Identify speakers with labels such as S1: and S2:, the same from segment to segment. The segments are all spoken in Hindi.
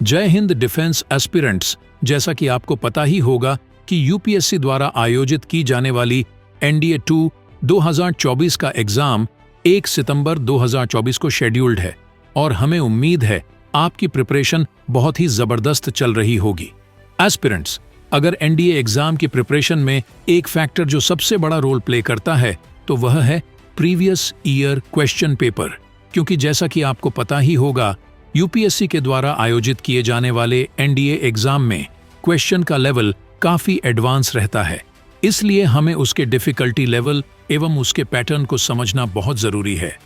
S1: जय हिंद डिफेंस एस्पिरेंट्स। जैसा कि आपको पता ही होगा कि यूपीएससी द्वारा आयोजित की जाने वाली एनडीए 2 2024 का एग्जाम 1 सितंबर 2024 को शेड्यूल्ड है और हमें उम्मीद है आपकी प्रिपरेशन बहुत ही जबरदस्त चल रही होगी। एस्पिरेंट्स, अगर एनडीए एग्जाम की प्रिपरेशन में एक फैक्टर जो सबसे बड़ा रोल प्ले करता है तो वह है प्रीवियस ईयर क्वेश्चन पेपर, क्योंकि जैसा कि आपको पता ही होगा यूपीएससी के द्वारा आयोजित किए जाने वाले एनडीए एग्जाम में क्वेश्चन का लेवल काफी एडवांस रहता है, इसलिए हमें उसके डिफिकल्टी लेवल एवं उसके पैटर्न को समझना बहुत जरूरी है।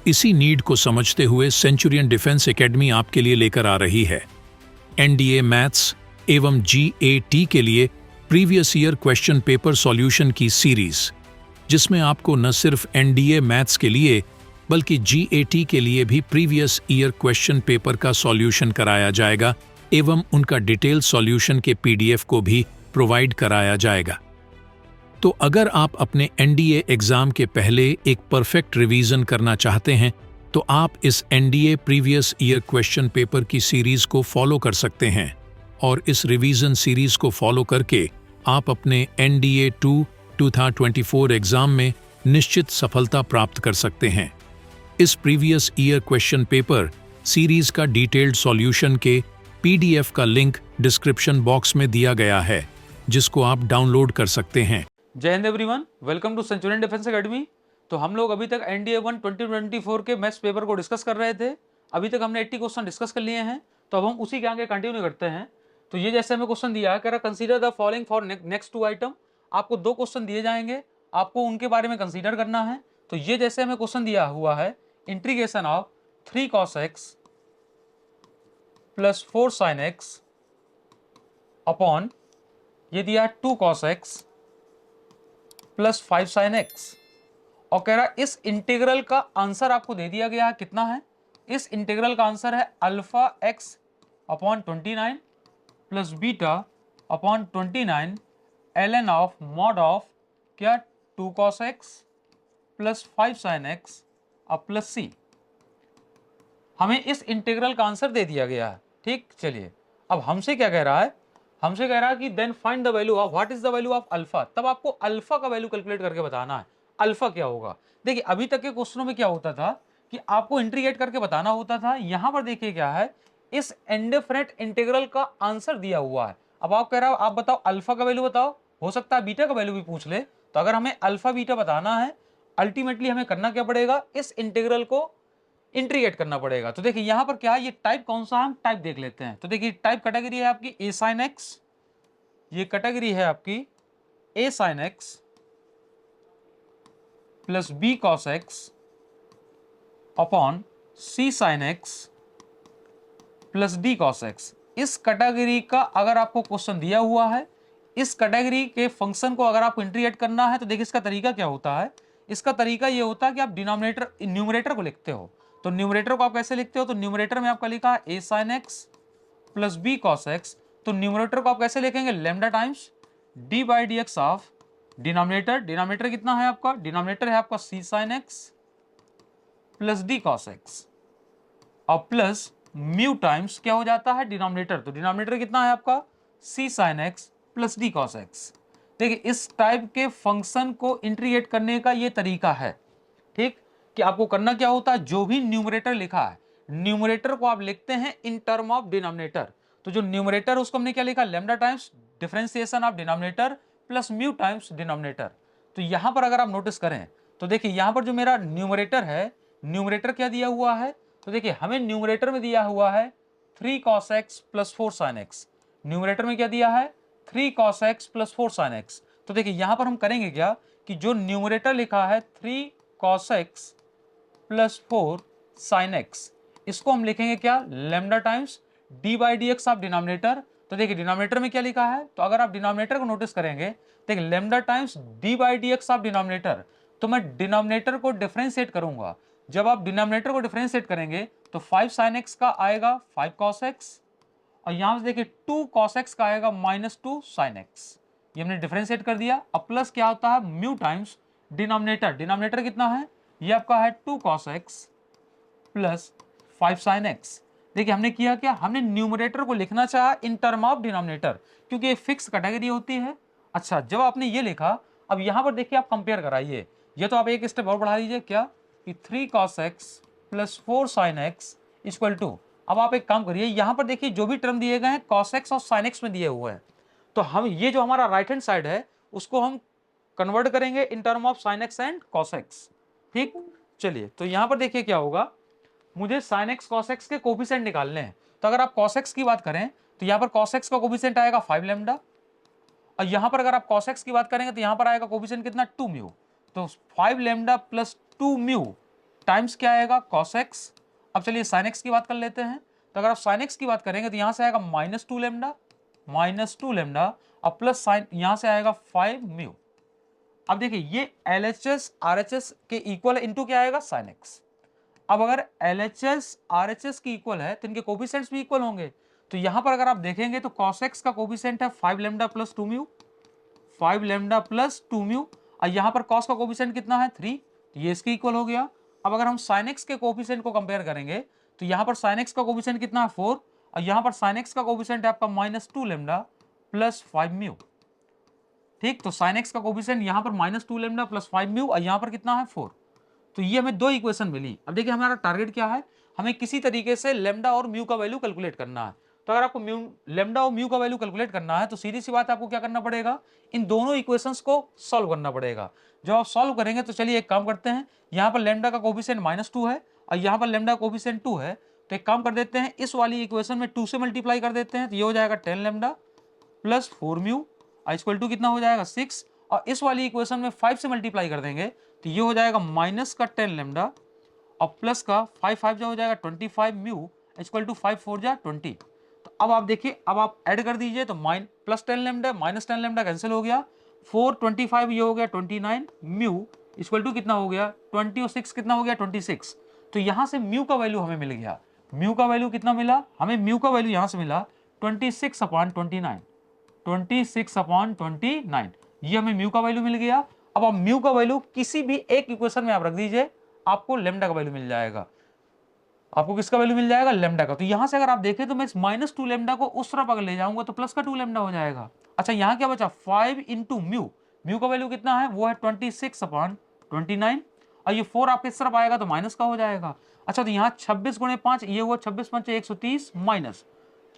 S1: इसी नीड को समझते हुए सेंचुरियन डिफेंस एकेडमी आपके लिए लेकर आ रही है एनडीए मैथ्स एवं जीएटी के लिए previous year question paper solution की सीरीज, जिसमें आपको न सिर्फ एनडीए मैथ्स के लिए बल्कि जीएटी के लिए भी प्रीवियस ईयर क्वेश्चन पेपर का सॉल्यूशन कराया जाएगा एवं उनका डिटेल सॉल्यूशन के पीडीएफ को भी प्रोवाइड कराया जाएगा। तो अगर आप अपने एनडीए एग्जाम के पहले एक परफेक्ट रिवीजन करना चाहते हैं तो आप इस NDA previous year question paper की सीरीज को फॉलो कर सकते हैं और इस रिवीजन सीरीज को फॉलो करके आप अपने एनडीए 2 2024 एग्जाम में निश्चित सफलता प्राप्त कर सकते हैं। इस previous year question paper series का डिटेल्ड सॉल्यूशन के पीडीएफ का लिंक डिस्क्रिप्शन बॉक्स में दिया गया है, जिसको आप डाउनलोड कर सकते हैं।
S2: जय हिंद everyone, welcome to Centurion Defence Academy. तो हम लोग अभी तक एनडीए 1 2024 के मैथ्स पेपर को डिस्कस कर रहे थे। अभी तक हमने 80 क्वेश्चन डिस्कस कर लिए हैं, तो अब हम उसी के आगे कंटिन्यू करते हैं। तो ये जैसे हमें क्वेश्चन दिया है, कह रहा consider the following for next 2 item. आपको 2 क्वेश्चन दिए जाएंगे, आपको उनके बारे में कंसीडर करना है। तो ये जैसे हमें क्वेश्चन दिया हुआ है, integration of 3 cos x plus 4 sin x upon ये दिया 2 cos x plus 5 sin x, और कह रहा इस इंटीग्रल का आंसर आपको दे दिया गया है। कितना है? इस इंटीग्रल का आंसर है alpha x upon 29 plus beta upon 29 ln of mod of क्या 2 cos x plus 5 sin x अब प्लस सी। हमें इस इंटीग्रल का आंसर दे दिया गया है। ठीक, चलिए अब हमसे क्या कह रहा है? हमसे कह रहा है कि then find the value of what is the value of alpha. तब आपको अल्फा का वैल्यू कैलकुलेट करके बताना है, अल्फा क्या होगा। देखिए अभी तक के क्वेश्चनों में क्या होता था कि आपको इंटीग्रेट करके बताना होता था। यहां पर देखिए क्या है, इस इंडिफरेंट इंटीग्रल का आंसर दिया हुआ है। अब आप कह रहा हो आप बताओ अल्फा का वैल्यू बताओ, हो सकता है बीटा का वैल्यू भी पूछ ले। तो अगर हमें अल्फा बीटा बताना है, अल्टीमेटली हमें करना क्या पड़ेगा, इस इंटीग्रल को इंटीग्रेट करना पड़ेगा। तो देखिए यहां पर क्या है, ये टाइप कौन सा, हम टाइप देख लेते हैं। तो देखिए टाइप कैटेगरी है आपकी ए साइन एक्स, ये कैटेगरी है आपकी a sine x plus b cos x upon c sine x plus d cos x. इस कैटेगरी का अगर आपको क्वेश्चन दिया हुआ है, इस कैटेगरी के फंक्शन को अगर आपको इंटीग्रेट करना है, तो देखिए इसका तरीका क्या होता है। इसका तरीका ये होता है कि आप डिनोमिनेटर न्यूमरेटर को लिखते हो। तो न्यूमरेटर को आप कैसे लिखते हो? तो न्यूमरेटर में आपका लिखा है a sine x plus b cos x. तो न्यूमरेटर को आप कैसे लिखेंगे? Lambda times d by d x of denominator. Denominator कितना है आपका? डिनोमिनेटर है आपका c sine x plus d cos x और प्लस म्यू टाइम्स क्या हो जाता है डिनोमिनेटर। तो डिनोमिनेटर कितना है आपका? C sine x plus d cos x. देखिए इस टाइप के फंक्शन को इंटीग्रेट करने का ये तरीका है। ठीक, कि आपको करना क्या होता है, जो भी न्यूमरेटर लिखा है, न्यूमरेटर को आप लिखते हैं इन टर्म ऑफ डिनोमिनेटर। तो जो न्यूमरेटर उसको हमने क्या लिखा, lambda times differentiation of denominator plus mu times denominator. तो यहां पर अगर आप नोटिस करें तो देखिए यहां पर जो मेरा न्यूमरेटर है, न्यूमरेटर क्या दिया हुआ है, तो देखिए हमें न्यूमरेटर में दिया हुआ है 3 cos x plus 4 sin x। Numerator में क्या दिया है? 3 cos x plus 4 sin x। तो देखिए यहां पर हम करेंगे क्या कि जो न्यूमरेटर लिखा है 3 cos x plus 4 sin x, इसको हम लिखेंगे क्या, lambda times d by d x of denominator. तो देखिए डिनोमिनेटर में क्या लिखा है, तो अगर आप डिनोमिनेटर को नोटिस करेंगे, देखिए lambda times d by d x of denominator. तो मैं डिनोमिनेटर को डिफरेंशिएट करूंगा। जब आप डिनोमिनेटर को डिफरेंशिएट करेंगे तो 5 sin x का आएगा 5 cos x, और यहां से देखिए 2 cos x का आएगा -2 sin x। ये हमने डिफरेंशिएट कर दिया। अब प्लस क्या होता है, म्यू टाइम्स डिनोमिनेटर। डिनोमिनेटर कितना है, ये आपका है 2 cos x plus 5 sin x। देखिए हमने किया क्या, हमने न्यूमरेटर को लिखना चाहा इन टर्म ऑफ डिनोमिनेटर, क्योंकि ये फिक्स कैटेगरी होती है। अच्छा, जब आपने ये लिखा, अब यहां पर देखिए आप कंपेयर कराइए, ये तो आप एक स्टेप और बढ़ा लीजिए, क्या कि 3 cos x plus 4 sin x equal to, अब आप एक काम करिए, यहां पर देखिए जो भी टर्म दिए गए हैं cos x और sin x में दिए हुए हैं, तो हम ये जो हमारा राइट हैंड साइड है उसको हम कन्वर्ट करेंगे इन term of sin x and cos x। ठीक, चलिए तो यहां पर देखिए क्या होगा, मुझे sin x cos x के कोफिशिएंट निकालने हैं। तो अगर आप cos x की बात करें तो यहाँ पर cos x का कोफिशिएंट आएगा 5 लैम्डा, और यहाँ पर अगर आप cos x की बात करेंगे तो यहाँ पर आएगा कोफिशिएंट कितना, 2 म्यू। तो 5 लैम्डा प्लस 2 म्यू टाइम्स क्या आएगा, cos x। अब चलिए sin x की बात कर लेते हैं, तो अगर आप sin x की बात करेंगे तो यहाँ से आएगा -2 लैम्डा और प्लस साइन यहाँ से आएगा 5 म्यू। अब देखिए ये LHS RHS के इक्वल इनटू क्या आएगा, sin x। अब अगर LHS RHS की इक्वल है तो इनके कोफिशिएंट्स भी इक्वल होंगे, तो यहां पर अगर आप देखेंगे तो cos x का कोफिशिएंट है 5 lambda plus 2 mu, 5 lambda plus 2 mu, और यहां पर cos का कोफिशिएंट कितना है 3, तो ये इसके इक्वल हो गया। अब अगर हम sin x के कोफिशिएंट को कंपेयर करेंगे तो यहां पर sin x का कोफिशिएंट कितना है 4, और यहां पर sin x का कोफिशिएंट है आपका -2 लैम्डा प्लस 5 म्यू। ठीक, तो sin x का कोफिशिएंट यहां पर -2 लैम्डा प्लस 5 म्यू, और यहां पर कितना है 4। तो ये हमें दो इक्वेशन मिली। अब देखिए हमारा टारगेट क्या है, हमें किसी तरीके से लेमडा और म्यू का वैल्यू कैलकुलेट करना है। तो अगर आपको लेमडा और म्यू का वैल्यू कैलकुलेट करना है तो सीधी सी बात, आपको क्या करना पड़ेगा, इन दोनों इक्वेशंस को सॉल्व करना पड़ेगा। जब आप सॉल्व करेंगे तो चलिए एक काम करते हैं, यहाँ पर लेमडा का कोफिशिएंट -2 है और यहाँ पर लेमडा कोफिशिएंट 2 है, तो एक काम कर देते हैं, इस वाली इक्वेशन में 2 से मल्टीप्लाई कर देते हैं, तो ये हो जाएगा 10 lambda plus 4 mu equal to कितना हो जाएगा 6, और इस वाली इक्वेशन में 5 से मल्टीप्लाई कर देंगे तो ये हो जाएगा माइनस का 10 लेमडा और प्लस का 5 जो हो जाएगा 25 म्यू इक्वल टू 5 4 जा 20। तो अब आप देखिए, अब आप ऐड कर दीजिए तो plus 10 lambda minus 10 lambda cancel हो गया, 4 25 ये हो गया 29 म्यू इक्वल टू कितना हो गया 20 और 6 कितना हो गया 26। तो यहाँ से म्यू का वैल्यू हमें मिल गया, म्यू का वैल्यू कितना मिला हमें, म्यू का वैल्यू यहाँ से मिला 26/29, 26/29, ये हमें म्यू का वैल्यू मिल गया। अब आप म्यू का वैल्यू किसी भी एक इक्वेशन में आप रख दीजिए, आपको लेमडा का वैल्यू मिल जाएगा। आपको किसका वैल्यू मिल जाएगा, लेमडा का। तो यहां से अगर आप देखें तो मैं -2 लेमडा को उस तरफ अगर ले जाऊंगा तो प्लस का 2 लेमडा हो जाएगा। अच्छा, यहाँ क्या बचा 5 इंटू म्यू, म्यू का वैल्यू कितना है वो है 26/29, और ये 4 आपके इस तरफ आएगा तो माइनस का हो जाएगा। अच्छा, तो यहाँ 26 गुणे 5 ये हुआ 26 5 130 माइनस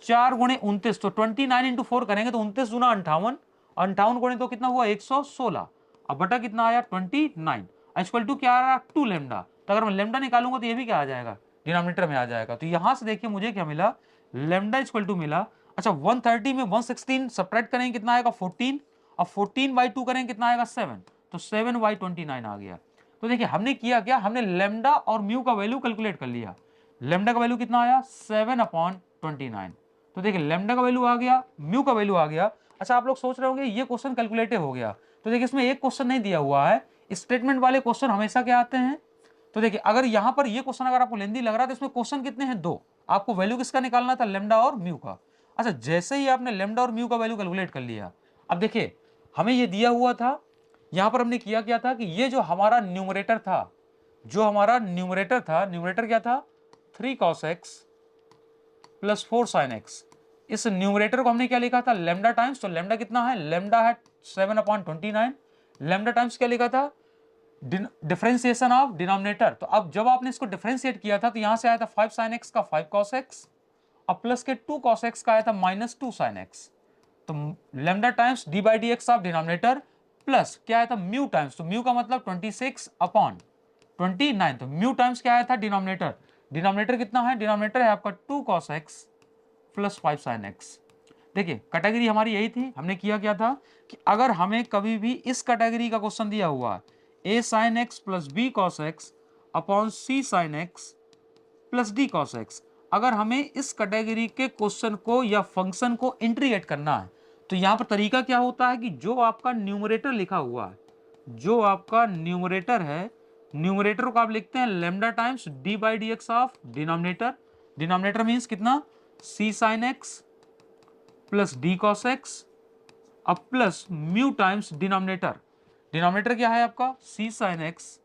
S2: 4 गुणे 29, तो 29 इंटू 4 करेंगे तो 29 दूना 58, 58 गुणे तो कितना हुआ 116, अब बटा कितना आया 29 इक्वल टू क्या आ रहा 2 लेमडा। तो अगर मैं लेमडा निकालूंगा तो ये भी क्या आ जाएगा, डिनोमिनेटर में आ जाएगा। तो यहां से देखिए मुझे क्या मिला, लेमडा इक्वल टू मिला। अच्छा, 130 में 116 सब्ट्रैक्ट करेंगे कितना आएगा 14, और 14/2 करेंगे कितना आएगा 7, तो 7/29 आ गया। तो देखिए हमने किया क्या, हमने लेमडा और म्यू का वैल्यू कैलकुलेट कर लिया। लेमडा का वैल्यू कितना आया 7/29, तो देखिए लेमडा का वैल्यू आ गया, म्यू का वैल्यू आ गया। अच्छा, आप लोग सोच रहे होंगे ये क्वेश्चन कैलकुलेटिव हो गया, तो देखिए इसमें एक क्वेश्चन नहीं दिया हुआ है। स्टेटमेंट वाले क्वेश्चन हमेशा क्या आते हैं, तो देखिए अगर यहाँ पर ये क्वेश्चन अगर आपको लेंदी लग रहा है तो इसमें क्वेश्चन कितने हैं, 2, आपको वैल्यू किसका निकालना था, लेमडा और म्यू का। अच्छा, जैसे ही आपने लेमडा और म्यू का वैल्यू कैलकुलेट कर लिया, अब देखिए हमें ये दिया हुआ था, यहाँ पर हमने किया क्या था कि ये जो हमारा न्यूमरेटर था, जो हमारा न्यूमरेटर था, न्यूमरेटर क्या था 3 cos x plus 4 sin x, इस न्यूमरेटर को हमने क्या लिखा था लेमडा टाइम्स, तो लेमडा कितना है, लेमडा है 7/29, लेमडा टाइम्स क्या लिखा था डिफरेंशिएशन ऑफ डिनोमिनेटर। तो अब जब आपने इसको डिफरेंशिएट किया था तो यहां से आया था 5 sin x का 5 cos x, और प्लस के 2 cos x का आया था -2 sin x, तो lambda times d/dx of denominator plus क्या आया था म्यू टाइम्स, तो म्यू का मतलब 26/29, तो म्यू टाइम्स क्या आया था डिनोमिनेटर, डिनोमिनेटर कितना है, डिनोमिनेटर है आपका 2 cos x plus 5 sin x। देखिए कैटेगरी हमारी यही थी, हमने किया क्या था कि अगर हमें कभी भी इस कैटेगरी का क्वेश्चन दिया हुआ है a sin x plus b cos x upon c sin x plus d cos x, अगर हमें इस कैटेगरी के क्वेश्चन को या फंक्शन को इंटीग्रेट करना है तो यहां पर तरीका क्या होता है कि जो आपका न्यूमरेटर लिखा हुआ है, जो आपका न्यूमरेटर है, न्यूमरेटर को आप लिखते हैं lambda times d/dx of denominator, denominator means कितना c sin x plus d cos x अब plus mu times denominator, denominator क्या है आपका c sin x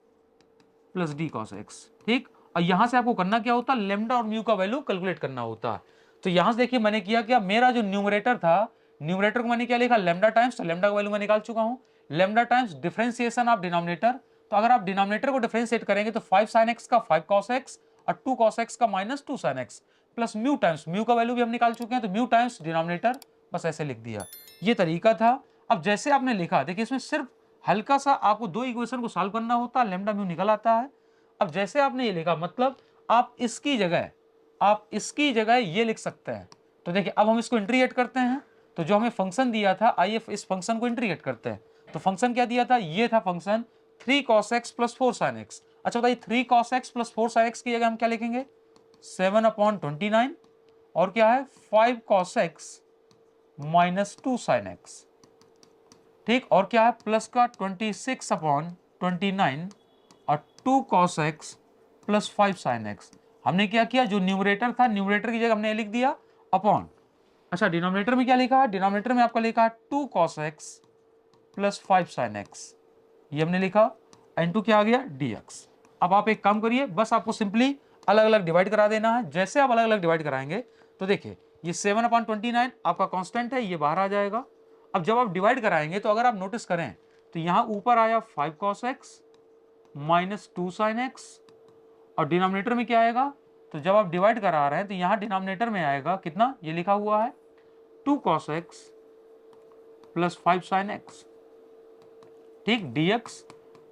S2: plus d cos x। ठीक, और यहां से आपको करना क्या होता है, लेमडा और म्यू का वैल्यू कैलकुलेट करना होता है। तो यहां से देखिए मैंने किया क्या, मेरा जो न्यूमरेटर था, न्यूमरेटर को मैंने क्या लिखा, लेमडा टाइम्स, तो लेमडा का वैल्यू मैं निकाल चुका हूं, lambda times differentiation of denominator. तो अगर आप डिनोमिनेटर को डिफरेंशिएट करेंगे तो 5 sin x का 5 cos x और 2 cos x का -2 sin x plus mu times, mu का वैल्यू भी हम निकाल चुके हैं, तो म्यू टाइम्स डिनोमिनेटर, बस ऐसे लिख दिया, ये तरीका था। अब जैसे आपने लिखा, देखिए इसमें सिर्फ हल्का सा आपको दो इक्वेशन को सॉल्व करना होता है, लेमडा म्यू निकल आता है। अब जैसे आपने ये लिखा, मतलब आप इसकी जगह ये लिख सकते हैं। तो देखिए अब हम इसको इंटीग्रेट करते हैं, तो जो हमें फंक्शन दिया था, आइए इस फंक्शन को इंटीग्रेट करते हैं। तो फंक्शन क्या दिया था, ये था function 3 cos x plus 4 sin x। अच्छा बताइए 3 cos x plus 4 sin x की जगह हम क्या लिखेंगे, 7/29, और क्या है 5 cos x minus 2 sin x, ठीक, और क्या है प्लस का 26/29 और 2 cos x plus 5 sin x। हमने क्या किया, जो न्यूमरेटर था, न्यूमरेटर की जगह हमने लिख दिया अपॉन, अच्छा डिनोमिनेटर में क्या लिखा है, डिनोमिनेटर में आपका लिखा है 2 cos x plus 5 sin x, ये हमने लिखा, इनटू क्या आ गया dx। अब आप एक काम करिए, बस आपको सिंपली अलग अलग डिवाइड करा देना है। जैसे आप अलग अलग डिवाइड कराएंगे तो देखिए ये 7/29 आपका कांस्टेंट है, ये बाहर आ जाएगा। अब जब आप डिवाइड कराएंगे तो अगर आप नोटिस करें तो यहाँ ऊपर आया 5 cos x minus 2 sin x, और डिनोमिनेटर में क्या आएगा, तो जब आप डिवाइड करा रहे हैं तो यहाँ डिनोमिनेटर में आएगा कितना, ये लिखा हुआ है 2 cos x plus 5 sin x, ठीक, dx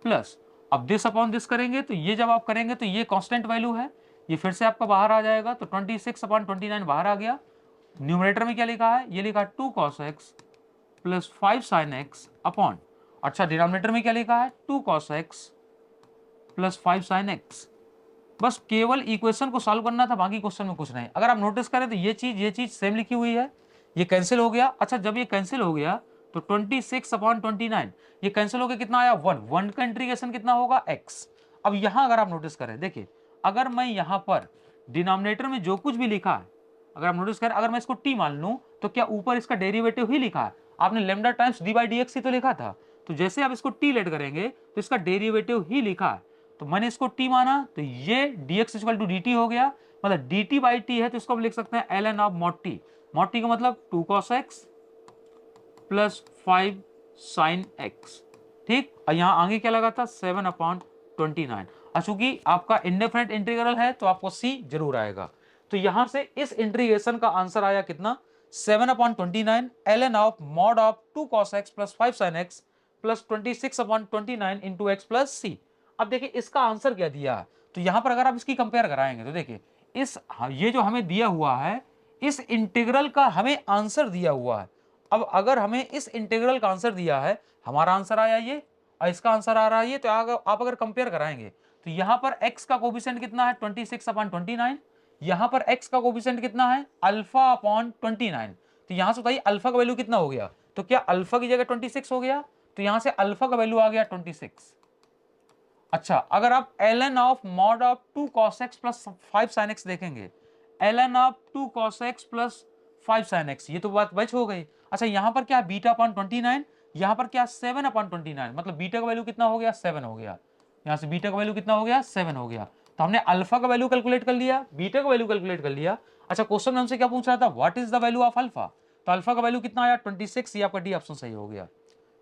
S2: प्लस, अब दिस अपॉन दिस करेंगे तो ये जब आप करेंगे तो ये कांस्टेंट वैल्यू है, ये फिर से आपका बाहर आ जाएगा, तो 26/29 बाहर आ गया। न्यूमरेटर में क्या लिखा है, ये लिखा 2 cos x plus 5 sin x upon, अच्छा डिनोमिनेटर में क्या लिखा है 2 cos x plus 5 sin x। बस केवल इक्वेशन को सॉल्व करना था, बाकी क्वेश्चन में कुछ नहीं। अगर आप नोटिस करें तो ये चीज सेम लिखी हुई है, ये कैंसिल हो गया। अच्छा जब ये कैंसिल हो गया तो 26/29 ये कैंसिल हो गया, कितना आया 1, 1 का इंटीग्रेशन कितना होगा x। अब यहां अगर आप नोटिस करें, देखिए अगर मैं यहां पर डिनोमिनेटर में जो कुछ भी लिखा है, अगर आप नोटिस करें, अगर मैं इसको t मान लूं तो क्या ऊपर इसका डेरिवेटिव ही लिखा है, आपने लेमडा टाइम्स d/dx ही तो लिखा था, तो जैसे आप इसको t लेट करेंगे तो इसका डेरिवेटिव ही लिखा है, तो मैंने इसको t माना तो ये dx इक्वल टू dt हो गया, मतलब dt बाई टी है तो इसको हम लिख सकते हैं ln of mod t, mod t का मतलब 2 cos x plus 5 sin x, ठीक, और यहां आगे क्या लगा था 7/29। चूंकि आपका इंडेफिनिट इंटीग्रल है तो आपको c जरूर आएगा, तो यहां से इस इंटीग्रेशन का आंसर आया कितना 7/29 ln of mod of 2 cos x plus 5 sin x plus 26/29 into x plus c। अब देखिए इसका आंसर क्या दिया है, तो यहां पर अगर आप इसकी कंपेयर कराएंगे तो देखिए इस, ये जो हमें दिया हुआ है इस इंटीग्रल का हमें आंसर दिया हुआ है। अब अगर हमें इस इंटीग्रल का आंसर दिया है, हमारा आंसर आया ये और इसका आंसर आ रहा है ये, तो आप अगर कंपेयर कराएंगे तो यहां पर x का कोफिशिएंट कितना है 26/29, यहां पर x का कोफिशिएंट कितना है अल्फा अपॉन 29, तो यहां से बताइए अल्फा का वैल्यू कितना हो गया, तो क्या अल्फा की जगह 26 हो गया, तो यहां से अल्फा का वैल्यू आ गया 26। अच्छा अगर आप ln of mod of 2 cos x plus 5 sin x देखेंगे, ln of 2 cos x plus 5 sin x, ये तो बात बच हो गई। अच्छा यहां पर क्या बीटा अपॉन 29, यहां पर क्या 7/29, मतलब बीटा का वैल्यू कितना हो गया 7 हो गया, यहां से बीटा का वैल्यू कितना हो गया 7 हो गया, तो हमने अल्फा का वैल्यू कैलकुलेट कर लिया, बीटा का वैल्यू कैलकुलेट कर लिया। अच्छा क्वेश्चन में हमसे क्या पूछ रहा था, what is the value of alpha, तो अल्फा का वैल्यू कितना आया 26, ये आपका डी ऑप्शन सही हो गया,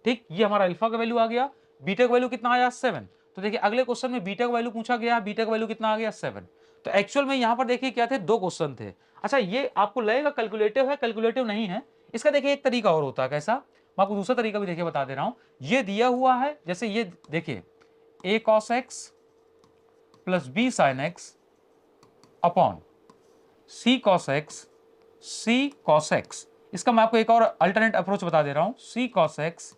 S2: ठीक, ये हमारा अल्फा का वैल्यू आ गया। बीटा का वैल्यू कितना आया 7, तो देखिए अगले क्वेश्चन में बीटा का वैल्यू पूछा गया, बीटा का वैल्यू कितना आ गया 7, तो एक्चुअल में यहां पर देखिए क्या थे, दो क्वेश्चन थे। अच्छा ये आपको लगेगा कैलकुलेटिव है, कैलकुलेटिव नहीं है, इसका देखिए एक तरीका और होता है, कैसा, मैं आपको दूसरा तरीका भी देखिए बता दे रहा हूं। ये दिया हुआ है, जैसे ये देखिए a cos x plus b sin x upon c cos x, c cos x, इसका मैं आपको एक और अल्टरनेट अप्रोच बता दे रहा हूं, c cos x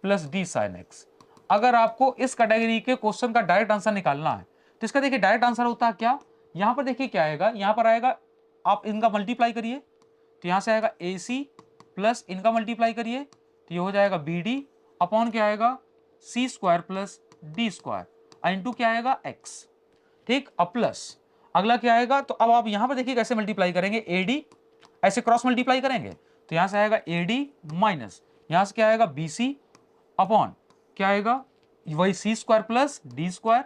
S2: plus d sin x। अगर आपको इस कैटेगरी के क्वेश्चन का डायरेक्ट आंसर निकालना है तो इसका देखिए डायरेक्ट आंसर होता है क्या, यहां पर देखिए क्या आएगा, यहां पर आएगा आप इनका मल्टीप्लाई करिए तो यहां से आएगा AC प्लस इनका मल्टीप्लाई करिए तो ये हो जाएगा BD अपॉन क्या आएगा C square plus D square into क्या आएगा X, ठीक, अब प्लस अगला क्या आएगा, तो अब आप यहां पर देखिए कैसे मल्टीप्लाई करेंगे, AD ऐसे क्रॉस मल्टीप्लाई करेंगे तो यहां से आएगा AD माइनस यहां से क्या आएगा BC अपॉन क्या आएगा वही C square plus D square,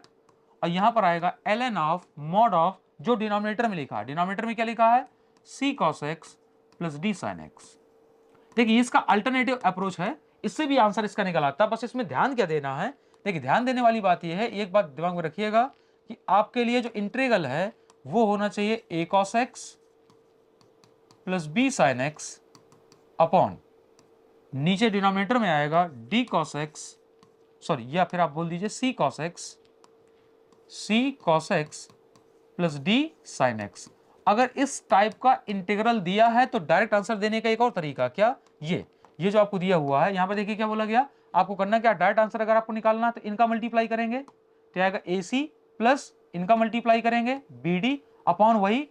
S2: और यहां पर आएगा ln ऑफ मॉड ऑफ जो डिनोमिनेटर में लिखा है, डिनोमिनेटर में क्या लिखा है c cos x plus d sin x। देखिए इसका अल्टरनेटिव अप्रोच है, इससे भी आंसर इसका निकल आता है, बस इसमें ध्यान क्या देना है। देखिए ध्यान देने वाली बात यह है, एक बात दिमाग में रखिएगा कि आपके लिए जो इंटीग्रल है वो होना चाहिए a cos x plus b sin x upon नीचे डिनोमिनेटर में आएगा d cos x, सॉरी या फिर आप बोल दीजिए c cos x plus d sin x। अगर इस टाइप का इंटीग्रल दिया है तो डायरेक्ट आंसर देने का एक और तरीका क्या, ये जो आपको दिया हुआ है यहां पर देखिए क्या बोला गया, आपको करना क्या, डायरेक्ट आंसर अगर आपको निकालना है तो इनका मल्टीप्लाई करेंगे तो आएगा ac प्लस इनका मल्टीप्लाई करेंगे bd अपॉन वही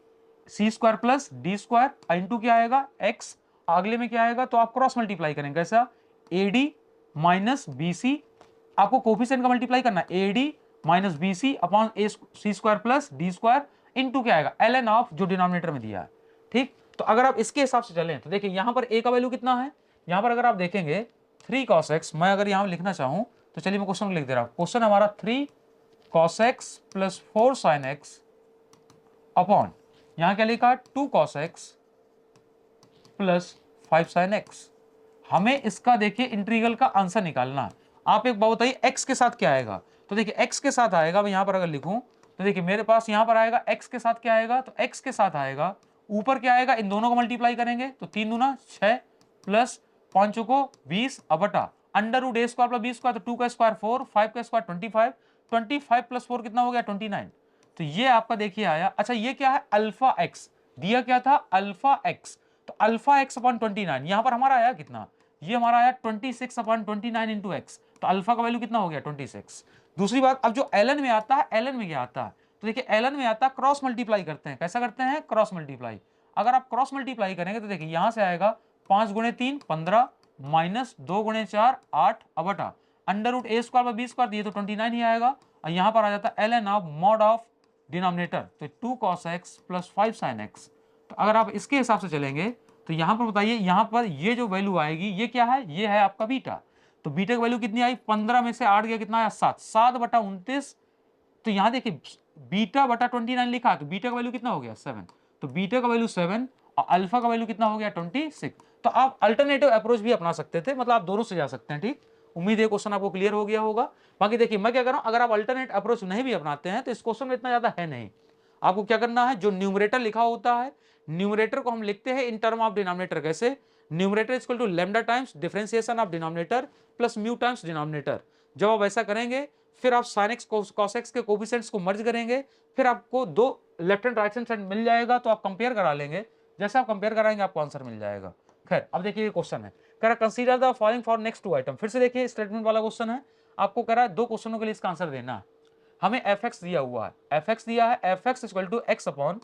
S2: c square plus d square into क्या आएगा x, अगले में क्या आएगा तो आप क्रॉस मल्टीप्लाई करेंगे कैसा ad माइनस bc, आपको कोफिशिएंट का मल्टीप्लाई करना है ad minus bc upon a c square plus d square into क्या आएगा ln ऑफ जो डिनोमिनेटर में दिया है। ठीक, तो अगर आप इसके हिसाब से चलें तो देखिए यहां पर a का वैल्यू कितना है, यहां पर अगर आप देखेंगे 3 cos x, मैं अगर यहां लिखना चाहूं तो चलिए मैं क्वेश्चन लिख दे रहा हूं, क्वेश्चन हमारा 3 cos x plus 4 sin x upon यहां क्या लिखा 2 cos x plus 5 sin x। हमें इसका देखिए इंटीग्रल का आंसर निकालना है। आप एक बात बताइए x के साथ क्या आएगा, तो देखिए x के साथ आएगा, मैं यहां पर अगर लिखूं तो देखिए मेरे पास यहां पर आएगा x के साथ क्या आएगा, तो x के साथ आएगा ऊपर क्या आएगा, इन दोनों को मल्टीप्लाई करेंगे तो 3 दूना 6 प्लस 5 को 20 बटा under root a square plus B square, तो 2 का स्क्वायर 4, 5 का स्क्वायर 25, 25 प्लस 4 कितना हो गया 29। तो ये आपका देखिए आया। अच्छा ये क्या है अल्फा एक्स, दिया क्या था अल्फा एक्स, तो अल्फा एक्स अपॉन 29 यहां पर हमारा आया कितना, ये हमारा आया 26 अपॉन 29 इंटू एक्स, तो अल्फा का वैल्यू कितना हो गया 26। दूसरी बात अब जो एलन में आता है, एलन में क्या आता है, तो देखिए एलन में आता है क्रॉस मल्टीप्लाई करते हैं, कैसा करते हैं क्रॉस मल्टीप्लाई। अगर आप क्रॉस मल्टीप्लाई करेंगे तो देखिए यहां से आएगा 5 गुणे 3 15 माइनस 2 गुणे 4 8 बटा under root a square by b square, दिए तो 29 ही आएगा, और यहां पर आ जाता है l n of mod of denominator, तो 2 cos x plus 5 sin x। तो अगर आप इसके हिसाब से चलेंगे तो यहां पर बताइए यहां पर ये जो वैल्यू आएगी ये क्या है, ये है आपका बीटा, तो बीटा की वैल्यू कितनी आई 15 में से 8 गया कितना आया 7, 7 बटा 29, तो यहां देखिए बीटा बटा 29 लिखा है तो बीटा का वैल्यू कितना हो गया 7, तो बीटा का वैल्यू 7 और अल्फा का वैल्यू कितना हो गया 26। तो आप अल्टरनेटिव अप्रोच भी अपना सकते थे, मतलब आप दोनों से जा सकते हैं। ठीक, उम्मीद है क्वेश्चन आपको क्लियर हो गया होगा। बाकी देखिए मैं क्या कर रहा हूं, अगर आप अल्टरनेट अप्रोच नहीं भी अपनाते हैं तो इस क्वेश्चन में इतना ज्यादा है नहीं, आपको क्या करना है जो न्यूमरेटर लिखा होता है, न्यूमरेटर को हम लिखते हैं इन टर्म ऑफ डिनोमिनेटर, कैसे numerator equal to lambda times differentiation of denominator plus mu times denominator. जब आप ऐसा करेंगे फिर आप sin x cos x के कोफिशिएंट्स को मर्ज करेंगे, फिर आपको दो left hand right hand side मिल जाएगा, तो आप कंपेयर करा लेंगे, जैसे आप कंपेयर कराएंगे आपको आंसर मिल जाएगा। खैर अब देखिए ये क्वेश्चन है, कह रहा consider the following for next 2 item, फिर से देखिए स्टेटमेंट वाला क्वेश्चन है, आपको कह रहा है 2 क्वेश्चनों के लिए इसका आंसर देना है। हमें fx दिया हुआ है, fx दिया है fx equal to x upon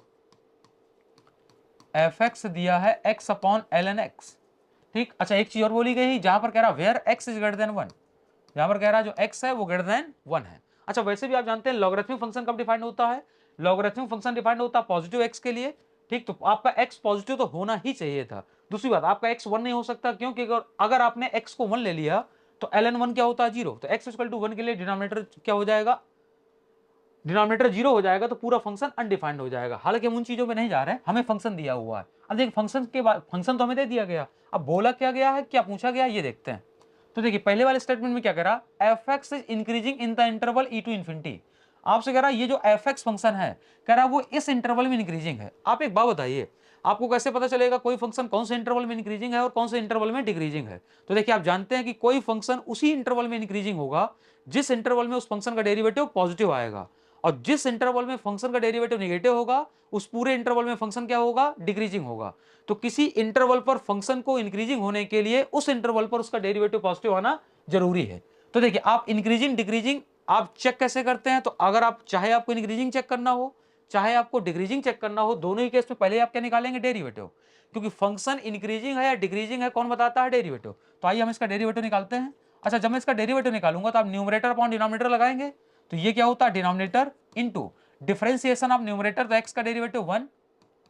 S2: fx दिया है x अपॉन ln x। ठीक, अच्छा एक चीज और बोली गई जहां पर कह रहा where x is greater than 1, यहां पर कह रहा जो x है वो ग्रेटर देन 1 है। अच्छा वैसे भी आप जानते हैं लॉगरिथमिक फंक्शन कब डिफाइंड होता है, लॉगरिथमिक फंक्शन डिफाइंड होता है पॉजिटिव x के लिए। ठीक, तो आपका x पॉजिटिव तो होना ही चाहिए था। दूसरी बात आपका x 1 नहीं हो सकता, क्योंकि अगर आपने x को 1 ले लिया तो ln 1 क्या होता है 0, तो x इक्वल टू 1 के लिए डिनोमिनेटर क्या हो जाएगा, डिनोमिनेटर 0 हो जाएगा, तो पूरा फंक्शन अनडिफाइंड हो जाएगा। हालांकि हम उन चीजों में नहीं जा रहे हैं, हमें फंक्शन दिया हुआ है। अब देखिए फंक्शन के बाद फंक्शन तो हमें दे दिया गया, अब बोला क्या गया है, क्या पूछा गया ये देखते हैं। तो देखिए पहले वाले स्टेटमेंट में क्या कह रहा, fx is increasing in the interval e to infinity. आपसे कह रहा ये जो fx फंक्शन है कह रहा वो इस इंटरवल में इंक्रीजिंग है। आप एक बात बताइए आपको कैसे पता चलेगा कोई फंक्शन कौन से इंटरवल में इंक्रीजिंग है और कौन से इंटरवल में डिक्रीजिंग है। तो देखिए आप जानते हैं कि कोई फंक्शन उसी इंटरवल में इंक्रीजिंग होगा जिस इंटरवल में उस फंक्शन का डेरिवेटिव पॉजिटिव आएगा, और जिस इंटरवल में फंक्शन का डेरिवेटिव नेगेटिव होगा उस पूरे इंटरवल में फंक्शन क्या होगा डिक्रीजिंग होगा। तो किसी इंटरवल पर फंक्शन को इंक्रीजिंग होने के लिए उस इंटरवल पर उसका डेरिवेटिव पॉजिटिव आना जरूरी है। तो देखिए आप इंक्रीजिंग डिक्रीजिंग आप चेक कैसे करते हैं, तो अगर आप चाहे आपको इंक्रीजिंग चेक करना हो चाहे आपको डिक्रीजिंग चेक करना हो, दोनों ही केस में पहले आप क्या निकालेंगे डेरिवेटिव, क्योंकि फंक्शन इंक्रीजिंग है या डिक्रीजिंग है कौन बताता है डेरिवेटिव। तो आइए हम इसका डेरिवेटिव निकालते हैं। अच्छा जब मैं इसका डेरिवेटिव निकालूंगा तो आप न्यूमरेटर अपॉन डिनोमिनेटर लगाएंगे, तो ये क्या होता है denominator into differentiation of numerator, तो x का डेरिवेटिव 1,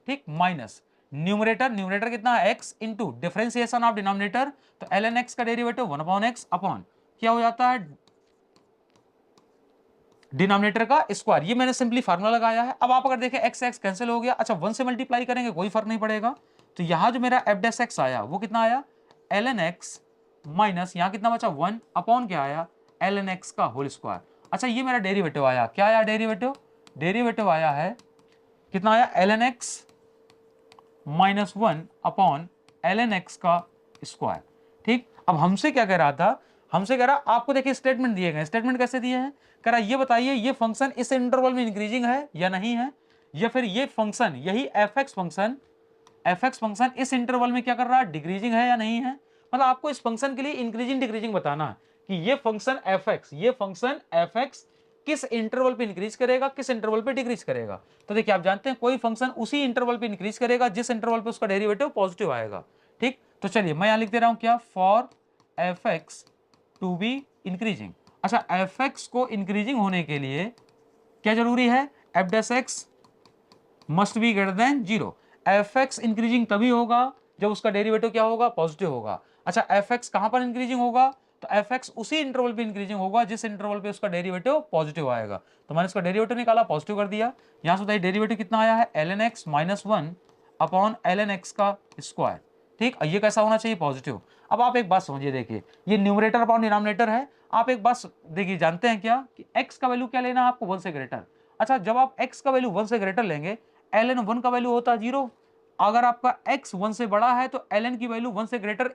S2: ठीक, माइनस न्यूमरेटर कितना है x into differentiation of denominator, तो ln x का डेरिवेटिव 1 अपॉन x अपॉन क्या हो जाता है डिनोमिनेटर का स्क्वायर, ये मैंने सिंपली फार्मूला लगाया है। अब आप अगर देखें एक्स एक्स कैंसिल हो गया, अच्छा 1 से मल्टीप्लाई करेंगे कोई फर्क नहीं पड़ेगा, तो यहां जो मेरा एफ डैश एक्स आया वो कितना आया, एल एन एक्स माइनस यहाँ कितना बचा 1 अपॉन क्या आया, एल एन एक्स का होल स्क्वायर। अच्छा ये मेरा डेरिवेटिव आया, क्या आया डेरिवेटिव, डेरिवेटिव आया है कितना आया, l n x minus 1 upon l n x का स्क्वायर। ठीक, अब हमसे क्या कह रहा था, हमसे कह रहा आपको देखिए स्टेटमेंट दिए गए, स्टेटमेंट कैसे दिए हैं, कह रहा ये बताइए ये फंक्शन इस इंटरवल में इंक्रीजिंग है या नहीं है, या फिर ये फंक्शन यही एफ एक्स फंक्शन इस इंटरवल में क्या कर रहा है, डिक्रीजिंग है या नहीं है। मतलब आपको इस फंक्शन के लिए इंक्रीजिंग डिक्रीजिंग बताना है कि ये फंक्शन एफ एक्स किस इंटरवल पे इंक्रीज करेगा, किस इंटरवल पे डिक्रीज करेगा। तो देखिए आप जानते हैं कोई फंक्शन उसी इंटरवल पे इंक्रीज करेगा जिस इंटरवल पे उसका डेरिवेटिव पॉजिटिव आएगा। ठीक, तो चलिए मैं यहां लिख दे रहा हूं क्या, for f x to be increasing. अच्छा एफ एक्स को इंक्रीजिंग होने के लिए क्या जरूरी है, f dash x must be greater than 0। F x increasing तभी होगा जब उसका डेरिवेटिव क्या होगा, पॉजिटिव होगा। अच्छा एफ एक्स कहां पर इंक्रीजिंग होगा, तो एफ एक्स उसी इंटरवल पे इंक्रीजिंग होगा जिस इंटरवल पे उसका डेरिवेटिव पॉजिटिव आएगा। तो मैंने इसका डेरिवेटिव निकाला, पॉजिटिव कर दिया। यहां से बताइए डेरिवेटिव कितना आया है, l n x minus 1 upon l n x का स्क्वायर। ठीक, ये कैसा होना चाहिए, पॉजिटिव। अब आप एक बात समझिए, देखिए ये न्यूमरेटर अपॉन डिनोमिनेटर है। आप एक बात देखिए, जानते हैं क्या कि x का वैल्यू क्या लेना है आपको, 1 से ग्रेटर। अच्छा जब आप x का वैल्यू 1 से ग्रेटर लेंगे, ln 1 का वैल्यू होता है 0। अगर आपका x 1 से बड़ा है तो ln की वैल्यू 1 से ग्रेटर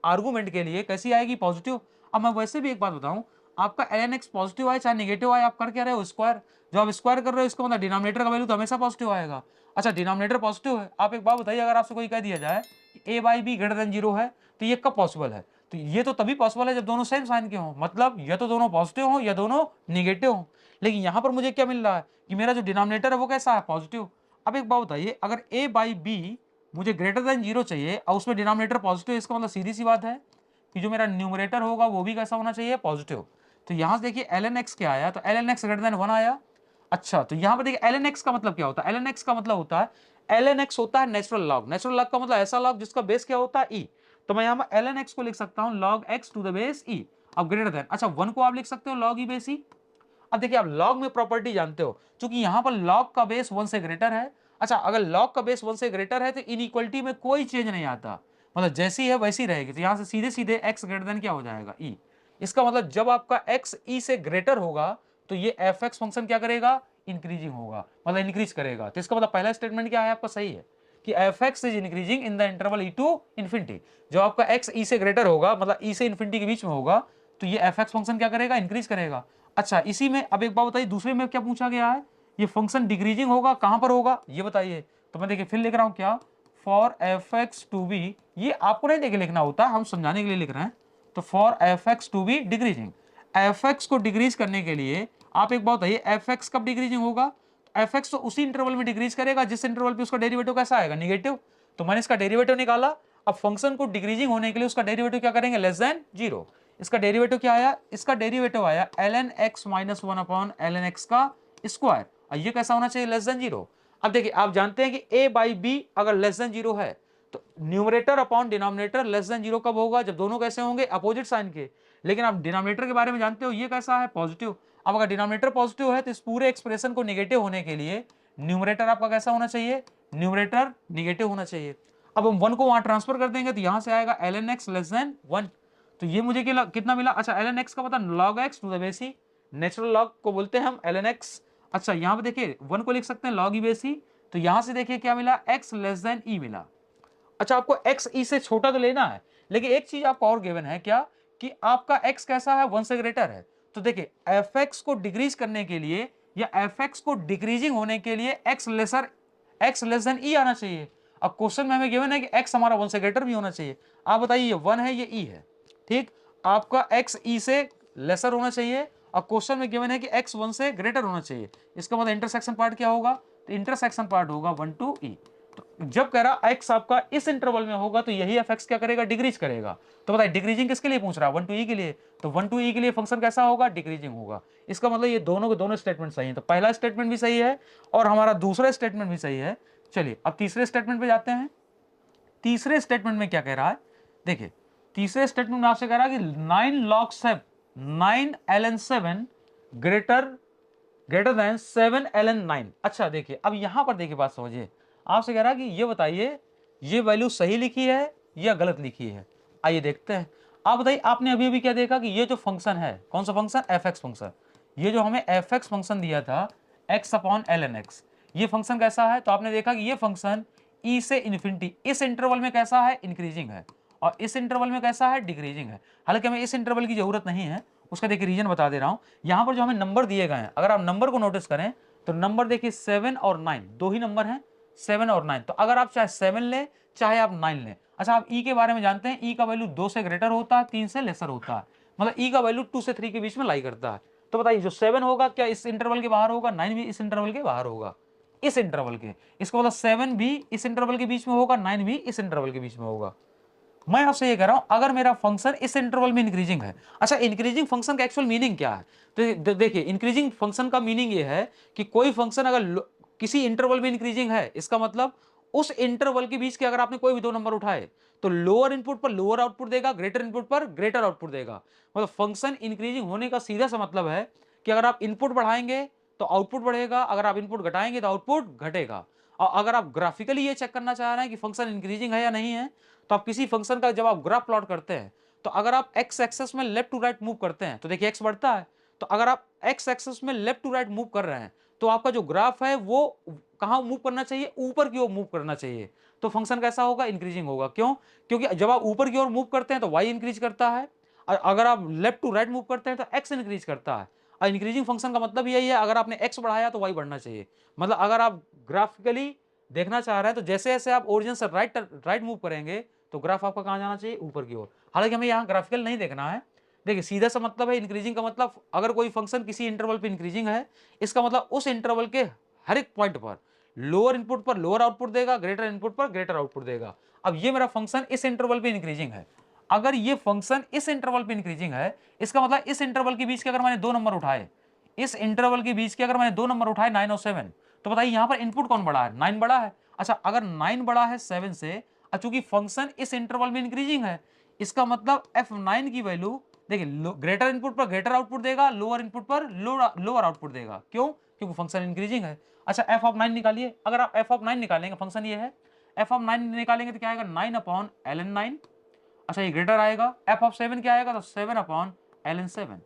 S2: आर्गूमेंट के लिए कैसी आएगी, पॉजिटिव। अब मैं वैसे भी एक बात बताऊं, आपका ln x पॉजिटिव आए चाहे नेगेटिव आए, आप कर क्या रहे हो, स्क्वायर। जब आप स्क्वायर कर रहे हो इसका मतलब डिनोमिनेटर का वैल्यू तो हमेशा पॉजिटिव आएगा। अच्छा डिनोमिनेटर पॉजिटिव है, आप एक बात बताइए, अगर आपसे कोई कह दिया जाए कि a by B greater than 0 है, तो ये कब पॉसिबल है, तो ये तो तभी पॉसिबल है जब दोनों सेम साइन के हों, मतलब या तो दोनों पॉजिटिव हों या दोनों निगेटिव हों। लेकिन यहां पर मुझे क्या मिल रहा है कि मेरा जो डिनोमिनेटर है वो कैसा है, पॉजिटिव। अब एक बात बताइए, अगर a बाई बी मुझे ग्रेटर देन 0 चाहिए और उसमें डिनोमिनेटर पॉजिटिव, इसका मतलब सीधी सी बात है कि जो मेरा न्यूमरेटर होगा वो भी कैसा होना चाहिए, पॉजिटिव। तो यहां से देखिए एल एन एक्स क्या आया, तो l n x greater than 1 आया। अच्छा तो यहां पर देखिए एल एन एक्स का मतलब क्या होता है, एल एन एक्स का मतलब होता है, एल एन एक्स होता है नेचुरल लॉग। नेचुरल लॉग का मतलब ऐसा लॉग जिसका बेस क्या होता है, ई। तो मैं यहां पर एल एन एक्स को लिख सकता हूं log x to the base e. अब ग्रेटर देन, अच्छा 1 को आप लिख सकते हो लॉग ई बेस ई। अब देखिए आप लॉग में प्रॉपर्टी जानते हो, क्योंकि यहां पर लॉग का बेस 1 से ग्रेटर है। अच्छा अगर लॉग का बेस 1 से ग्रेटर है तो इनइक्वालिटी में कोई चेंज नहीं आता, मतलब जैसी है वैसी रहेगी। तो यहां से सीधे सीधे x ग्रेटर देन क्या हो जाएगा, ई। इसका मतलब जब आपका x ई से ग्रेटर होगा तो ये एफ एक्स फंक्शन क्या करेगा, इंक्रीजिंग होगा, मतलब इंक्रीज करेगा। तो इसका मतलब पहला स्टेटमेंट क्या है आपका, सही है कि f x is increasing in the interval e to infinity. जब आपका x ई से ग्रेटर होगा, मतलब ई से इन्फिनिटी के बीच में होगा, तो ये एफ एक्स फंक्शन क्या करेगा, इंक्रीज करेगा। अच्छा इसी में अब एक बात बताइए, दूसरे में क्या पूछा गया है, ये फंक्शन डिक्रीजिंग होगा, कहां पर होगा ये बताइए। तो मैं देखिए फिर लिख रहा हूं क्या, for f x to be, ये आपको नहीं देखे लिखना होता, हम समझाने के लिए लिख रहे हैं। तो for f x to be decreasing, f x को डिक्रीज करने के लिए आप एक बात बताइए, एफ एक्स कब डिक्रीजिंग होगा, एफ एक्स तो उसी इंटरवल में डिक्रीज करेगा जिस इंटरवल पे उसका डेरिवेटिव कैसा आएगा, निगेटिव। तो मैंने इसका डेरिवेटिव निकाला। अब फंक्शन को डिक्रीजिंग होने के लिए उसका डेरिवेटिव क्या करेंगे, लेस देन 0। इसका डेरिवेटिव क्या आया, इसका डेरिवेटिव आया ln x minus 1 upon ln x का स्क्वायर, और ये कैसा होना चाहिए, लेस देन 0। अब देखिए आप जानते हैं कि a बाई बी अगर लेस देन 0 है तो numerator upon denominator less than 0 कब होगा, जब दोनों कैसे होंगे, अपोजिट साइन के। लेकिन आप डिनोमिनेटर के बारे में जानते हो ये कैसा है, पॉजिटिव। अब अगर डिनोमिनेटर पॉजिटिव है तो इस पूरे एक्सप्रेशन को निगेटिव होने के लिए न्यूमरेटर आपका कैसा होना चाहिए, न्यूमरेटर निगेटिव होना चाहिए। अब हम 1 को वहां ट्रांसफर कर देंगे तो यहां से आएगा ln x लेस देन 1। तो ये मुझे कितना मिला, अच्छा ln x का मतलब log x to the base e, natural log को बोलते हैं हम ln x। अच्छा यहाँ पे देखिए 1 को लिख सकते हैं log ई बेस ई। तो यहां से देखिए क्या मिला, x लेस देन ई मिला। अच्छा आपको x ई से छोटा तो लेना है, लेकिन एक चीज आपको और गिवन है क्या, कि आपका x कैसा है, 1 से ग्रेटर है। तो देखिए एफ एक्स को डिक्रीज करने के लिए या एफ एक्स को डिक्रीजिंग होने के लिए x लेस देन ई आना चाहिए। अब क्वेश्चन में हमें गिवन है कि x हमारा 1 से ग्रेटर भी होना चाहिए। आप बताइए ये 1 है ये e है, ठीक। आपका x e से लेसर होना चाहिए और क्वेश्चन में गिवन है कि x 1 से ग्रेटर होना चाहिए। इसका मतलब इंटरसेक्शन पार्ट क्या होगा, तो इंटरसेक्शन पार्ट होगा 1 टू e। तो जब कह रहा x आपका इस इंटरवल में होगा तो यही एफ एक्स क्या करेगा, डिक्रीज करेगा। तो बताइए डिक्रीजिंग किसके लिए पूछ रहा है, 1 टू e के लिए। तो 1 टू e के लिए फंक्शन कैसा होगा, डिक्रीजिंग होगा। इसका मतलब ये दोनों के दोनों स्टेटमेंट सही है। तो पहला स्टेटमेंट भी सही है और हमारा दूसरा स्टेटमेंट भी सही है। चलिए अब तीसरे स्टेटमेंट पे जाते हैं। तीसरे स्टेटमेंट में क्या कह रहा है, देखिए तीसरे स्टेटमेंट में आपसे कह रहा है कि 9 log 7 9 ln 7 greater greater than 7 ln 9। अच्छा देखिए, अब यहां पर देखिए बात समझिए, आपसे कह रहा है कि ये बताइए ये वैल्यू सही लिखी है या गलत लिखी है। आइए देखते हैं। आप बताइए, आपने अभी अभी क्या देखा कि ये जो फंक्शन है, कौन सा फंक्शन, एफ एक्स फंक्शन, ये जो हमें एफ एक्स फंक्शन दिया था x upon l n x, ये फंक्शन कैसा है, तो आपने देखा कि ये फंक्शन ई से इन्फिनिटी इस इंटरवल में कैसा है, इंक्रीजिंग है, और इस इंटरवल में कैसा है, डिक्रीजिंग है। हालांकि हमें इस इंटरवल की जरूरत नहीं है, उसका देखिए रीजन बता दे रहा हूं। यहां पर जो हमें नंबर दिए गए हैं, अगर आप नंबर को नोटिस करें तो नंबर देखिए 7 और 9, दो ही नंबर हैं, 7 और 9। तो अगर आप चाहे 7 लें चाहे आप 9 लें। अच्छा, आप ई के बारे में जानते हैं, ई का वैल्यू 2 से ग्रेटर होता है, 3 से लेसर होता है, मतलब ई का वैल्यू 2 से 3 के बीच में लाई करता है। तो बताइए जो 7 होगा क्या इस इंटरवल के बाहर होगा, 9 भी इस इंटरवल के बाहर होगा, इस इंटरवल के, इसका मतलब 7 भी इस इंटरवल के बीच में होगा, 9 भी इस इंटरवल के बीच में होगा। मैं आपसे ये कह रहा हूं, अगर मेरा फंक्शन इस इंटरवल में इंक्रीजिंग है। अच्छा, इंक्रीजिंग फंक्शन का एक्चुअल मीनिंग क्या है, तो देखिए इंक्रीजिंग फंक्शन का मीनिंग ये है कि कोई फंक्शन अगर किसी इंटरवल में इंक्रीजिंग है, इसका मतलब उस इंटरवल के बीच के अगर आपने कोई भी दो नंबर उठाए तो लोअर इनपुट पर लोअर आउटपुट देगा, ग्रेटर इनपुट पर ग्रेटर आउटपुट देगा। मतलब फंक्शन इंक्रीजिंग होने का सीधा सा मतलब है कि अगर आप इनपुट बढ़ाएंगे तो आउटपुट बढ़ेगा, अगर आप इनपुट घटाएंगे तो आउटपुट घटेगा। और अगर आप ग्राफिकली ये चेक करना चाह रहे हैं कि फंक्शन इंक्रीजिंग है या नहीं है, तो आप किसी फंक्शन का जब आप ग्राफ प्लॉट करते हैं तो अगर आप एक्स एक्सेस में लेफ्ट टू राइट मूव करते हैं तो देखिए एक्स बढ़ता है। तो अगर आप एक्स एक्सेस में लेफ्ट टू राइट मूव कर रहे हैं तो आपका जो ग्राफ है वो कहां मूव करना चाहिए, ऊपर की ओर मूव करना चाहिए। तो फंक्शन कैसा होगा, इंक्रीजिंग होगा। क्यों? क्योंकि जब आप ऊपर की ओर मूव करते हैं तो वाई इंक्रीज करता है, और अगर आप लेफ्ट टू राइट मूव करते हैं तो एक्स इंक्रीज करता है। और इंक्रीजिंग फंक्शन का मतलब यही है, अगर आपने एक्स बढ़ाया तो वाई बढ़ना चाहिए। मतलब अगर आप ग्राफिकली देखना चाह रहे हैं तो जैसे जैसे आप ओरिजिन से राइट मूव करेंगे तो ग्राफ आपका कहां जाना चाहिए, ऊपर की ओर। हालांकि हमें यहाँ ग्राफिकल नहीं देखना है। देखिए सीधा सा मतलब है इंक्रीजिंग का मतलब, अगर कोई फंक्शन किसी इंटरवल पे इंक्रीजिंग है, इसका मतलब उस इंटरवल के हर एक पॉइंट पर लोअर इनपुट पर लोअर आउटपुट देगा, ग्रेटर इनपुट पर ग्रेटर आउटपुट देगा। अब ये मेरा फंक्शन इस इंटरवल पे इंक्रीजिंग है। अगर ये फंक्शन इस इंटरवल पे इंक्रीजिंग है, इसका मतलब इस इंटरवल के बीच के अगर मैंने दो नंबर उठाए, इस इंटरवल के बीच के अगर मैंने दो नंबर उठाए 9 और 7, तो बताइए यहां पर इनपुट कौन बड़ा है, 9 बड़ा है। अच्छा, अगर 9 बड़ा है 7 से, चूंकि फंक्शन इस इंटरवल में इंक्रीजिंग है, इसका मतलब f9 की वैल्यू देखिए ग्रेटर इनपुट पर ग्रेटर आउटपुट देगा, लोअर इनपुट पर लोअर आउटपुट देगा। क्यों? क्योंकि फंक्शन इंक्रीजिंग है। अच्छा, f ऑफ 9 निकालिए। अगर आप f ऑफ 9 निकालेंगे, फंक्शन ये है, f ऑफ 9 निकालेंगे तो क्या आएगा, 9 अपॉन ln 9। अच्छा, ये ग्रेटर आएगा। f ऑफ 7 क्या आएगा, तो 7 अपॉन ln 7।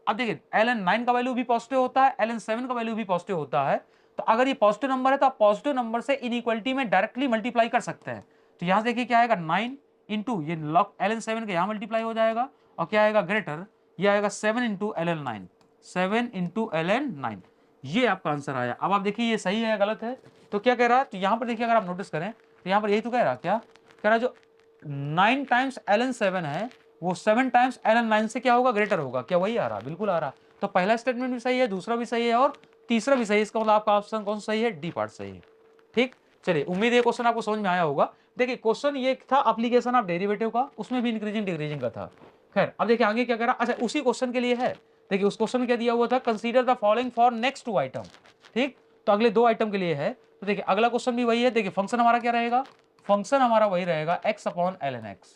S2: अब देखिए ln 9 का वैल्यू भी पॉजिटिव होता है, ln 7 का वैल्यू भी पॉजिटिव होता है। तो अगर ये पॉजिटिव नंबर है तो आप पॉजिटिव नंबर से इनइक्वालिटी में डायरेक्टली मल्टीप्लाई कर सकते हैं। तो यहां देखिए क्या आएगा, 9 इंटू ये लॉग ln 7 के यहां मल्टीप्लाई हो जाएगा, और क्या आएगा ग्रेटर, ये आएगा 7 इंटू ln 9, 7 इंटू ln 9। ये आपका आंसर आया। अब आप देखिए ये सही है या गलत है। तो क्या कह रहा है, तो यहां पर देखिए अगर आप नोटिस करें तो यहां पर यही तो कह रहा, क्या कह रहा, जो 9 टाइम्स ln 7 है वो 7 टाइम्स ln 9 से क्या होगा, ग्रेटर होगा। क्या वही आ रहा, बिल्कुल आ रहा। तो पहला स्टेटमेंट भी सही है, दूसरा भी सही है, और तीसरा भी सही है। इसका मतलब आपका ऑप्शन कौन सा सही है, डी पार्ट सही है। ठीक, चलिए उम्मीद है क्वेश्चन आपको समझ में आया होगा। देखिए क्वेश्चन ये था एप्लीकेशन ऑफ डेरिवेटिव का, उसमें भी इंक्रीजिंग डिक्रीजिंग का था। खैर अब देखिए आगे क्या कह रहा। अच्छा, उसी क्वेश्चन के लिए है। देखिए उस क्वेश्चन में क्या दिया हुआ था, consider the following for next 2 item. ठीक, तो अगले 2 आइटम के लिए है। तो देखिए अगला क्वेश्चन भी वही है। देखिए फंक्शन हमारा क्या रहेगा, फंक्शन हमारा वही रहेगा x upon ln x।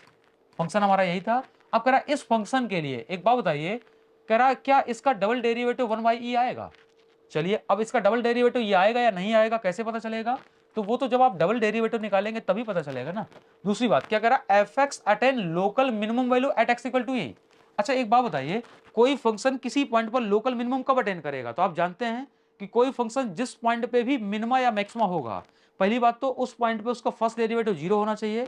S2: Function हमारा यही था। अब कह रहा इस फंक्शन के लिए एक बात बताइए, कह रहा क्या इसका डबल डेरिवेटिव 1/e आएगा। चलिए अब इसका डबल डेरिवेटिव ये आएगा या नहीं आएगा, कैसे पता चलेगा, तो वो तो जब आप डबल डेरिवेटिव निकालेंगे तभी पता चलेगा ना। दूसरी बात क्या कह रहा, f x attain local minimum value at x equal to a. अच्छा एक बात बताइए, कोई फंक्शन किसी पॉइंट पर लोकल मिनिमम कब अटेन करेगा, तो आप जानते हैं कि कोई फंक्शन जिस पॉइंट पे भी मिनिमा या मैक्सिमा होगा, पहली बात तो उस पॉइंट पे उसका फर्स्ट डेरिवेटिव 0 होना चाहिए।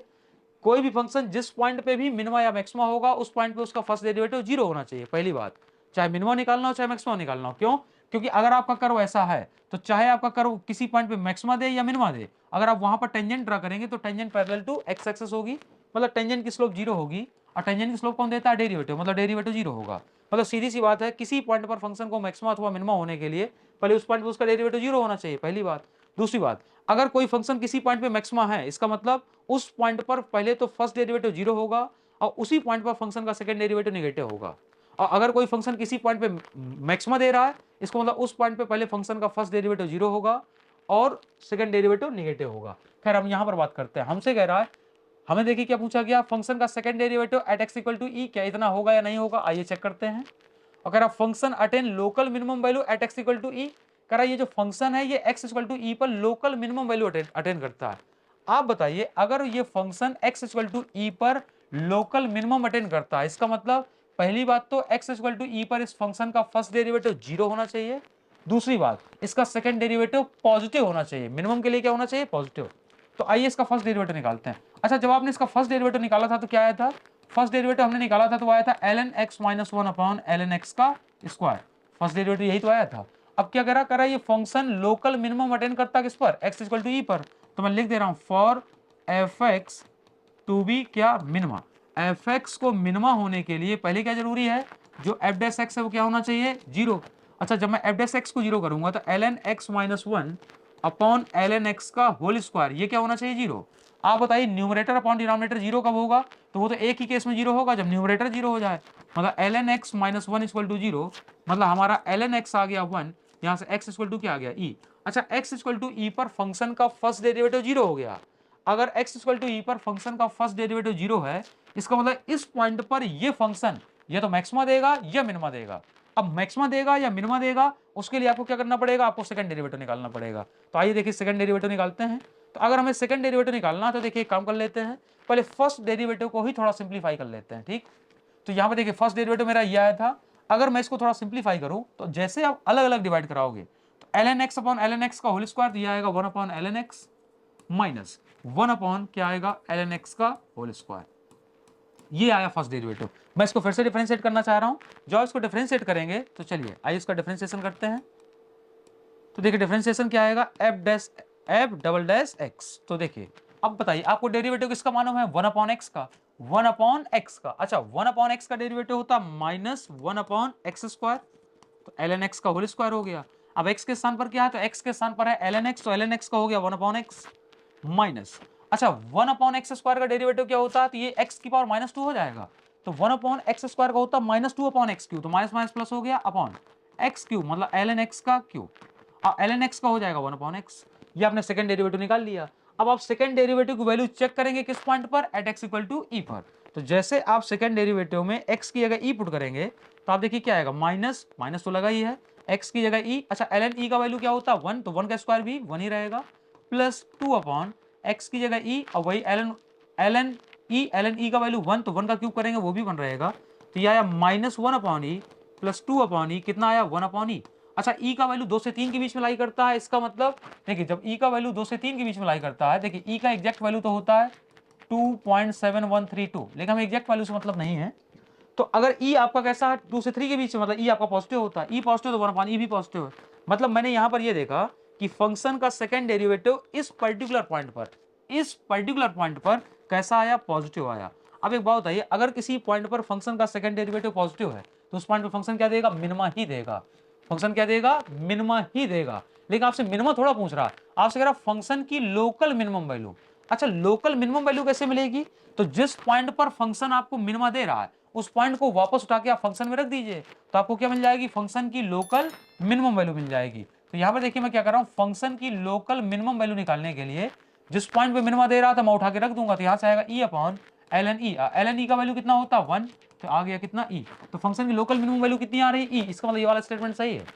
S2: कोई भी फंक्शन जिस पॉइंट पे भी मिनिमा या मैक्सिमा होगा उस पॉइंट पे उसका फर्स्ट डेरिवेटिव 0 होना चाहिए, पहली बात। चाहे मिनिमा निकालना हो चाहे मैक्सिमा निकालना हो। क्यों? क्योंकि अगर आपका कर्व ऐसा है तो चाहे आपका कर्व किसी पॉइंट पे मैक्सिमा दे या मिनिमा दे, अगर आप वहां पर टेंजेंट ड्रा करेंगे तो tangent parallel to x axis होगी, मतलब टेंजेंट की स्लोप 0 होगी। और टेंजेंट की स्लोप कौन देता है, डेरिवेटिव, मतलब डेरिवेटिव 0 होगा। मतलब सीधी सी बात है, किसी पॉइंट पर फंक्शन को मैक्सिमा अथवा मिनिमा होने के लिए पहले उस पॉइंट पर उसका डेरिवेटिव 0 होना चाहिए, पहली बात। दूसरी बात, अगर कोई फंक्शन किसी पॉइंट पे मैक्सिमा है, इसका मतलब उस पॉइंट पर पहले तो फर्स्ट डेरिवेटिव 0 होगा और उसी पॉइंट पर फंक्शन का सेकंड डेरिवेटिव नेगेटिव होगा। और अगर कोई फंक्शन किसी पॉइंट पे मैक्सिमा दे रहा है, इसको मतलब उस पॉइंट पे पहले फंक्शन का फर्स्ट डेरिवेटिव 0 होगा और सेकंड डेरिवेटिव नेगेटिव होगा। खैर हम यहां पर बात करते हैं, हमसे कह रहा है, हमें देखिए क्या पूछा गया, फंक्शन का second derivative at x equal to e, क्या इतना होगा या नहीं होगा, आइए चेक करते हैं। अगर आप function attain local minimum value at x equal to e, करा ये जो फंक्शन है ये x इक्वल टू ई पर लोकल मिनिमम वैल्यू अटेन करता है। आप बताइए अगर ये फंक्शन x इक्वल टू ई पर लोकल मिनिमम अटेन करता है, इसका मतलब पहली बात तो x इक्वल टू ई पर इस फंक्शन का फर्स्ट डेरिवेटिव 0 होना चाहिए, दूसरी बात इसका सेकंड डेरिवेटिव पॉजिटिव होना चाहिए। मिनिमम के लिए क्या होना चाहिए? पॉजिटिव। तो आइए इसका फर्स्ट डेरिवेटिव निकालते हैं। अच्छा, जब आपने इसका फर्स्ट डेरिवेटिव निकाला था तो क्या आया था? फर्स्ट डेरिवेटिव हमने निकाला था तो आया था ln x minus 1 upon ln x का स्क्वायर। फर्स्ट डेरिवेटिव यही तो आया था। अब क्या करा ये फंक्शन लोकल मिनिमम अटेन करता किस पर? x इक्वल टू ई पर। तो मैं लिख दे रहा हूं फॉर fx टू बी क्या? मिनिमा। fx को मिनिमा होने के लिए पहले क्या जरूरी है? जो f डैश x है वो क्या होना चाहिए? 0। अच्छा, जब मैं f डैश x को 0 करूंगा तो ln x minus 1 upon ln x का होल स्क्वायर ये क्या होना चाहिए? 0। आप बताइए न्यूमरेटर अपॉन डिनोमिनेटर 0 कब होगा? तो वो तो एक ही केस में 0 होगा, जब न्यूमरेटर 0 हो जाए। मतलब ln x minus 1 equal to 0, मतलब हमारा ln x आ गया 1, यहाँ से x इक्वल टू क्या आ गया? e। अच्छा, x इक्वल टू e पर फंक्शन का फर्स्ट डेरिवेटिव 0 हो गया। अगर x इक्वल टू e पर फंक्शन का फर्स्ट डेरिवेटिव 0 है, इसका मतलब इस पॉइंट पर ये फंक्शन या तो मैक्सिमा देगा या मिनिमा देगा। अब मैक्सिमा देगा या मिनिमा देगा, उसके लिए आपको क्या करना पड़ेगा? आपको सेकंड डेरिवेटिव निकालना पड़ेगा। तो आइए देखिए सेकंड डेरिवेटिव निकालते हैं। तो अगर हमें सेकंड डेरिवेटिव निकालना है तो देखिए काम कर लेते हैं, पहले फर्स्ट डेरिवेटिव को ही थोड़ा सिंप्लीफाई कर लेते हैं। ठीक, तो यहाँ पे देखिए फर्स्ट डेरिवेटिव मेरा ये आया था। अगर मैं इसको थोड़ा सिंप्लीफाई करूं तो जैसे आप अलग अलग डिवाइड कराओगे तो ln x upon ln x का होल स्क्वायर दिया आएगा 1 upon ln x minus 1 upon क्या आएगा? ln x का होल स्क्वायर। ये आया फर्स्ट डेरिवेटिव। मैं इसको फिर से डिफरेंशिएट करना चाह रहा हूं। जब इसको डिफरेंशिएट करेंगे तो चलिए आइए इसका डिफरेंशिएशन करते हैं। तो देखिए डिफरेंशिएशन क्या आएगा? f double dash x। तो देखिए अब बताइए आपको डेरिवेटिव किसका मालूम है? 1 अपॉन x का। 1 अपॉन x का। अच्छा, 1 अपॉन x का डेरिवेटिव होता माइनस 1 अपॉन एक्स स्क्वायर, तो ln x का होल स्क्वायर हो गया। अब x के स्थान पर क्या है? तो x के स्थान पर है ln x, तो ln x का हो गया 1 अपॉन x माइनस। अच्छा, 1 अपॉन एक्स स्क्वायर का डेरिवेटिव क्या होता है? तो ये x की पावर माइनस 2 हो जाएगा। तो 1 अपॉन एक्स स्क्वायर का होता है माइनस 2 अपॉन एक्स क्यू, तो माइनस माइनस प्लस हो गया अपॉन एक्स क्यू, मतलब ln x का क्यू। ln x का हो जाएगा 1 अपॉन x। ये आपने सेकंड डेरिवेटिव निकाल लिया। अब आप सेकंड डेरिवेटिव की वैल्यू चेक करेंगे किस पॉइंट पर? एट x इक्वल टू ई पर। तो जैसे आप सेकंड डेरिवेटिव में x की जगह e पुट करेंगे तो आप देखिए क्या आएगा? माइनस माइनस तो लगा ही है, x की जगह e। अच्छा, ln e का वैल्यू क्या होता है? 1, तो 1 का स्क्वायर भी 1 ही रहेगा, प्लस 2 अपॉन x की जगह e, और वही ln e का वैल्यू 1, तो 1 का क्यूब करेंगे वो भी 1 रहेगा। तो ये आया minus 1 upon e plus 2 upon e, कितना आया? 1 अपॉन ई। अच्छा, e का वैल्यू 2 से 3 के बीच में लाई करता है, इसका मतलब देखिए जब e का वैल्यू 2 से 3 के बीच में लाई करता है, देखिए e का एग्जैक्ट वैल्यू तो होता है 2.7132, लेकिन हमें एग्जैक्ट वैल्यू से मतलब नहीं है। तो अगर e आपका कैसा है? 2 से 3 के बीच में, मतलब e आपका पॉजिटिव होता है। e पॉजिटिव तो 1 अपॉन ई भी पॉजिटिव है। मतलब मैंने यहां पर ये देखा कि फंक्शन का सेकंड डेरिवेटिव इस पर्टिकुलर पॉइंट पर कैसा आया? पॉजिटिव आया। अब एक बात बताइए, अगर किसी पॉइंट पर फंक्शन का सेकंड डेरिवेटिव पॉजिटिव है तो उस पॉइंट पर फंक्शन क्या देगा? मिनिमा ही देगा। फंक्शन क्या देगा? मिनिमा ही देगा। लेकिन आपसे मिनिमा थोड़ा पूछ रहा है, आपसे कह रहा फंक्शन की लोकल मिनिमम वैल्यू। अच्छा, लोकल मिनिमम वैल्यू कैसे मिलेगी? तो जिस पॉइंट पर फंक्शन आपको मिनिमा दे रहा है उस पॉइंट को वापस उठा के आप फंक्शन में रख दीजिए, तो आपको क्या मिल जाएगी? फंक्शन की लोकल मिनिमम वैल्यू मिल जाएगी। तो यहां पर देखिए मैं क्या कर रहा हूं, फंक्शन की लोकल मिनिमम वैल्यू निकालने के लिए जिस पॉइंट पे मिनिमा दे रहा था मैं उठा के रख दूंगा, तो यहां से आएगा e upon ln e। ln e का वैल्यू कितना होता है? 1, तो आ गया कितना? e। तो फंक्शन की लोकल मिनिमम वैल्यू कितनी आ रही है? e। इसका मतलब ये वाला स्टेटमेंट सही है।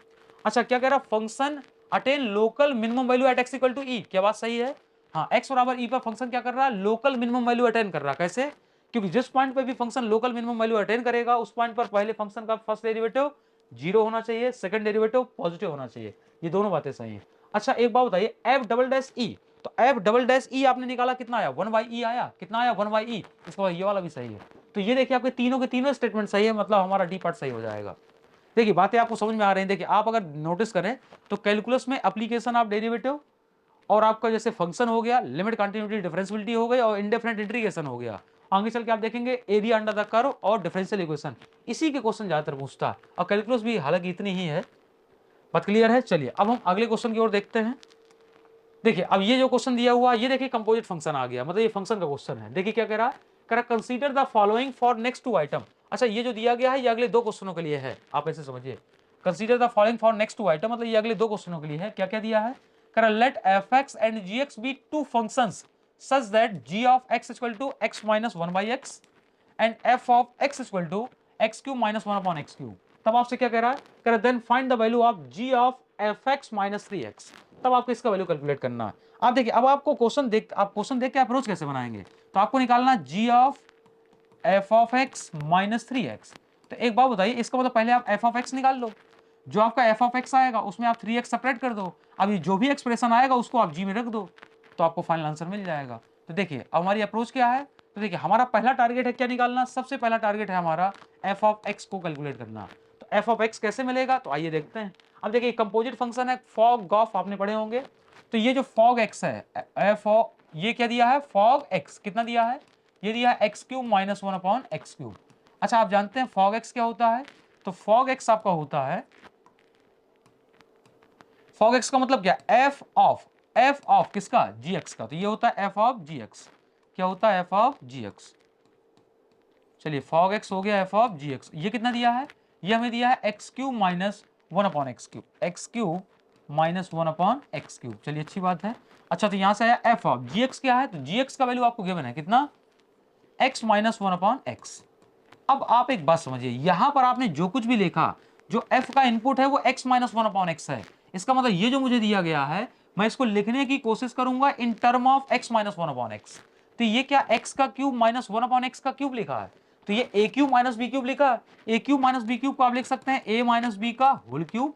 S2: अच्छा, क्या कह रहा? Function attain local minimum value at x equal to e। क्या बात सही है? हाँ, x बराबर e पर फंक्शन क्या कर रहा है? लोकल मिनिमम वैल्यू अटेन कर रहा है। कैसे? क्योंकि जिस पॉइंट पे भी function local minimum value attain करेगा उस पॉइंट पर पहले फंक्शन का फर्स्ट डेरिवेटिव 0 होना चाहिए, सेकंड डेरिवेटिव पॉजिटिव होना चाहिए। ये दोनों बातें सही है। अच्छा, एक बात बताइए, f डबल डैश e, तो f डबल डैश e आपने निकाला कितना आया? 1 बाई e आया। कितना आया? 1 बाई e। इसका बाद ये वाला भी सही है। तो ये देखिए आपके तीनों के तीनों स्टेटमेंट सही है, मतलब हमारा डी पार्ट सही हो जाएगा। देखिए बातें आपको समझ में आ रही हैं। देखिए आप अगर नोटिस करें तो कैलकुलस में एप्लीकेशन ऑफ डेरिवेटिव और आपका जैसे फंक्शन हो गया, लिमिट कंटिन्यूटी डिफरेंशियबिलिटी हो गई और इंडेफिनिट इंटीग्रेशन हो गया। आगे चल के आप देखेंगे एरिया अंडर द कर्व और डिफरेंशियल इक्वेशन, इसी के क्वेश्चन ज्यादातर पूछता है। और कैलकुलस भी हालांकि इतनी ही है। बात क्लियर है? चलिए अब हम अगले क्वेश्चन की ओर देखते हैं। देखिए अब ये जो क्वेश्चन दिया हुआ, ये देखिए कंपोजिट फंक्शन आ गया, मतलब ये फंक्शन का क्वेश्चन है। देखिए क्या कह रहा है, consider the following for next 2 item. अच्छा, ये जो दिया गया है ये अगले 2 क्वेश्चनों के लिए है, आप ऐसे समझिए। Consider the following for next 2 item, मतलब ये अगले 2 क्वेश्चनों के लिए है। क्या क्या दिया है? Let fx and gx be 2 functions such that g of x equal to x minus 1 by x and f of x equal to x cube minus 1 upon x cube। तब आपसे क्या कह रहा है? Then find the value of g of f x minus 3x, तब आपको इसका वैल्यू कैलकुलेट करना है। आप देखिए, अब आपको क्वेश्चन देख के अप्रोच कैसे बनाएंगे, तो आपको निकालना g of F of x minus 3x। तो एक बात बताइए, इसका मतलब पहले आप एफ ऑफ एक्स निकाल लो, जो आपका एफ ऑफ एक्स आएगा उसमें आप 3x सेपरेट कर दो, अभी जो भी एक्सप्रेशन आएगा उसको आप जी में रख दो, तो आपको फाइनल आंसर मिल जाएगा। तो देखिए अब हमारी अप्रोच क्या है, तो देखिए हमारा पहला टारगेट है क्या निकालना, सबसे पहला टारगेट है हमारा एफ ऑफ एक्स को कैलकुलेट करना। तो एफ ऑफ एक्स कैसे मिलेगा, तो आइए देखते हैं। अब देखिए कंपोजिट फंक्शन है फॉग ऑफ, आपने पढ़े होंगे। तो ये जो फॉग एक्स है, एफ ये क्या दिया है, फॉग एक्स कितना दिया है, ये दिया है एक्स क्यूब माइनस 1/x³। अच्छा आप जानते हैं फॉग एक्स क्या होता है, तो फॉग एक्स आपका होता है, फॉग एक्स का मतलब क्या, एफ ऑफ किसका, जी एक्स का। तो ये होता है एफ ऑफ जी एक्स, क्या होता है, एफ ऑफ जी एक्स। चलिए फॉग एक्स हो गया एफ ऑफ जी एक्स। ये कितना दिया है, ये हमें दिया है x cube minus 1/x³, x cube minus 1/x³। चलिए अच्छी बात है। अच्छा तो यहां से आया एफ ऑफ जी एक्स क्या है, तो जी एक्स का वैल्यू आपको गिवन है कितना, x माइनस 1/x। अब आप एक बात समझिए, यहां पर आपने जो कुछ भी लिखा, जो f का इनपुट है वो x माइनस 1/x है। इसका मतलब ये जो मुझे दिया गया है, मैं इसको लिखने की कोशिश करूंगा इन term of x minus 1/x। तो ये क्या x का क्यूब माइनस 1/x का क्यूब लिखा है, तो ये a cube minus b cube लिखा है। a cube minus b cube को आप लिख सकते हैं a माइनस बी का होल क्यूब,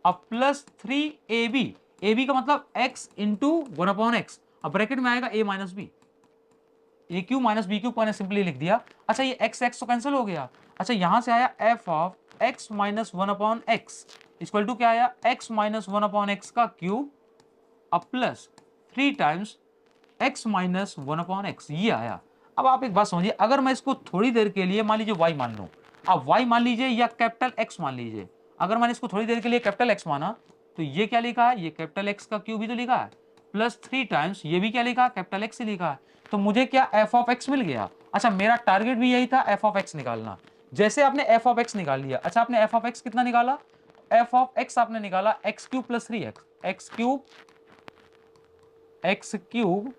S2: अब प्लस 3ab, ab का मतलब x इंटू 1/x, अब ब्रैकेट में आएगा a minus b, a cube minus b cube को मैंने सिंपली लिख दिया। अच्छा ये एक्स एक्स तो कैंसिल हो गया। अच्छा यहां से आया f of x minus 1/x equal to क्या आया, एक्स माइनस 1/x का क्यूब अब plus 3 times x minus 1/x, ये आया। अब आप एक बात समझिए, अगर मैं इसको थोड़ी देर के लिए मान लीजिए y मान लूं, आप y मान लीजिए या कैपिटल x मान लीजिए, अगर मैंने इसको थोड़ी देर के लिए कैपिटल x माना, तो ये क्या लिखा है, ये कैपिटल x का क्यूब ही तो लिखा है, प्लस 3 टाइम्स ये भी क्या लिखा है, कैपिटल x ही लिखा है। तो मुझे क्या एफ ऑफ एक्स मिल गया। अच्छा मेरा टारगेट भी यही था, एफ ऑफ एक्स निकालना। जैसे आपने एफ ऑफ एक्स निकाल लिया, अच्छा आपने एफ ऑफ एक्स कितना निकाला, एफ ऑफ एक्स आपने निकाला x cube plus 3x, x cube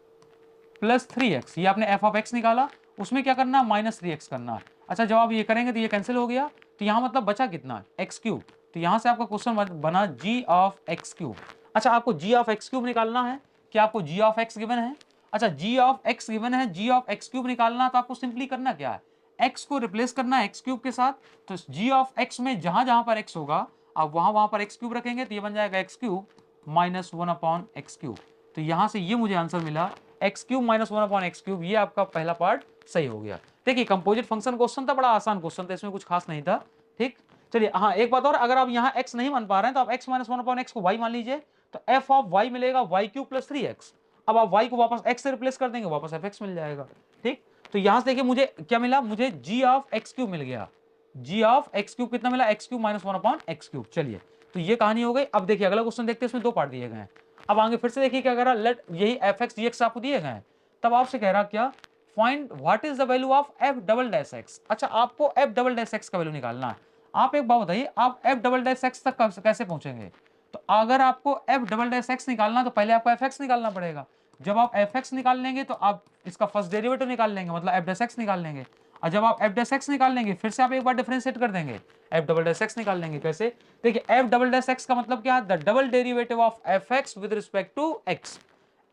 S2: plus 3x, ये आपने एफ ऑफ एक्स निकाला, उसमें क्या करना, माइनस 3x करना है। अच्छा जब आप ये करेंगे तो ये कैंसिल हो गया, तो यहां मतलब बचा कितना, एक्स क्यूब। तो यहां से आपका क्वेश्चन बना g ऑफ एक्स क्यूब। अच्छा आपको g ऑफ एक्स क्यूब निकालना है, क्या आपको g ऑफ एक्स गिवन है, अच्छा g ऑफ एक्स गिवन है, g ऑफ एक्स क्यूब निकालना, तो आपको सिंपली करना क्या है, x को रिप्लेस करना है एक्स क्यूब के साथ। तो g ऑफ एक्स में जहां जहां पर x होगा आप वहां वहां पर एक्स क्यूब रखेंगे, तो ये बन जाएगा एक्स क्यूब माइनस 1/x³। तो यहां से ये मुझे आंसर मिला एक्स क्यूब माइनस 1/x³। ये आपका पहला पार्ट सही हो गया। देखिए कंपोजिट फंक्शन क्वेश्चन था, बड़ा आसान क्वेश्चन था, इसमें कुछ खास नहीं था। ठीक, चलिए हाँ एक बात और, अगर आप यहाँ x नहीं मान पा रहे हैं तो आप x माइनस 1/x को y मान लीजिए, तो f ऑफ y मिलेगा y क्यूब प्लस 3x। अब आप y को वापस x से रिप्लेस कर देंगे, वापस fx मिल जाएगा। ठीक, तो यहां से देखिए मुझे क्या मिला, मुझे g ऑफ एक्स क्यूब मिल गया, g ऑफ एक्स क्यूब कितना मिला, एक्स क्यूब माइनस 1/x³। चलिए तो ये कहानी हो गई। अब देखिए अगला क्वेश्चन देखते हैं, इसमें दो पार्ट दिए गए हैं। अब आगे फिर से देखिए क्या कह रहा, लेट यही एफ एक्स जी एक्स आपको दिए गए हैं, तब आपसे कह रहा क्या, find what is the value of F double dash x. अच्छा आपको एफ डबल डैश एक्स का वैल्यू निकालना है। आप एक बात बताइए, आप एफ डबल डैश एक्स तक कैसे पहुंचेंगे, तो अगर आपको एफ डबल डैश एक्स निकालना तो पहले आपको एफ एक्स निकालना पड़ेगा। जब आप एफ एक्स निकाल लेंगे तो आप इसका फर्स्ट डेरिवेटिव निकाल लेंगे, मतलब एफ डैश एक्स निकाल लेंगे। और जब आप एफ डैश एक्स निकाल लेंगे फिर से आप एक बार डिफरेंशिएट कर देंगे, एफ डबल डैश एक्स निकाल लेंगे। कैसे, देखिए एफ डबल डैश एक्स का मतलब क्या है, the double derivative of f x with respect to x.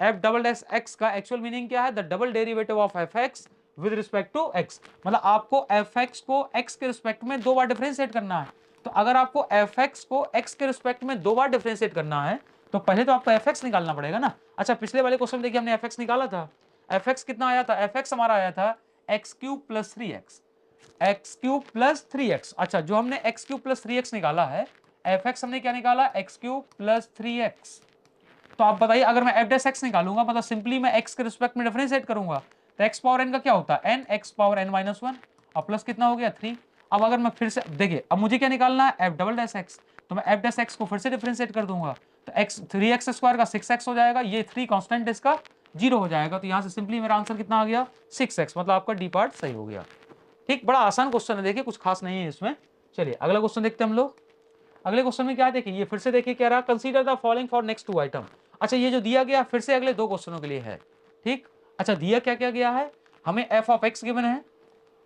S2: F double dash x का एक्चुअल मीनिंग क्या है, the double derivative of f x with respect to x. मतलब आपको एफ एक्स को एक्स के रिस्पेक्ट में दो बार डिफरेंशिएट करना है। तो अगर आपको एफ एक्स को एक्स के रिस्पेक्ट में दो बार डिफरेंशिएट करना है तो पहले तो आपको एफ एक्स निकालना पड़ेगा ना। अच्छा पिछले वाले क्वेश्चन देखिए हमने एफ एक्स निकाला था, एफ एक्स कितना आया था, एफ एक्स हमारा आया था x cube plus 3x, x cube plus 3x। अच्छा जो हमने एक्स क्यूब प्लस 3x निकाला है, एफ एक्स हमने क्या निकाला, एक्स क्यूब प्लस 3x। तो आप बताइए अगर मैं एफ डैश एक्स निकालूंगा, मतलब सिंपली मैं एक्स के रिस्पेक्ट में डिफरेंशिएट करूंगा, तो एक्स पावर एन का क्या होता है, n x power n minus 1 और प्लस कितना हो गया 3। अब अगर मैं फिर से देखिए, अब मुझे क्या निकालना है, एफ डबल डैश एक्स, तो मैं एफ डैश एक्स को फिर से डिफरेंशिएट कर दूंगा, तो एक्स 3x स्क्वायर का 6x हो जाएगा, ये 3 कांस्टेंट इसका 0 हो जाएगा। तो यहां से सिंपली मेरा आंसर कितना आ गया 6x, मतलब आपका डी पार्ट सही हो गया। ठीक, बड़ा आसान क्वेश्चन है, देखिए कुछ खास नहीं है इसमें। चलिए अगला क्वेश्चन देखते हैं हम लोग। अगले क्वेश्चन में क्या है, देखिए ये फिर से देखिए कह रहा consider the following for next 2 item. अच्छा ये जो दिया गया फिर से अगले दो क्वेश्चनों के लिए है। ठीक, अच्छा दिया क्या क्या गया है, हमें एफ ऑफ एक्स गिवन है,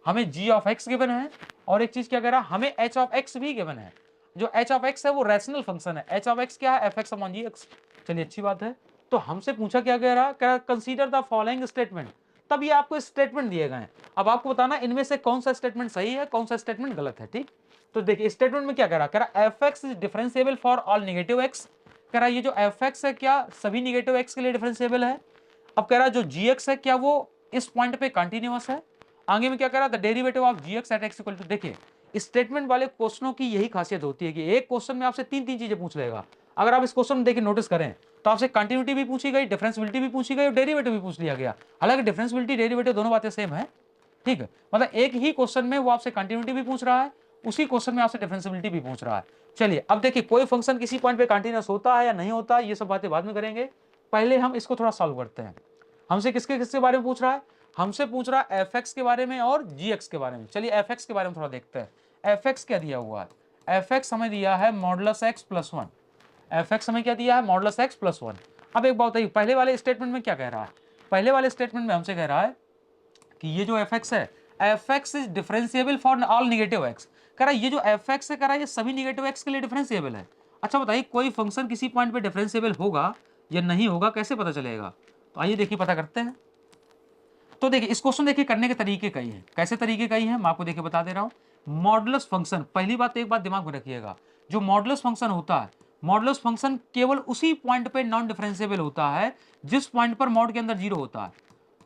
S2: हमें जी ऑफ एक्स गिवन है, और एक चीज क्या कह रहा, हमें एच ऑफ एक्स भी गिवन है। जो एच ऑफ एक्स है वो रैशनल फंक्शन है। एच ऑफ एक्स क्या है? एफ एक्स अपॉन जी एक्स। चलिए अच्छी बात है। तो हमसे पूछा क्या कह रहा है, कंसीडर द फॉलोइंग स्टेटमेंट। तब ये आपको स्टेटमेंट दिए गए हैं, अब आपको बताना इनमें से कौन सा स्टेटमेंट सही है, कौन सा स्टेटमेंट गलत है। ठीक, तो देखिए स्टेटमेंट में क्या कह रहा है F x is differentiable for all negative x. कह रहा है ये जो एफ एक्स है क्या सभी नेगेटिव एक्स के लिए डिफरेंशिएबल है। अब कह रहा है जो जी एक्स है क्या वो इस पॉइंट पे कंटिन्यूअस है। आगे में क्या कह रहा है, the derivative of g x at x equal to. देखिए स्टेटमेंट वाले क्वेश्चनों की यही खासियत होती है कि एक क्वेश्चन में आपसे तीन तीन चीजें पूछ लेगा। अगर आप इस क्वेश्चन में देखिए नोटिस करें तो आपसे कंटिन्यूटी भी पूछी गई, डिफरेंशियबिलिटी भी पूछी गई और डेरिवेटिव भी पूछ लिया गया। हालांकि डिफरेंशियबिलिटी डेरिवेटिव दोनों बातें सेम है। ठीक है, मतलब एक ही क्वेश्चन में वो आपसे कंटिन्यूटी भी पूछ रहा है, उसी क्वेश्चन में आपसे डिफरेंशियबिलिटी भी पूछ रहा है। चलिए अब देखिए कोई फंक्शन किसी पॉइंट पे कंटिन्यूअस होता है या नहीं होता, ये सब बातें बाद में करेंगे, पहले हम इसको थोड़ा सॉल्व करते हैं। हमसे किसके किसके बारे में पूछ रहा है, हमसे पूछ रहा है एफ एक्स के बारे में और जी एक्स के बारे में। चलिए एफ एक्स के बारे में थोड़ा देखते हैं। एफ एक्स क्या दिया हुआ है, एफ एक्स हमें दिया है modulus x plus one. F x हमें क्या दिया है, मॉडुलस एक्स प्लस वन। अब एक बात बताइए पहले वाले स्टेटमेंट में क्या कह रहा है, पहले वाले स्टेटमेंट में हमसे कह रहा है कि ये जो एफ एक्स है, F x is differentiable for all negative x. कह रहा है ये जो एफ एक्स है कह रहा है ये सभी नेगेटिव एक्स के लिए डिफरेंशिएबल है। अच्छा बताइए कोई फंक्शन किसी पॉइंट पे डिफरेंशिएबल होगा या नहीं होगा, कैसे पता चलेगा? तो आइए देखिए पता करते हैं। तो देखिए इस क्वेश्चन देखिए करने के तरीके कई हैं। कैसे तरीके कई हैं मैं आपको देखिए बता दे रहा हूं। मॉडुलस फंक्शन, पहली बात एक बात दिमाग में रखिएगा, जो मॉडुलस फंक्शन होता है, मॉडुलस फंक्शन केवल उसी पॉइंट पे नॉन डिफरेंशिएबल होता है जिस पॉइंट पर मॉड के अंदर जीरो होता है।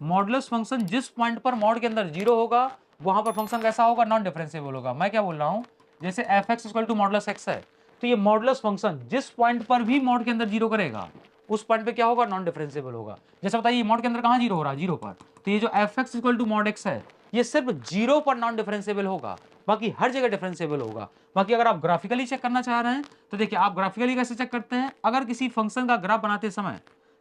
S2: मॉडुलस फंक्शन जिस पॉइंट पर मॉड के अंदर जीरो होगा वहां पर फंक्शन कैसा होगा, नॉन डिफरेंशिएबल होगा। मैं क्या बोल रहा हूं, जैसे f x equal to modulus x है, तो ये मॉडुलस फंक्शन जिस पॉइंट पर भी मॉड के अंदर जीरो करेगा उस पॉइंट पे क्या होगा, नॉन डिफरेंशिएबल होगा। जैसे बताइए मॉड के अंदर कहां जीरो हो रहा है, जीरो पर, तो ये जो f x equal to mod x है ये सिर्फ जीरो पर नॉन डिफरेंशिएबल होगा, बाकी हर जगह डिफरेंशिएबल होगा। बाकी अगर आप ग्राफिकली चेक करना चाह रहे हैं तो देखिए आप ग्राफिकली कैसे चेक करते हैं, अगर किसी फंक्शन का ग्राफ बनाते समय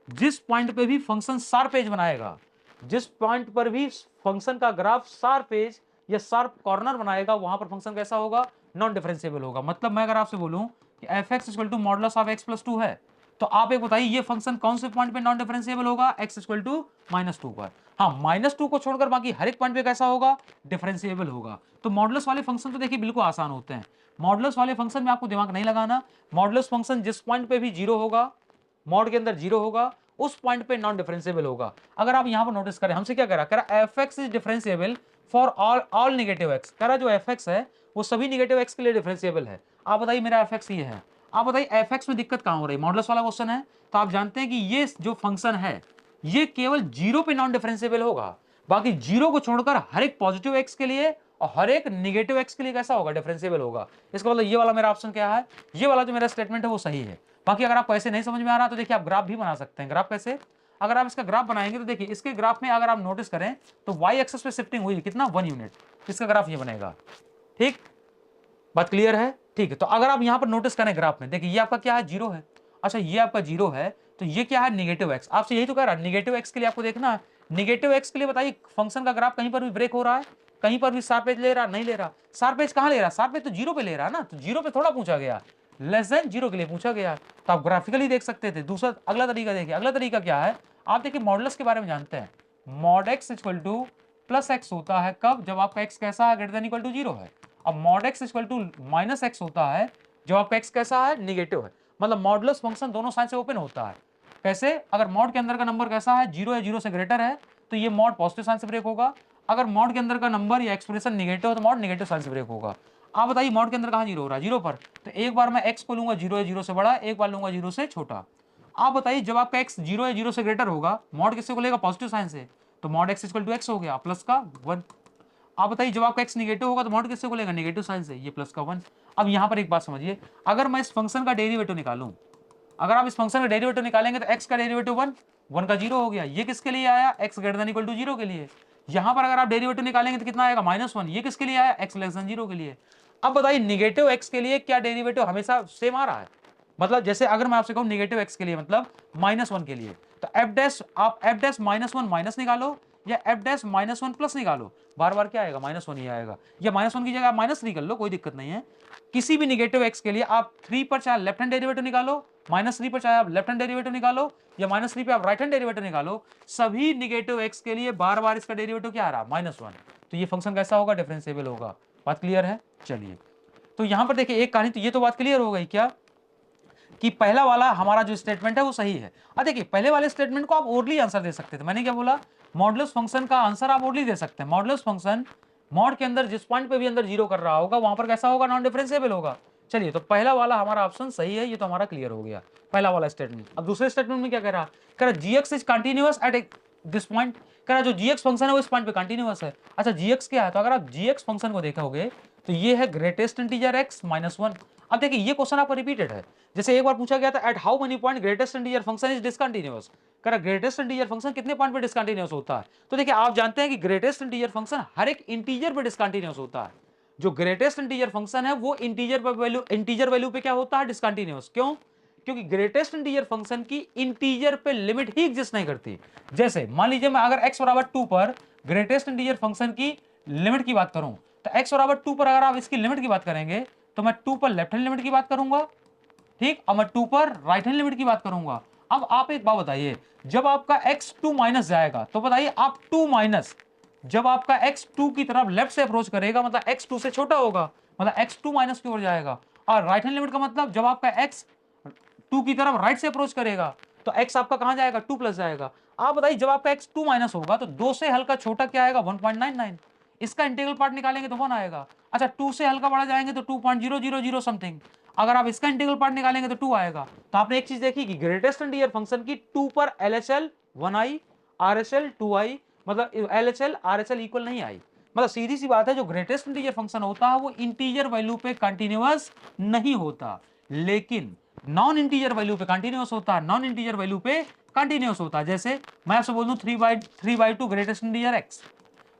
S2: जिस पॉइंट पे भी फंक्शन शार्प एज बनाएगा, जिस पॉइंट पर भी फंक्शन का ग्राफ शार्प एज या शार्प कॉर्नर बनाएगा वहां पर फंक्शन कैसा होगा, नॉन डिफरेंशिएबल होगा। मतलब मैं अगर आपसे बोलूं कि f x equal to modulus of x plus two है, तो आप एक बताइए ये फंक्शन कौन से पॉइंट पे नॉन डिफरेंशिएबल होगा, x equal to minus two पर। हाँ माइनस टू को छोड़कर बाकी हर एक पॉइंट पे कैसा होगा, डिफरेंशिएबल होगा। तो मॉडुलस वाले फंक्शन तो देखिए बिल्कुल आसान होते हैं। मॉडुलस वाले फंक्शन में आपको दिमाग नहीं लगाना। मॉडुलस फंक्शन जिस पॉइंट पे भी जीरो होगा, मॉड के अंदर जीरो होगा, उस पॉइंट पे नॉन डिफरेंशिएबल होगा। अगर आप यहां पर नोटिस करें हमसे क्या कह रहा है F x is differentiable for all negative x. कह रहा जो एफ एक्स है वो सभी नेगेटिव एक्स के लिए डिफरेंशिएबल है। आप बताइए मेरा एफ एक्स ये है, आप बताइए एफ एक्स में दिक्कत कहां हो रही है, मॉडुलस वाला क्वेश्चन है, तो आप जानते हैं कि ये जो फंक्शन है ये केवल जीरो पे नॉन डिफरेंशिएबल होगा, बाकी जीरो को छोड़कर हर एक पॉजिटिव एक्स के लिए और हर एक निगेटिव एक्स के लिए कैसा होगा, डिफरेंशिएबल होगा। इसका मतलब ये वाला मेरा ऑप्शन क्या है, ये वाला जो मेरा स्टेटमेंट है वो सही है। बाकी अगर आपको ऐसे नहीं समझ में आ रहा तो देखिए आप ग्राफ भी बना सकते हैं। ग्राफ कैसे, अगर आप इसका ग्राफ बनाएंगे तो देखिए इसके ग्राफ में अगर आप नोटिस करें तो वाई एक्सेस पे शिफ्टिंग हुई कितना, 1 यूनिट, इसका ग्राफ ये बनेगा। ठीक, बात क्लियर है? ठीक है, तो अगर आप यहां पर नोटिस करें ग्राफ में देखिए ये आपका क्या है, जीरो है। अच्छा ये आपका जीरो है तो ये क्या है, निगेटिव एक्स। आपसे यही तो कह रहा है निगेटिव एक्स के लिए आपको देखना है, निगेटिव एक्स के लिए बताइए फंक्शन का ग्राफ कहीं पर भी ब्रेक हो रहा है, कहीं पर भी शार्प एज ले रहा, नहीं ले रहा। शार्प एज कहां ले रहा, शार्प एज तो जीरो पे ले रहा है ना, तो जीरो पे थोड़ा पूछा गया, लेस देन जीरो के लिए पूछा गया, तो आप ग्राफिकली देख सकते थे। दूसरा अगला तरीका देखिए, अगला तरीका क्या है, आप देखिए मॉडुलस के बारे में जानते हैं, mod x equal to plus x होता है कब, जब आपका एक्स कैसा है, greater than equal to zero है। अब mod x equal to minus x होता है जब आपका एक्स कैसा है, निगेटिव है। मतलब मॉडुलस फंक्शन दोनों साइड से ओपन होता है। कैसे, अगर मॉड के अंदर का नंबर कैसा है, जीरो या जीरो से ग्रेटर है तो ये मॉड पॉजिटिव साइन से ब्रेक होगा। अगर मॉड के अंदर का नंबर या एक्सप्रेशन निगेटिव है तो मॉड निगेटिव साइन से ब्रेक होगा। आप बताइए मॉड के अंदर कहां जीरो हो रहा है, जीरो पर, तो एक बार मैं एक्स को लूंगा जीरो या जीरो से बड़ा, एक बार लूंगा जीरो से छोटा। आप बताइए जब आपका एक्स जीरो या जीरो से ग्रेटर होगा मॉड किससे को लेगा, पॉजिटिव साइन से, तो mod x equal to x हो गया प्लस का 1। आप बताइए जब आपका एक्स निगेटिव होगा तो मॉड किससे को लेगा, नेगेटिव साइन से, ये प्लस का 1। अब यहां पर एक बात समझिए, अगर मैं इस फंक्शन का डेरिवेटिव निकालूं, अगर आप इस फंक्शन का डेरिवेटिव निकालेंगे तो एक्स का डेरिवेटिव 1, 1 का जीरो हो गया, ये किसके लिए आया, x greater than equal to zero के लिए। यहां पर अगर आप डेरिवेटिव निकालेंगे तो कितना आएगा, -1, ये किसके लिए आया, एक्स लेस देन जीरो के लिए। अब बताइए निगेटिव एक्स के लिए क्या डेरिवेटिव हमेशा सेम आ रहा है, मतलब जैसे अगर मैं आपसे कहूं निगेटिव एक्स के लिए मतलब -1 के लिए, तो एफ डैश, आप एफ डैश -1 माइनस निकालो या एफ डैश -1 प्लस निकालो, बार बार क्या आएगा, -1 ही आएगा, या -1 की जगह आप -3 कर लो, कोई दिक्कत नहीं है। किसी भी निगेटिव एक्स के लिए आप 3 पर चाहे लेफ्ट हैंड डेरिवेटिव निकालो, -3 पर चाहे आप लेफ्ट हैंड डेरिवेटिव निकालो, या -3 पे आप राइट हैंड डेरिवेटिव निकालो, सभी निगेटिव एक्स के लिए बार बार इसका डेरिवेटिव क्या आ रहा है, -1। तो ये फंक्शन कैसा होगा, डिफरेंशिएबल होगा। बात क्लियर है? चलिए तो यहां पर देखिए एक कहानी, तो ये तो बात क्लियर हो गई क्या कि पहला वाला हमारा जो स्टेटमेंट है वो सही है। अब देखिए पहले वाले स्टेटमेंट को आप ओरली आंसर दे सकते थे, मैंने क्या बोला, मॉडुलस फंक्शन का आंसर आप ओरली दे सकते हैं। मॉडुलस फंक्शन मॉड के अंदर जिस पॉइंट पे भी अंदर जीरो कर रहा होगा वहां पर कैसा होगा, नॉन डिफरेंशिएबल होगा। चलिए तो पहला वाला हमारा ऑप्शन सही है, ये तो हमारा क्लियर हो गया पहला वाला स्टेटमेंट। अब दूसरे स्टेटमेंट में क्या कह रहा GX is continuous at this point, कह रहा जो जीएक्स फंक्शन है वो इस पॉइंट पे कंटिन्यूअस है। अच्छा जीएक्स क्या है, तो अगर आप जीएक्स फंक्शन को देखोगे तो ये है greatest integer x minus one. अब देखिए ये क्वेश्चन आपका रिपीटेड है, जैसे एक बार पूछा गया था at how many point greatest integer function is discontinuous, कह रहा ग्रेटेस्ट इंटीजर फंक्शन कितने पॉइंट पे डिसकंटिन्यूअस होता है। तो देखिए आप जानते हैं कि ग्रेटेस्ट इंटीजर फंक्शन हर एक इंटीजर पे डिसकंटिन्यूअस होता है। जो ग्रेटेस्ट इंटीजर फंक्शन है वो इंटीजर वैल्यू पे क्या होता है, डिसकंटिन्यूअस। क्यों, क्योंकि ग्रेटेस्ट इंटीजर फंक्शन की इंटीजर पे लिमिट ही एग्जिस्ट नहीं करती। जैसे मान लीजिए मैं अगर x बराबर 2 पर ग्रेटेस्ट इंटीजर फंक्शन की लिमिट की बात करूं, तो x बराबर 2 पर अगर आप इसकी लिमिट की बात करेंगे तो मैं 2 पर लेफ्ट हैंड लिमिट की बात करूंगा, ठीक, और मैं 2 पर राइट हैंड लिमिट की बात करूंगा। अब आप एक बात बताइए, जब आपका x 2 माइनस जाएगा तो बताइए आप 2 माइनस, जब आपका x 2 की तरफ लेफ्ट से अप्रोच करेगा मतलब x 2 से छोटा होगा, मतलब x 2 माइनस की ओर जाएगा। और राइट हैंड लिमिट का मतलब जब आपका x 2 की तरफ राइट से अप्रोच करेगा तो x आपका कहां जाएगा, 2 प्लस जाएगा। आप बताइए जब आपका x 2 माइनस होगा तो 2 से हल्का छोटा क्या आएगा, 1.99, इसका इंटीग्रल पार्ट निकालेंगे तो 1 आएगा। अच्छा 2 से हल्का बड़ा जाएंगे तो 2.000 समथिंग, अगर आप इसका इंटीग्रल पार्ट निकालेंगे तो 2 आएगा। तो आपने एक चीज देखी कि ग्रेटेस्ट इंटीजर फंक्शन की 2 पर LHL 1i, RHL 2i, मतलब LHL RHL इक्वल नहीं आई। मतलब सीधी सी बात है, जो ग्रेटेस्ट इंटीजर फंक्शन होता है वो इंटीजर वैल्यू पे कंटिन्यूअस नहीं होता, लेकिन नॉन इंटीजर वैल्यू पे कंटिन्यूअस होता है, नॉन इंटीजर वैल्यू पे कंटिन्यूअस होता है। जैसे मैं आपसे बोल दूं 3/2 ग्रेटेस्ट इंटीजर एक्स,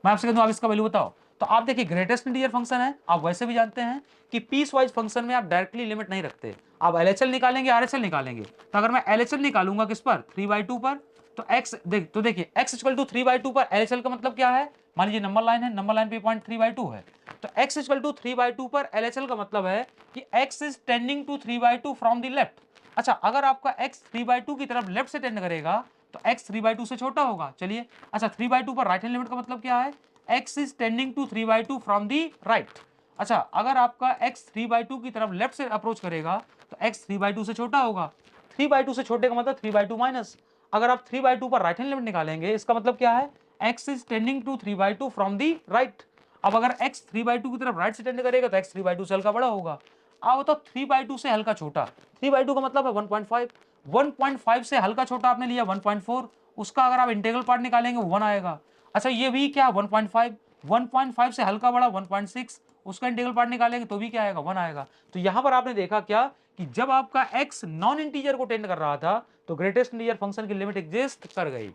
S2: मैं आपसे कहूं आप इसका वैल्यू बताओ, तो आप देखिए ग्रेटेस्ट इंटीजर फंक्शन है, आप वैसे भी जानते हैं कि पीस वाइज फंक्शन में आप डायरेक्टली लिमिट नहीं रखते, आप LHL निकालेंगे RHL निकालेंगे। तो अगर मैं LHL निकालूंगा किस पर, 3/2 पर, तो x तो देखिए x इक्वल टू 3/2 पर LHL का मतलब क्या है, मान लीजिए नंबर लाइन है, नंबर लाइन पे पॉइंट 3/2 है, तो x इक्वल टू 3/2 पर LHL का मतलब है कि x is tending to 3/2 from the left. अच्छा अगर आपका x 3/2 की तरफ लेफ्ट से टेंड करेगा तो x 3/2 से छोटा होगा। चलिए अच्छा 3/2 पर राइट हैंड लिमिट का मतलब क्या है, x is tending to 3/2 from the right. अच्छा अगर आपका x 3/2 की तरफ लेफ्ट से अप्रोच करेगा तो x 3/2 से छोटा होगा, 3/2 से छोटे का मतलब 3/2 माइनस। अगर आप 3/2 पर राइट हैंड लिमिट निकालेंगे इसका मतलब क्या है, x is tending to 3/2 from the right. अब अगर x 3/2 की तरफ राइट से टेंड करेगा तो x 3/2 से हल्का बड़ा होगा। अब तो 3/2 से हल्का छोटा, 3/2 का मतलब है 1.5, 1.5 से हल्का छोटा आपने लिया 1.4, उसका अगर आप इंटीग्रल पार्ट निकालेंगे 1 आएगा। अच्छा ये भी क्या 1.5, 1.5 से हल्का बड़ा 1.6, उसका इंटीग्रल पार्ट निकालेंगे तो भी क्या आएगा, 1 आएगा। तो यहां पर आपने देखा क्या कि जब आपका x नॉन इंटीजर को टेंड कर रहा था तो ग्रेटेस्ट इंटीजर फंक्शन की लिमिट एग्जिस्ट कर गई।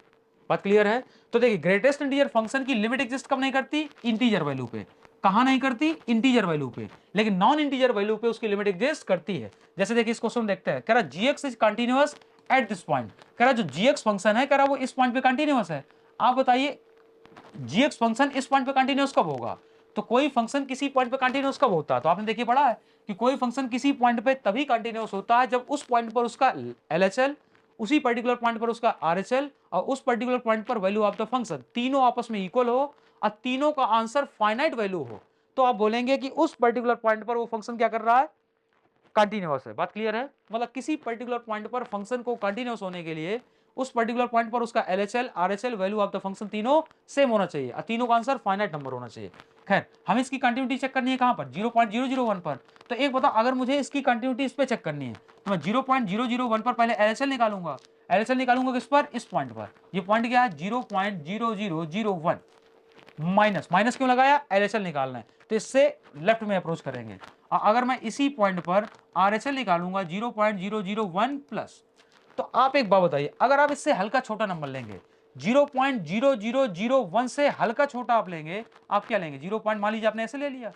S2: बात क्लियर है। तो देखिए ग्रेटेस्ट इंटीजर फंक्शन की लिमिट एग्जिस्ट कब नहीं करती, इंटीजर वैल्यू पे। कहां नहीं करती, इंटीजर वैल्यू पे, लेकिन नॉन इंटीजर वैल्यू पे उसकी लिमिट एग्जिस्ट करती है। जैसे देखिए इस क्वेश्चन देखते हैं, कह रहा gx is continuous at this point, कह रहा जो gx फंक्शन है कह रहा वो इस पॉइंट पे कंटिन्यूअस है। आप बताइए gx फंक्शन इस पॉइंट पे कंटिन्यूअस कब होगा, तो कोई फंक्शन किसी पॉइंट पे कंटिन्यूअस कब होता है, तो आपने देखिए पढ़ा है कि कोई फंक्शन किसी पॉइंट पे तभी कंटिन्यूअस होता है जब उस पॉइंट पर उसका LHL, उसी पर्टिकुलर पॉइंट पर उसका RHL और उस पर्टिकुलर पॉइंट पर वैल्यू ऑफ द फंक्शन तीनों आपस में इक्वल हो और तीनों का आंसर फाइनाइट वैल्यू हो, तो आप बोलेंगे कि उस पर्टिकुलर पॉइंट पर वो फंक्शन क्या कर रहा है, कंटिन्यूअस है। बात क्लियर है। मतलब किसी पर्टिकुलर पॉइंट पर फंक्शन को कंटिन्यूअस होने के लिए उस पर्टिकुलर पॉइंट पर उसका LHL RHL value of the function तीनों सेम होना चाहिए और तीनों का आंसर फाइनाइट नंबर होना चाहिए। खैर हमें इसकी कंटिन्यूटी चेक करनी है कहां पर, 0.001 पर। तो एक बताओ अगर मुझे इसकी कंटिन्यूटी इस पे चेक करनी है तो मैं 0.001 पर पहले LHL निकालूंगा, LHL निकालूंगा किस पर, इस पॉइंट पर। ये पॉइंट क्या है 0.0001, माइनस, माइनस क्यों लगाया, LHL निकालना है तो इससे लेफ्ट में अप्रोच करेंगे। और अगर मैं इसी पॉइंट पर RHL निकालूंगा 0.001 प्लस, तो आप एक बात बताइए अगर आप इससे हल्का छोटा नंबर लेंगे 0.0001 से हल्का छोटा आप लेंगे, आप क्या लेंगे 0. मान लीजिए आपने ऐसे ले लिया,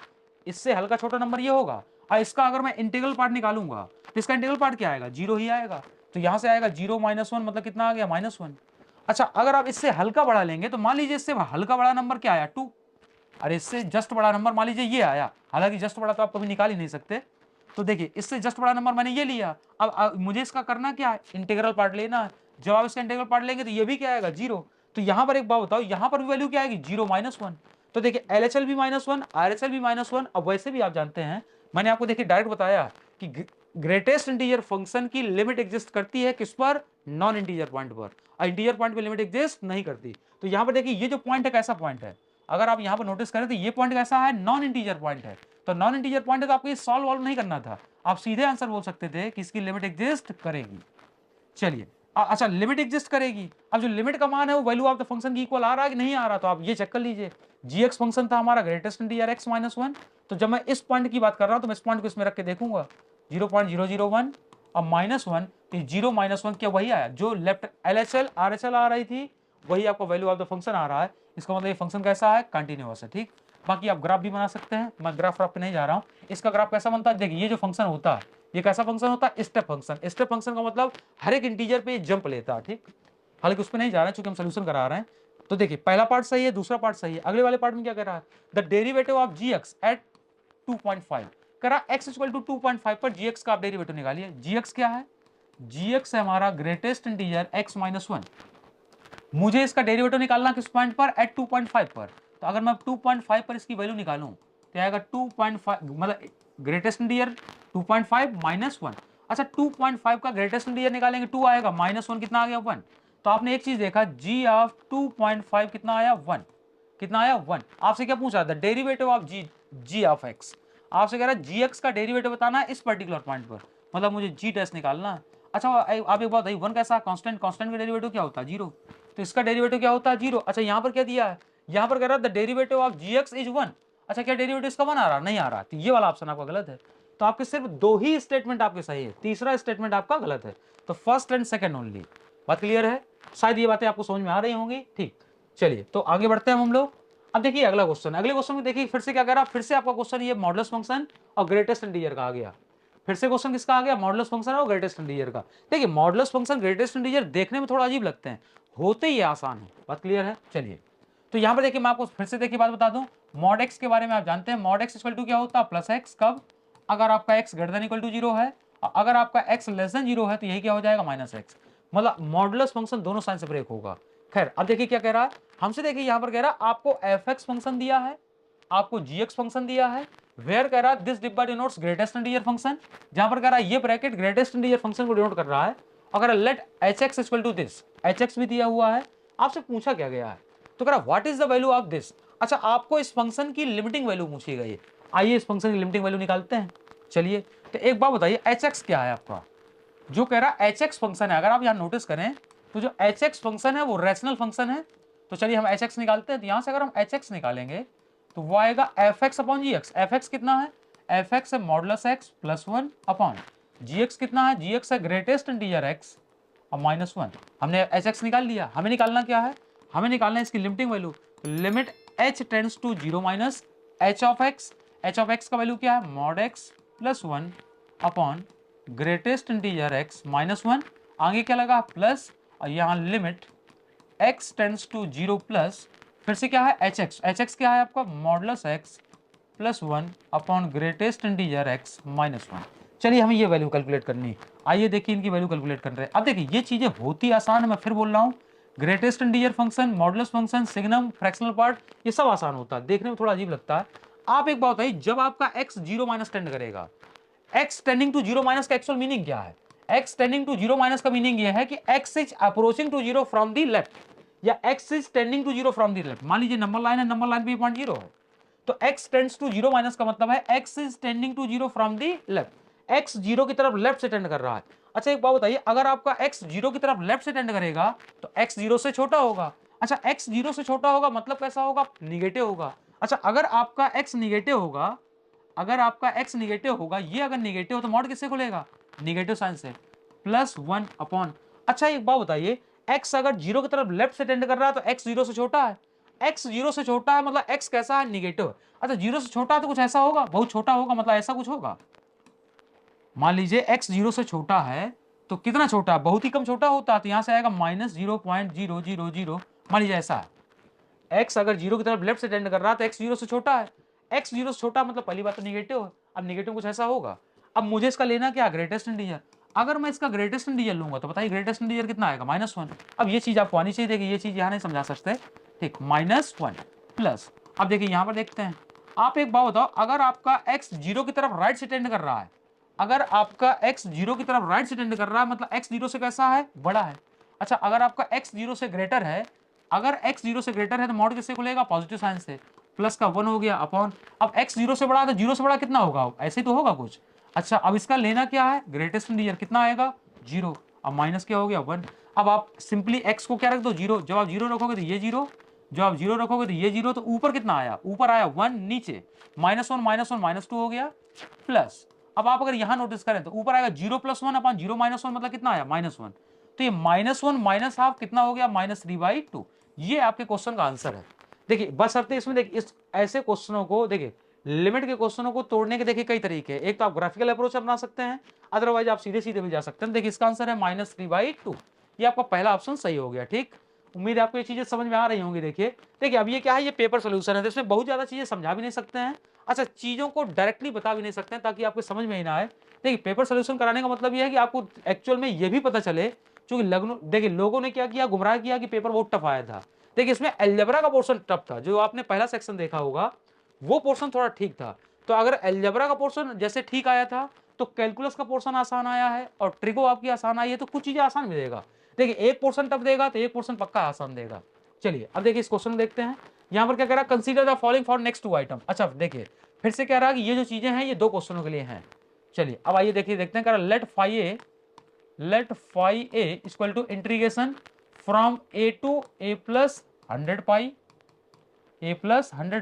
S2: इससे हल्का छोटा नंबर ये होगा। और इसका अगर मैं इंटीग्रल पार्ट निकालूंगा तो इसका इंटीग्रल पार्ट क्या आएगा, 0 ही आएगा। तो यहां से आएगा 0 - 1 मतलब कितना आ गया, -1। अच्छा अगर आप इससे हल्का बड़ा लेंगे तो मान लीजिए इससे हल्का बड़ा नंबर क्या आया 2, अरे इससे जस्ट बड़ा नंबर मान लीजिए ये आया, हालांकि जस्ट बड़ा तो आप कभी निकाल ही नहीं सकते। तो देखिए इससे जस्ट बड़ा नंबर मैंने ये लिया, अब मुझे इसका करना क्या है, इंटीग्रल पार्ट लेना है। जब आप इसका इंटीग्रल पार्ट लेंगे तो ये भी क्या आएगा 0। तो यहां पर एक बात बताओ, यहां पर भी वैल्यू क्या आएगी 0 - 1। तो देखिए LHL भी -1, RHL भी -1। अब वैसे भी आप जानते हैं मैंने आपको देखिए डायरेक्ट बताया कि ग्रेटेस्ट इंटीजर फंक्शन की लिमिट एग्जिस्ट करती है किस पर, नॉन इंटीजर पॉइंट पर, और इंटीजर पॉइंट पे लिमिट एग्जिस्ट नहीं करती। तो यहां पर देखिए ये जो पॉइंट है कैसा पॉइंट है, अगर आप यहां पर नोटिस करें तो ये पॉइंट कैसा है, नॉन इंटीजर पॉइंट है। तो नॉन इंटीजर पॉइंट है तो आपको ये सॉल्व नहीं करना था, आप सीधे आंसर बोल सकते थे कि इसकी लिमिट एग्जिस्ट करेगी। चलिए अच्छा, लिमिट एग्जिस्ट करेगी। अब जो लिमिट का मान है वो वैल्यू ऑफ द फंक्शन की इक्वल आ रहा है कि नहीं आ रहा, तो आप ये चेक कर लीजिए। जी फंक्शन था हमारा ग्रेटेस्ट इंटीजर x -1, तो जब मैं इस पॉइंट की बात कर रहा हूं तो मैं इस पॉइंट को इसमें रख के देखूंगा 0.001 और -1, तो 0 -1 क्या वही आया जो लेफ्ट LHL RHL आ रही थी, वही आपको वैल्यू ऑफ द फंक्शन आ रहा है। इसका मतलब ये फंक्शन कैसा है, कंटिन्यूअस है। ठीक, बाकी आप ग्राफ भी बना सकते हैं, मैं ग्राफ पे नहीं जा रहा हूं। इसका ग्राफ कैसा बनता है, देखिए ये जो फंक्शन होता है ये कैसा फंक्शन होता है, स्टेप फंक्शन। स्टेप फंक्शन का मतलब हर एक इंटीजर पे जंप लेता है। ठीक, हालांकि उस पर नहीं जा रहे हैं चूंकि हम सोल्यूशन करा रहे हैं। तो देखिए पहला पार्ट सही है, दूसरा पार्ट सही है। अगले वाले पार्ट में क्या कह रहा है, the derivative of gx at 2.5 करा x इक्वल टू 2.5 पर gx का आप डेरिवेटिव निकालिए। gx क्या है, gx है हमारा ग्रेटेस्ट इंटीजर x -1। मुझे इसका डेरिवेटिव निकालना किस पॉइंट पर, एट 2.5 पर। तो अगर मैं 2.5 पर इसकी वैल्यू निकालूं तो आएगा 2.5, मतलब ग्रेटेस्ट इंटीजर 2.5 -1। अच्छा 2.5 का ग्रेटेस्ट इंटीजर निकालेंगे 2 आएगा, -1 कितना आ गया 1। तो आपने एक चीज देखा, g ऑफ 2.5 कितना आया 1, कितना आया 1। आपसे क्या पूछ रहा था, derivative of g of x। आपसे कह रहा है gx का डेरिवेटिव बताना है इस पर्टिकुलर पॉइंट पर, मतलब मुझे g टेस्ट निकालना है। अच्छा आप एक बात बताइए, 1 कैसा कांस्टेंट, कांस्टेंट का डेरिवेटिव क्या होता है 0, तो इसका डेरिवेटिव क्या होता है 0। अच्छा यहाँ पर क्या दिया है, यहाँ पर कह रहा है the derivative of gx is 1। अच्छा क्या डेरिवेटिव इसका 1 आ रहा, नहीं आ रहा, तो ये वाला ऑप्शन आपका गलत है। तो आपके सिर्फ 2 ही स्टेटमेंट आपके सही है, तीसरा स्टेटमेंट आपका गलत है। तो फर्स्ट एंड सेकंड ओनली। बात क्लियर है, शायद ये बातें आपको समझ में आ रही होंगी। ठीक, चलिए तो आगे बढ़ते हैं हम लोग। अब देखिए अगला क्वेश्चन, अगले क्वेश्चन में देखिए फिर से क्या कह रहा है, फिर से आपका क्वेश्चन ये मॉडुलस फंक्शन और ग्रेटेस्ट इंटीजर का आ गया। फिर से क्वेश्चन किसका आ गया, मॉडुलस फंक्शन और ग्रेटेस्ट इंटीजर का। देखिए मॉडुलस फंक्शन ग्रेटेस्ट इंटीजर देखने में थोड़ा अजीब लगते हैं, होते ही आसान है। बात क्लियर है, चलिए तो यहां पर देखिए मैं आपको फिर से देखिए बात बता दूं, मॉड एक्स के बारे में आप जानते हैं, मॉड एक्स इक्वल टू क्या होता है, प्लस एक्स। कब, अगर आपका x greater than equal to 0 है, और अगर आपका एक्स लेस देन 0 है तो यही क्या हो जाएगा, माइनस एक्स। मतलब मॉडुलस फंक्शन दोनों साइन से ब्रेक होगा। खैर अब देखिए क्या कह रहा है हमसे, देखिए यहां पर कह रहा है आपको एफ एक्स फंक्शन दिया है, आपको जी एक्स फंक्शन दिया है। वेयर कह रहा है दिस डिब्बा डिनोट्स ग्रेटेस्ट इंटीजर फंक्शन, जहां पर कह रहा है ये ब्रैकेट ग्रेटेस्ट इंटीजर फंक्शन को डिनोट कर रहा है। अगर let h x equal to this, h x भी दिया हुआ है। आपसे पूछा क्या गया है, तो कह रहा what is the value of this. अच्छा आपको इस फंक्शन की लिमिटिंग वैल्यू पूछी गई है, आइए इस फंक्शन की लिमिटिंग वैल्यू निकालते हैं। चलिए तो एक बात बताइए, एच एक्स क्या है आपका, जो कह रहा है एच एक्स फंक्शन है। अगर आप यहां नोटिस करें तो जो एच एक्स फंक्शन है वो रैशनल फंक्शन है। तो चलिए हम एच एक्स निकालते हैं, तो यहां से अगर हम एच एक्स निकालेंगे तो वो आएगा एफ एक्स अपॉन जी एक्स। एफ एक्स कितना है, एफ एक्स है मॉडुलस एक्स प्लस 1 अपॉन जी एक्स कितना है, जी एक्स है ग्रेटेस्ट इंटीजर एक्स और -1। हमने एच एक्स निकाल लिया, हमें निकालना क्या है, हमें निकालना है इसकी limiting value. Limit h tends to 0 minus h of x. H of x का वैल्यू क्या है, mod x plus 1 upon greatest integer x -1। आगे क्या लगा प्लस, और यहाँ limit x tends to 0 plus, फिर से क्या है एच एक्स। एच एक्स क्या है आपका, modulus x plus 1 upon greatest integer x -1। चलिए हमें ये वैल्यू कैलकुलेट करनी है, आइए देखिए इनकी वैल्यू कैलकुलेट कर रहे हैं। अब देखिए ये चीजें होती आसान है, मैं फिर बोल रहा हूँ, greatest integer function, modulus function, signum, fractional part, ये सब आसान होता है, देखने में थोड़ा अजीब लगता है। आप एक बात बताइए, जब आपका x 0 माइनस टेंड करेगा, x टेंडिंग टू 0 माइनस का एक्चुअल मीनिंग क्या है, x टेंडिंग टू 0 माइनस का मीनिंग ये है कि x is approaching to 0 from the left, या x is tending to 0 from the left. मान लीजिए नंबर लाइन है, नंबर लाइन पे पॉइंट 0 है, तो x टेंड्स टू 0 माइनस का मतलब है x is tending to 0 from the left, x 0 की तरफ लेफ्ट से टेंड कर रहा है। अच्छा एक बात बताइए, अगर आपका x 0 की तरफ लेफ्ट से टेंड करेगा तो x 0 से छोटा होगा। अच्छा x 0 से छोटा होगा मतलब कैसा होगा, निगेटिव होगा। अच्छा अगर आपका x निगेटिव होगा, अगर आपका x निगेटिव होगा, ये अगर निगेटिव हो तो मॉड किससे खुलेगा, निगेटिव साइन से, प्लस 1 अपॉन। अच्छा एक बात बताइए, x अगर 0 की तरफ लेफ्ट से टेंड कर रहा है तो x 0 से छोटा है, x 0 से छोटा है मतलब x कैसा है, निगेटिव। अच्छा 0 से छोटा है तो कुछ ऐसा होगा, बहुत छोटा होगा, मतलब ऐसा कुछ होगा। मान लीजिए x 0 से छोटा है तो कितना छोटा है, बहुत ही कम छोटा होता है, तो यहां से आएगा -0.000। मान लीजिए ऐसा है, x अगर 0 की तरफ लेफ्ट से टेंड कर रहा है तो x 0 से छोटा है, x 0 से छोटा मतलब पहली बात तो निगेटिव है। अब निगेटिव कुछ ऐसा होगा। अब मुझे इसका लेना क्या, ग्रेटेस्ट इंटीजर। अगर मैं इसका ग्रेटेस्ट इंटीजर लूंगा तो बताइए ग्रेटेस्ट इंटीजर कितना आएगा, -1। अब ये चीज आपको आनी चाहिए, देखिए ये चीज यहाँ नहीं समझा सकते, ठीक, -1 प्लस। अब देखिए यहाँ पर देखते हैं, आप एक बात बताओ, अगर आपका x 0 की तरफ राइट से टेंड कर रहा है, अगर आपका x 0 की तरफ राइट से टेंड कर रहा है, मतलब x 0 से कैसा है, बड़ा है। अच्छा, अगर आपका x 0 से ग्रेटर है, अगर x 0 से ग्रेटर है तो मॉड किससे खुलेगा, पॉजिटिव साइन से। प्लस का 1 हो गया अपॉन, अब x 0 से बड़ा है तो 0 से बड़ा कितना होगा, ऐसे तो होगा कुछ। अच्छा, अब इसका लेना क्या है, ग्रेटेस्ट इंटीजर, कितना आएगा 0, अब माइनस क्या हो गया 1। अब आप सिंपली x को क्या रख दो 0, जब आप 0 रखोगे तो ये 0, जब आप 0 रखोगे तो ये 0, तो ऊपर कितना आया, ऊपर आया 1, नीचे -1 -1 -2 हो गया प्लस। अब आप अगर यहां नोटिस करें तो ऊपर आएगा 0 + 1 अपॉन 0 - 1, मतलब कितना आया -1, तो ये -1 माइनस हाफ कितना हो गया, -3/2। ये आपके क्वेश्चन का आंसर है। देखिए बशर्ते इसमें देखिए, इस ऐसे क्वेश्चनों को देखिए, लिमिट के क्वेश्चनों को तोड़ने के देखिए कई तरीके हैं। एक तो आप ग्राफिकल अप्रोच अपना सकते हैं, अदरवाइज आप सीधे सीधे भी जा सकते हैं। देखिए इसका आंसर है -3/2। ये आपका पहला ऑप्शन सही हो गया। ठीक, उम्मीद है आपको ये चीजें समझ में आ रही होंगी। देखिए अब ये क्या है, ये पेपर सोल्यूशन है, तो इसमें बहुत ज्यादा चीजें समझा भी नहीं सकते हैं। अच्छा, चीजों को डायरेक्टली बता भी नहीं सकते हैं ताकि आपको समझ में ही ना आए। देखिए पेपर सोल्यूशन कराने का मतलब ये है कि आपको एक्चुअल में ये भी पता चले, क्योंकि देखिए लोगों ने क्या किया, गुमराह किया कि पेपर बहुत टफ आया था। देखिए इसमें अलजेब्रा का पोर्शन टफ था, जो आपने पहला सेक्शन देखा होगा वो पोर्शन थोड़ा ठीक था। तो अगर अलजेब्रा का पोर्शन जैसे ठीक आया था, तो कैलकुलस का पोर्शन आसान आया है और ट्रिगो आपकी आसान आई है, तो कुछ चीजें आसान मिलेगा। देखिए एक पोर्शन टफ देगा तो एक पोर्शन पक्का आसान देगा। चलिए अब देखिए इस क्वेश्चन में देखते हैं। यहां पर क्या कह रहा है, consider the following for next 2 item. अच्छा देखिए फिर से कह रहा है कि ये जो चीजें हैं ये 2 क्वेश्चनों के लिए हैं। चलिए अब आइए देखिए, देखते हैं। कह रहा है let phi a equal to integration from a to a plus 100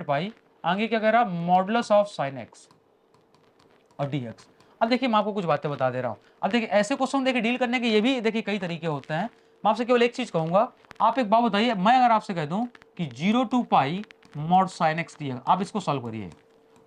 S2: pi आगे क्या कह रहा, मॉडुलस ऑफ साइन एक्स और dx। अब देखिए मैं आपको कुछ बातें बता दे रहा हूं। अब देखिए ऐसे क्वेश्चन देखिए डील करने के ये भी देखिए कई तरीके होते हैं। मैं आपसे केवल एक चीज कहूंगा, आप एक बात बताइए, मैं अगर आपसे कह दूं कि 0 to pi mod sine x dx, आप इसको सॉल्व करिए।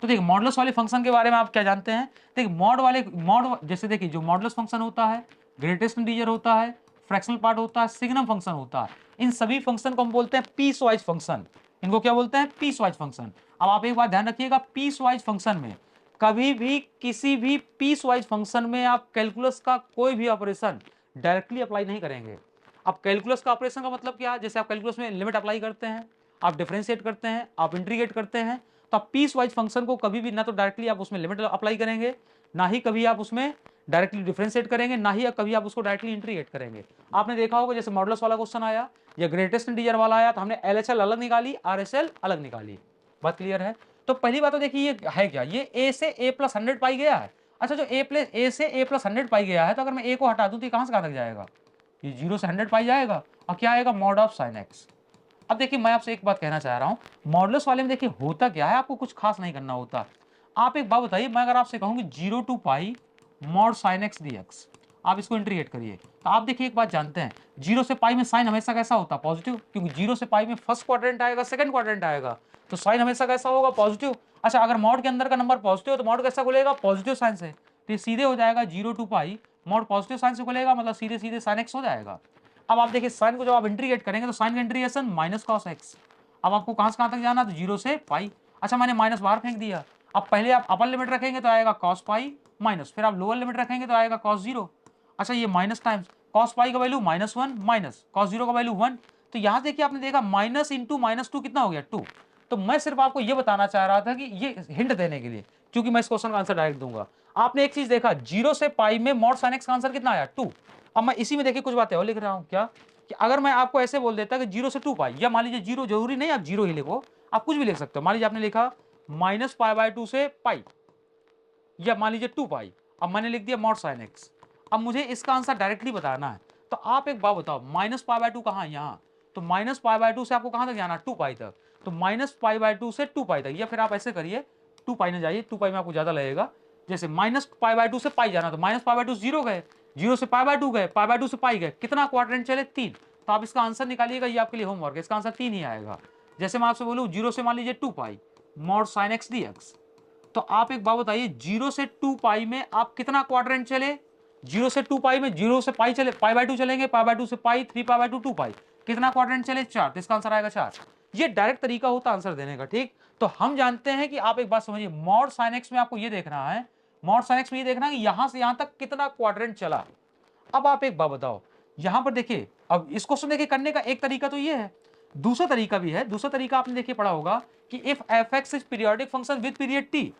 S2: तो देखिए मॉडुलस वाले फंक्शन के बारे में आप क्या जानते हैं। देखिए मॉड जैसे देखिए जो मॉडुलस फंक्शन होता है, ग्रेटेस्ट इंटीजर होता है, फ्रैक्शनल पार्ट होता है, सिग्नम फंक्शन होता है, इन सभी फंक्शन को हम बोलते हैं पीस वाइज फंक्शन। इनको क्या बोलते हैं, पीस वाइज फंक्शन। अब आप एक बात ध्यान रखिएगा, पीस वाइज फंक्शन में कभी भी किसी भी पीस वाइज फंक्शन में आप कैलकुलस का कोई भी ऑपरेशन डायरेक्टली अप्लाई नहीं करेंगे। अब कैलकुलस का ऑपरेशन का मतलब क्या है, जैसे आप कैलकुलस में लिमिट अप्लाई करते हैं, आप डिफरेंशिएट करते हैं, आप इंटीग्रेट करते हैं, तो आप पीस वाइज फंक्शन को कभी भी ना तो डायरेक्टली आप उसमें लिमिट अप्लाई करेंगे, ना ही कभी आप उसमें डायरेक्टली डिफरेंशिएट करेंगे, ना ही कभी आप उसको डायरेक्टली इंटीग्रेट करेंगे। आपने देखा होगा जैसे मॉडुलस वाला क्वेश्चन आया या ग्रेटेस्ट इंटीजर वाला आया, तो हमने LHL अलग निकाली, RSL अलग निकाली। बात क्लियर है। तो पहली बात तो देखिए ये है क्या, ये a से a प्लस 100 पाई गया है। अच्छा, जो a से a प्लस 100 पाई गया है, तो अगर मैं a को हटा दूं तो कहां से कहां तक जाएगा, ये 0 से 100 पाई जाएगा और क्या आएगा, मॉड ऑफ साइन एक्स। अब देखिए मैं आपसे एक बात कहना चाह रहा हूं, मॉडुलस वाले में देखिए होता क्या है, आपको कुछ खास नहीं करना होता। आप एक बात बताइए, मैं अगर आपसे कहूंगी 0 to pi mod sine x dx, आप इसको इंटीग्रेट करिए, तो आप देखिए एक बात जानते हैं, 0 से पाई में साइन हमेशा कैसा होता है, पॉजिटिव, क्योंकि 0 से पाई में फर्स्ट क्वाड्रेंट आएगा, सेकंड क्वाड्रेंट आएगा, तो साइन हमेशा कैसा होगा, पॉजिटिव। अच्छा, अगर मॉड के अंदर का नंबर पॉजिटिव है तो मॉड कैसा खुलेगा, पॉजिटिव साइन से, तो ये सीधे हो जाएगा 0 to pi mod positive sign से खुलेगा, मतलब सीधे सीधे साइन एक्स हो जाएगा। अब आप देखिए साइन को जब आप इंटीग्रेट करेंगे तो साइन का इंटीग्रेशन माइनस कॉस एक्स। अब आपको कहां से कहां तक जाना, तो 0 से पाई। अच्छा, मैंने माइनस बाहर फेंक दिया। अब पहले आप अपर लिमिट रखेंगे तो आएगा कॉस पाई माइनस, फिर आप लोअर लिमिट रखेंगे तो आएगा कॉस 0। अच्छा, ये माइनस टाइम्स कॉस पाई का वैल्यू -1 माइनस कॉस 0 का वैल्यू 1। तो यहां देखिए आपने देखा माइनस इंटू -2 कितना हो गया, 2। तो मैं सिर्फ आपको ये बताना चाह रहा था कि ये हिंट देने के लिए, क्योंकि मैं इस क्वेश्चन का आंसर डायरेक्ट दूंगा। आपने एक चीज देखा, 0 से पाई में मॉड साइन एक्स का आंसर कितना आया, 2। अब मैं इसी में देखिए कुछ बातें और लिख रहा हूं, क्या कि अगर मैं आपको ऐसे बोल देता कि 0 से 2 पाई, या मान लीजिए 0, जरूरी नहीं आप 0 ही लिखो, आप कुछ भी लिख सकते हो। मान लीजिए आपने लिखा -π/2 से पाई, या मान लीजिए 2 पाई, अब मैंने लिख दिया मॉड साइन एक्स। अब मुझे इसका आंसर डायरेक्टली बताना है, तो आप एक बात बताओ, -π/2 कहां है, यहाँ, तो -π/2 से आपको कहां तक जाना, 2 पाई तक, तो -π/2 से 2 पाई तक, या फिर आप ऐसे करिए 2 पाई ना जाइए, 2 पाई में आपको ज्यादा लगेगा। जैसे -π/2 से पाई जाना, तो -π/2 0 गए, 0 से π/2 गए, π/2 से पाई गए, कितना क्वाड्रेंट चले, 3। तो आप इसका आंसर निकालिएगा, ये आपके लिए होमवर्क है, इसका आंसर 3 ही आएगा। जैसे मैं आपसे बोलूं 0 से मान लीजिए 2 पाई मॉड साइन एक्स dx, तो आप एक बात बताइए, 0 से 2 पाई में आप कितना क्वाड्रेंट चले, 0 से 2 पाई में 0 से पाई चले, π/2 चलेंगे, π/2 से पाई, 3π/2 2 पाई, कितना क्वाड्रेंट चले, 4। तो इसका आंसर आएगा 4। ये डायरेक्ट तरीका होता है आंसर देने का। ठीक, तो हम जानते हैं कि आप एक बात समझिए, मॉड साइन एक्स में आपको ये देखना है, मॉड साइन एक्स में ये देखना है कि यहां से यहां तक कितना क्वाड्रेंट चला। अब आप एक बात बताओ, यहां पर देखिए, अब इस क्वेश्चन देखिए करने का एक तरीका तो ये है, दूसरा तरीका भी है। दूसरा तरीका आपने देखिए पढ़ा होगा कि if f x is periodic function with period T,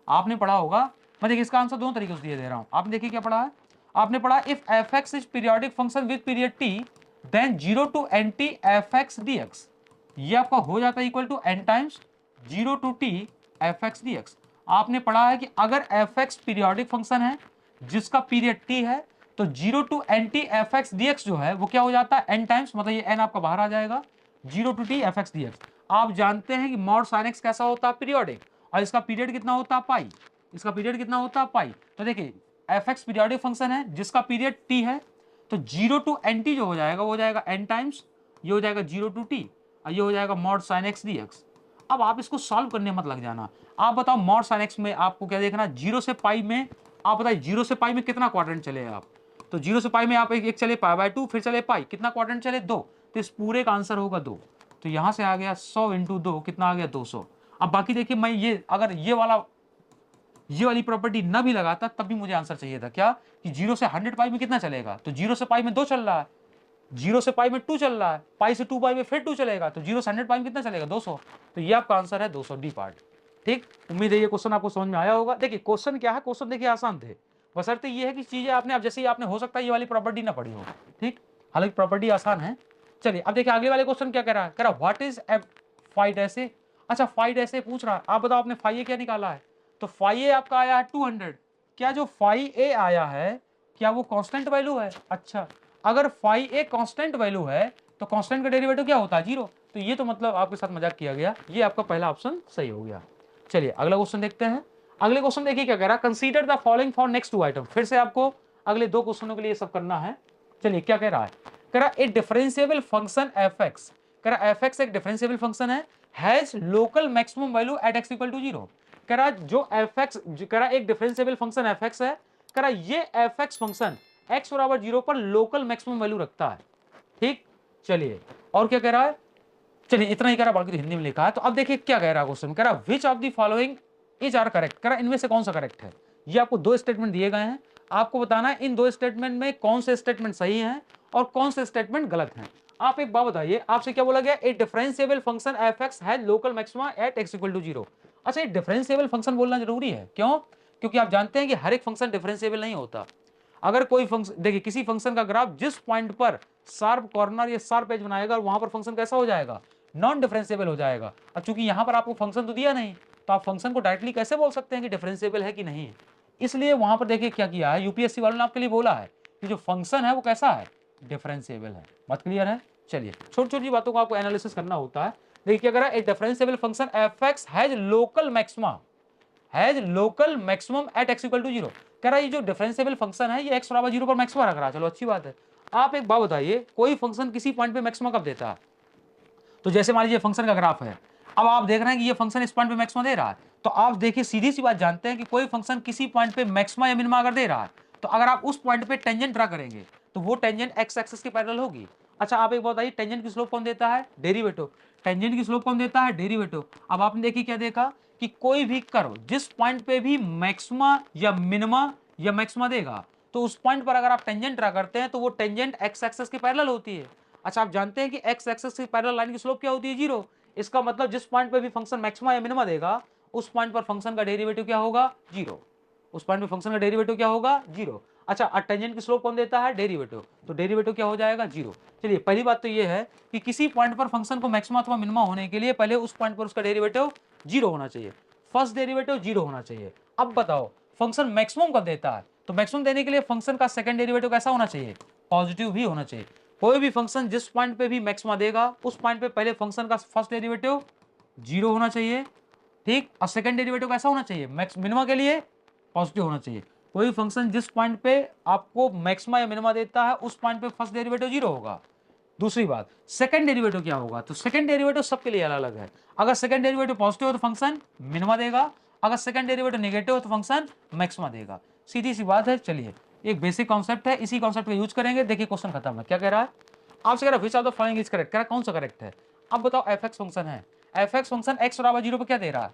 S2: आपने पढ़ा होगा, मैं देखिए इसका आंसर दोनों तरीके से दे रहा हूं। आपने देखिए क्या पढ़ा है, आपने पढ़ा if f x is periodic function with period t then 0 to n t f x d x, ये आपका हो जाता है equal to n times 0 to t f x d x. आपने पढ़ा है कि अगर एफ एक्स पीरियोडिक फंक्शन है जिसका पीरियड टी है, तो 0 to n t f x d x जो है वो क्या हो जाता है एन टाइम्स, मतलब ये एन आपका बाहर आ जाएगा 0 to t f x d x. आप जानते हैं कि मॉड साइन एक्स कैसा होता है पीरियोडिक, और इसका पीरियड कितना होता है पाई, इसका पीरियड कितना होता है पाई। तो देखिए एफ एक्स पीरियोडिक फंक्शन है जिसका पीरियड टी है, तो 0 टू एन टी जो हो जाएगा वो हो जाएगा एन टाइम्स, ये हो जाएगा 0 टू टी और ये हो जाएगा mod sine x d x. अब आप इसको सॉल्व करने मत लग जाना, आप बताओ मॉड साइन एक्स में आपको क्या देखना, 0 से पाई में आप बताइए 0 से पाई में कितना क्वाड्रेंट चले आप, तो 0 से पाई में आप एक चले पाई बाय 2, फिर चले पाई, कितना क्वाड्रेंट चले 2, तो इस पूरे का आंसर होगा 2। तो यहां से आ गया 100 इंटू 2 कितना आ गया 200। अब बाकी देखिए मैं ये अगर ये वाली प्रॉपर्टी ना भी लगाता तब भी मुझे आंसर चाहिए था क्या, कि 0 से 100 पाई में कितना चलेगा, तो 0 से पाई में 2 चल रहा है, 0 से पाई में 2 चल रहा है, पाई से 2 पाई में फिर 2 चलेगा, तो 0 से 100 पाई में कितना चलेगा 200। तो ये आपका आंसर है 200 डी पार्ट। ठीक, उम्मीद है ये क्वेश्चन आपको समझ में आया होगा। देखिए क्वेश्चन क्या है, क्वेश्चन देखिए आसान थे, बशर्ते ये है कि चीजें आपने अब जैसे ही आपने हो सकता है ये वाली प्रॉपर्टी ना पढ़ी हो। ठीक, हालांकि प्रॉपर्टी आसान है। चलिए अब देखिए अगले वाले क्वेश्चन क्या कह रहा है, कह रहा व्हाट इज फाइव ऐसे, अच्छा फाइव ऐसे पूछ रहा है, आप बताओ आपने फाइव ए क्या निकाला है, तो फाइव ए आपका आया है 200। क्या जो फाइव ए आया है क्या वो कांस्टेंट वैल्यू है, अच्छा अगर फाइव ए कांस्टेंट वैल्यू है तो कांस्टेंट का डेरिवेटिव क्या होता है 0, तो ये तो मतलब आपके साथ मजाक किया गया, ये आपका पहला ऑप्शन सही हो गया। चलिए अगला क्वेश्चन देखते हैं। अगले क्वेश्चन देखिए क्या कह रहा है, consider the following for next 2 item, फिर से आपको अगले 2 क्वेश्चनों के लिए सब करना है। चलिए क्या कह रहा है, कह रहा a differentiable function f x, कह रहा एफ एक्स एक डिफरेंशिएबल फंक्शन है, has local maximum value at x equal to 0। कह रहा जो एफ एक्स, कह रहा एक डिफरेंशिएबल फंक्शन एफ एक्स है, कह रहा ये एफ एक्स फंक्शन एक्स बराबर 0 पर लोकल मैक्सिमम वैल्यू रखता है। ठीक, चलिए और क्या कह रहा है, चलिए इतना ही कह रहा, बाकी तो हिंदी में लिखा है। तो अब देखिए क्या कह रहा है क्वेश्चन, कह रहा which of the following is are correct, कह रहा इनमें से कौन सा करेक्ट है। ये आपको 2 स्टेटमेंट दिए गए हैं, आपको बताना है इन 2 स्टेटमेंट में कौन से स्टेटमेंट सही हैं और कौन से स्टेटमेंट गलत हैं। आप एक बात बताइए, आपसे क्या बोला गया, a differentiable function f x has local maxima at x equal to 0। अच्छा ये डिफरेंशिएबल फंक्शन बोलना जरूरी है, क्यों, क्योंकि आप जानते हैं कि हर एक फंक्शन डिफरेंशिएबल नहीं होता। अगर कोई फंक्शन देखिए, किसी फंक्शन का ग्राफ जिस पॉइंट पर शार्प कॉर्नर या शार्प एज बनाएगा वहां पर फंक्शन कैसा हो जाएगा, नॉन डिफरेंशिएबल हो जाएगा। अब चूंकि यहां पर आपको फंक्शन तो दिया नहीं, तो आप फंक्शन को डायरेक्टली कैसे बोल सकते हैं कि डिफरेंशिएबल है कि नहीं है। इसलिए वहां पर देखिए क्या किया है, यूपीएससी वालों ने आपके लिए बोला है कि जो फंक्शन है वो कैसा है, डिफरेंशिएबल है। बात क्लियर है। चलिए छोटी छोटी बातों को आपको एनालिसिस करना होता है। देखिए अगर a differentiable function f x has local maxima, has local maximum at x equal to 0, कह रहा है ये जो डिफरेंशिएबल फंक्शन है ये एक्स बराबर 0 पर मैक्सिमा रख रहा है। चलो अच्छी बात है। आप एक बात बताइए, कोई फंक्शन किसी पॉइंट पे मैक्सिमा कब देता है, तो जैसे मान लीजिए फंक्शन का ग्राफ है, अब आप देख रहे हैं कि ये फंक्शन इस पॉइंट पे मैक्सिमा दे रहा है, तो आप देखिए सीधी सी बात जानते हैं कि कोई फंक्शन किसी पॉइंट पे मैक्सिमा या मिनिमा अगर दे रहा है, तो अगर आप उस पॉइंट पे टेंजेंट ड्रा करेंगे तो वो टेंजेंट एक्स एक्सिस के पैरेलल होगी। अच्छा आप एक बात बताइए, टेंजेंट की स्लोप कौन देता है, डेरिवेटिव। टेंजेंट की स्लोप कौन देता है, डेरिवेटिव। अब आपने देखिए क्या देखा कि कोई भी कर्व जिस पॉइंट पे भी मैक्सिमा या मिनिमा या मैक्सिमा देगा, तो उस पॉइंट पर अगर आप टेंजेंट ड्रा करते हैं तो वो टेंजेंट एक्स एक्सिस के पैरेलल होती है। अच्छा आप जानते हैं कि एक्स एक्सिस की पैरेलल लाइन की स्लोप क्या होती है, 0। इसका मतलब जिस पॉइंट पे भी फंक्शन मैक्सिमा या मिनिमा देगा उस पॉइंट पर फंक्शन का डेरिवेटिव क्या होगा, 0। उस पॉइंट पे फंक्शन का डेरिवेटिव क्या होगा, 0। अच्छा टेंजेंट की स्लोप कौन देता है, डेरिवेटिव, तो डेरिवेटिव क्या हो जाएगा, 0। चलिए पहली बात तो ये है कि किसी पॉइंट पर फंक्शन को मैक्सिमा अथवा मिनिमा होने के लिए पहले उस पॉइंट पर उसका डेरिवेटिव 0 होना चाहिए, फर्स्ट डेरिवेटिव 0 होना चाहिए। अब बताओ फंक्शन मैक्सिमम कब देता है, तो मैक्सिमम देने के लिए फंक्शन का सेकंड डेरिवेटिव कैसा होना चाहिए, पॉजिटिव भी होना चाहिए। कोई भी फंक्शन जिस पॉइंट पे भी मैक्सिमा देगा उस पॉइंट पे पहले फंक्शन का फर्स्ट डेरिवेटिव 0 होना चाहिए, ठीक, और सेकंड डेरिवेटिव कैसा होना चाहिए, मिनिमा के लिए पॉजिटिव होना चाहिए। कोई फंक्शन जिस पॉइंट पे आपको मैक्सिमा या मिनिमा देता है उस पॉइंट पे फर्स्ट डेरिवेटिव 0 होगा। दूसरी बात, सेकंड डेरिवेटिव क्या होगा, तो सेकंड डेरिवेटिव सबके लिए अलग अलग है। अगर सेकंड डेरिवेटिव पॉजिटिव हो तो फंक्शन मिनिमा देगा, अगर सेकंड डेरिवेटिव नेगेटिव हो तो फंक्शन मैक्सिमा देगा। सीधी सी बात है। चलिए एक बेसिक कॉन्सेप्ट है, इसी कॉन्सेप्ट का यूज करेंगे। देखिए क्वेश्चन खत्म है। क्या कह रहा है, आपसे कह रहा है विच of the following is correct, कह रहा है कौन सा करेक्ट है। अब बताओ एफ एक्स फंक्शन है, एफ एक्स फंक्शन एक्स बराबर 0 पे क्या दे रहा है,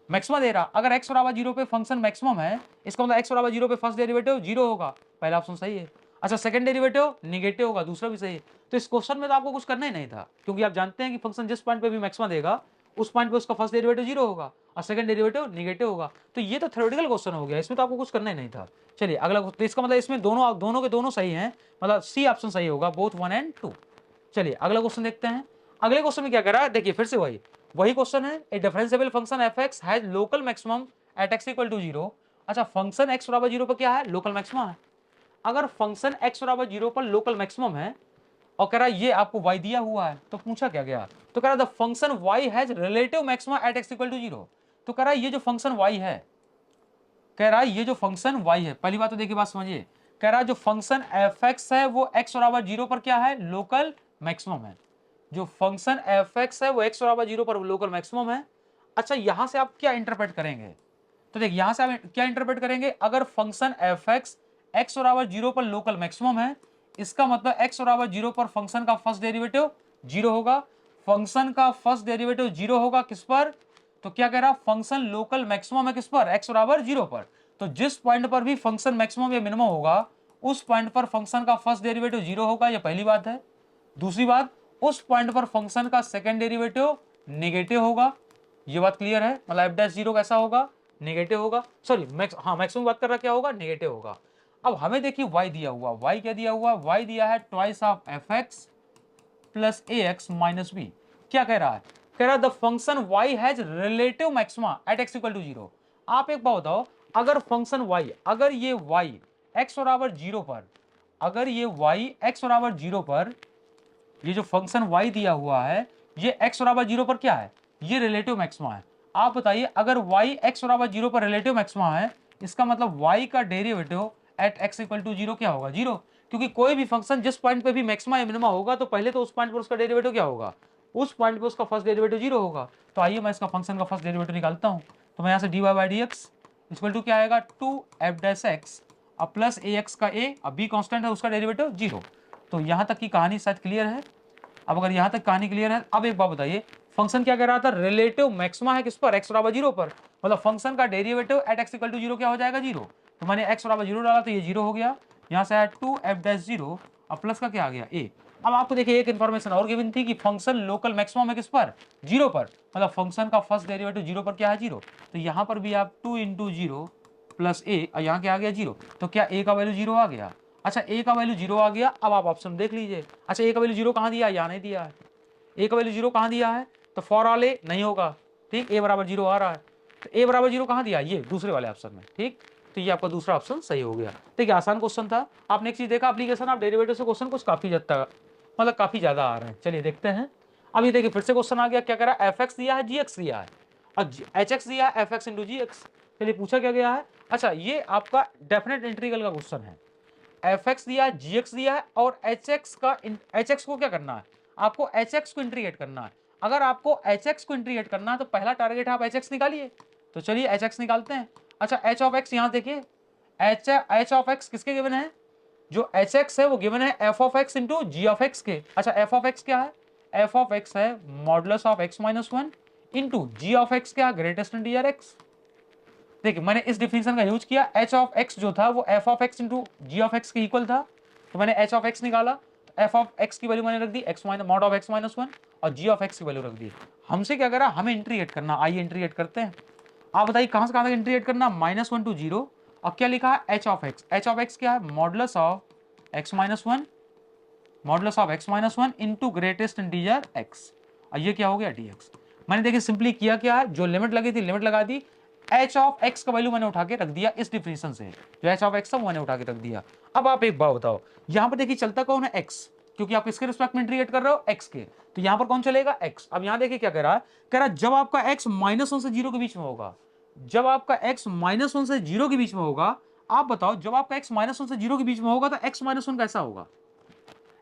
S2: मैक्सिमा दे रहा। अगर एक्स बराबर 0 पे फंक्शन मैक्सिमम है, इसका मतलब एक्स बराबर 0 पे फर्स्ट डेरिवेटिव 0 होगा, पहला ऑप्शन सही है। अच्छा सेकंड डेरिवेटिव नेगेटिव होगा, दूसरा भी सही है। तो इस क्वेश्चन में तो आपको कुछ करना ही नहीं था, क्योंकि आप जानते हैं कि फंक्शन जिस पॉइंट पे भी मैक्सिमा देगा उस पॉइंट पे उसका फर्स्ट डेरिवेटिव 0 होगा और सेकंड डेरिवेटिव नेगेटिव होगा। तो ये तो थ्योरेटिकल क्वेश्चन हो गया, इसमें तो आपको कुछ करना ही नहीं था। चलिए अगला, तो इसका मतलब इसमें दोनों दोनों के दोनों सही हैं, मतलब सी ऑप्शन सही होगा, बोथ 1 एंड 2। चलिए अगला क्वेश्चन देखते हैं। अगले क्वेश्चन में क्या कह रहा है, देखिए फिर से वही क्वेश्चन है। A differentiable function f x has local maximum at x equal to 0। अच्छा, फंक्शन एक्स बराबर 0 पर क्या है, लोकल मैक्सिमम है। अगर फंक्शन एक्स बराबर 0 पर लोकल मैक्सिमम है और कह रहा है ये आपको y दिया हुआ है, तो पूछा क्या गया, तो कह रहा the function y has relative maxima at x equal to 0। तो कह रहा है ये जो फंक्शन y है, कह रहा है ये जो फंक्शन y है, पहली बात तो देखिए, बात समझिए, कह रहा है जो फंक्शन एफ एक्स है वो x बराबर 0 पर क्या है, लोकल मैक्सिमम है। जो फंक्शन एफ एक्स है वो x बराबर 0 पर लोकल मैक्सिमम है। अच्छा, यहां से आप क्या इंटरप्रेट करेंगे, तो देखिए यहां से आप क्या इंटरप्रेट करेंगे, अगर फंक्शन एफ एक्स बराबर 0 पर लोकल मैक्सिमम है, इसका मतलब x बराबर 0 पर फंक्शन का फर्स्ट डेरिवेटिव 0 होगा। फंक्शन का फर्स्ट डेरिवेटिव 0 होगा किस पर, तो क्या कह रहा, फंक्शन लोकल मैक्सिमम है किस पर, x बराबर 0 पर। तो जिस पॉइंट पर भी फंक्शन मैक्सिमम या मिनिमम होगा उस पॉइंट पर फंक्शन का फर्स्ट डेरिवेटिव 0 होगा, यह पहली बात है। दूसरी बात, उस पॉइंट पर फंक्शन का सेकंड डेरिवेटिव नेगेटिव होगा। ये बात क्लियर है, मतलब एफ डैश 0 कैसा होगा, नेगेटिव होगा। सॉरी मैक्सिमम बात कर रहा, क्या होगा, नेगेटिव होगा। अब हमें देखिए y दिया हुआ, y क्या दिया हुआ, y दिया है twice of f x plus a x minus b. क्या कह रहा है, कह रहा है the function y has relative maxima at x equal to 0। आप एक बात बताओ, अगर फंक्शन y, अगर ये y x बराबर 0 पर, अगर ये y x बराबर 0 पर, ये जो फंक्शन y दिया हुआ है ये x बराबर 0 पर क्या है, ये रिलेटिव मैक्सिमा है। आप बताइए, अगर y x बराबर 0 पर रिलेटिव मैक्सिमा है, इसका मतलब y का derivative at x equal to 0 क्या होगा, 0। क्योंकि कोई भी फंक्शन जिस पॉइंट पे भी मैक्सिमा या मिनिमा होगा तो पहले तो उस पॉइंट पर उसका डेरिवेटिव क्या होगा, उस पॉइंट पे उसका फर्स्ट डेरिवेटिव 0 होगा। तो आइए मैं इसका फंक्शन का फर्स्ट डेरिवेटिव निकालता हूं। तो मैं यहां से dy by d x equal to क्या आएगा, 2f डैश एक्स अब प्लस ए एक्स का a, अब b कांस्टेंट है उसका डेरिवेटिव 0। तो यहां तक की कहानी शायद क्लियर है। अब अगर यहां तक कहानी क्लियर है, अब एक बात बताइए, फंक्शन क्या कह रहा था, रिलेटिव मैक्सिमा है किस पर, x बराबर 0 पर, मतलब फंक्शन का derivative at x equal to 0 क्या हो जाएगा, 0। तो मैंने x बराबर 0 डाला तो ये 0 हो गया। यहां से आया 2f डैश 0 और प्लस का क्या आ गया a। अब आपको देखिए एक इन्फॉर्मेशन और गिवन थी कि फंक्शन लोकल मैक्सिमम है किस पर, 0 पर, मतलब फंक्शन का फर्स्ट डेरिवेटिव 0 पर क्या है, 0। तो यहां पर भी आप 2 इंटू 0 प्लस a और यहाँ क्या आ गया, 0। तो क्या a का वैल्यू 0 आ गया। अच्छा, a का वैल्यू 0 आ गया। अब आप ऑप्शन देख लीजिए। अच्छा, a का वैल्यू 0 कहाँ दिया है, यहाँ नहीं दिया है। a का वैल्यू 0 कहाँ दिया है, तो फॉर ऑल a नहीं होगा, ठीक, a बराबर 0 आ रहा है। तो a बराबर 0 कहाँ दिया, ये दूसरे वाले ऑप्शन में, ठीक। तो ये आपका दूसरा ऑप्शन सही हो गया। देखिए आसान क्वेश्चन था। आपने एक चीज देखा, एप्लीकेशन आप डेरिवेटिव से क्वेश्चन कुछ काफी मतलब काफी ज्यादा आ रहे हैं। चलिए देखते हैं। अब ये देखिए फिर से क्वेश्चन आ गया, क्या कह रहा है, एफ एक्स दिया है, जी एक्स दिया है और एच एक्स दिया है, एफ एक्स इंटू जी एक्स। चलिए पूछा क्या गया है, अच्छा ये आपका डेफिनेट इंटीग्रल का क्वेश्चन है। एफ एक्स दिया है, जी एक्स दिया है और एच एक्स को क्या करना है, आपको एच एक्स को इंटीग्रेट करना है। अगर आपको एच एक्स को इंटीग्रेट करना है तो पहला टारगेट है आप एच एक्स निकालिए। तो चलिए एच एक्स निकालते हैं। अच्छा, एच ऑफ एक्स यहाँ देखिए, एच ऑफ एक्स किसके गिवन है, जो एच एक्स है वो गिवन है f of x into g of x के। अच्छा, एफ ऑफ एक्स क्या है, एफ ऑफ एक्स है modulus of x minus 1 into g of x क्या, ग्रेटेस्ट इंटीजर एक्स। देखिए मैंने इस डिफिनेशन का यूज किया, एच ऑफ एक्स जो था वो f of x into g of x के इक्वल था। तो मैंने एच ऑफ एक्स निकाला, एफ ऑफ एक्स की वैल्यू मैंने रख दी x minus mod of x minus 1 और जी ऑफ एक्स की वैल्यू रख दी। हमसे क्या करा, हमें इंटीग्रेट करना, आइए इंटीग्रेट करते हैं। आप बताइए कहां से कहां तक इंटीग्रेट करना, -1 टू 0 और क्या लिखा है, H of x. H of x क्या है, modulus of x minus 1, modulus of x minus 1 into greatest integer x, और ये क्या हो गया, डी एक्स। मैंने देखिए सिंपली किया क्या है, जो लिमिट लगी थी लिमिट लगा दी, एच ऑफ एक्स का वैल्यू मैंने उठा के रख दिया इस डिफिनेशन से, जो एच ऑफ एक्स था वो मैंने उठा के रख दिया। अब आप एक बात बताओ, यहां पर देखिए चलता कौन है, एक्स, क्योंकि आप किसके रिस्पेक्ट में इंटीग्रेट कर रहे हो, एक्स के, तो यहां पर कौन चलेगा, एक्स। अब यहां देखिए क्या कह रहा है, कह रहा है जब आपका एक्स -1 से 0 के बीच में होगा, जब आपका एक्स -1 से 0 के बीच में होगा, आप बताओ जब आपका एक्स -1 से 0 के बीच में होगा तो एक्स -1 कैसा होगा,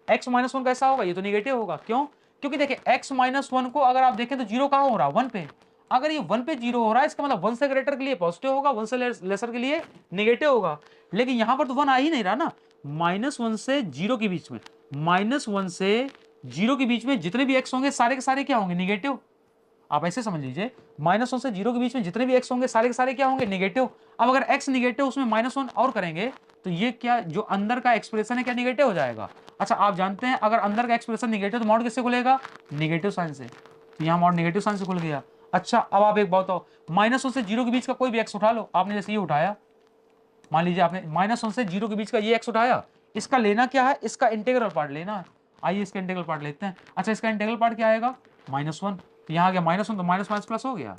S2: एक्स -1 कैसा होगा, ये तो निगेटिव होगा। क्यों, क्योंकि देखिए एक्स -1 को अगर आप देखें तो 0 कहां हो रहा है, 1 पे। अगर ये 1 पे 0 हो रहा है इसका मतलब 1 से ग्रेटर के लिए पॉजिटिव होगा, 1 से लेसर के लिए नेगेटिव होगा। लेकिन यहां पर तो 1 आ ही नहीं रहा ना, -1 से 0 के बीच में, -1 से 0 के बीच में जितने भी एक्स होंगे सारे के सारे क्या होंगे, निगेटिव। आप ऐसे समझ लीजिए, -1 से 0 के बीच में जितने भी एक्स होंगे सारे के सारे क्या होंगे, निगेटिव। अब अगर एक्स निगेटिव उसमें -1 और करेंगे तो ये क्या, जो अंदर का एक्सप्रेशन है क्या, निगेटिव हो जाएगा। अच्छा, आप जानते हैं अगर अंदर का एक्सप्रेशन निगेटिव तो मॉड किससे खुलेगा, निगेटिव साइन से। तो यहाँ मॉड नेगेटिव साइन से खुल गया। अच्छा अब आप एक बात बताओ, -1 से 0 के बीच का कोई भी x उठा लो, आपने जैसे ये उठाया, मान लीजिए आपने -1 से 0 के बीच का ये x उठाया, इसका लेना क्या है, इसका इंटीग्रल पार्ट लेना है। आइए इसका इंटीग्रल पार्ट लेते हैं। अच्छा इसका इंटीग्रल पार्ट क्या आएगा, -1, तो यहाँ आ गया -1, तो माइनस माइनस प्लस हो गया,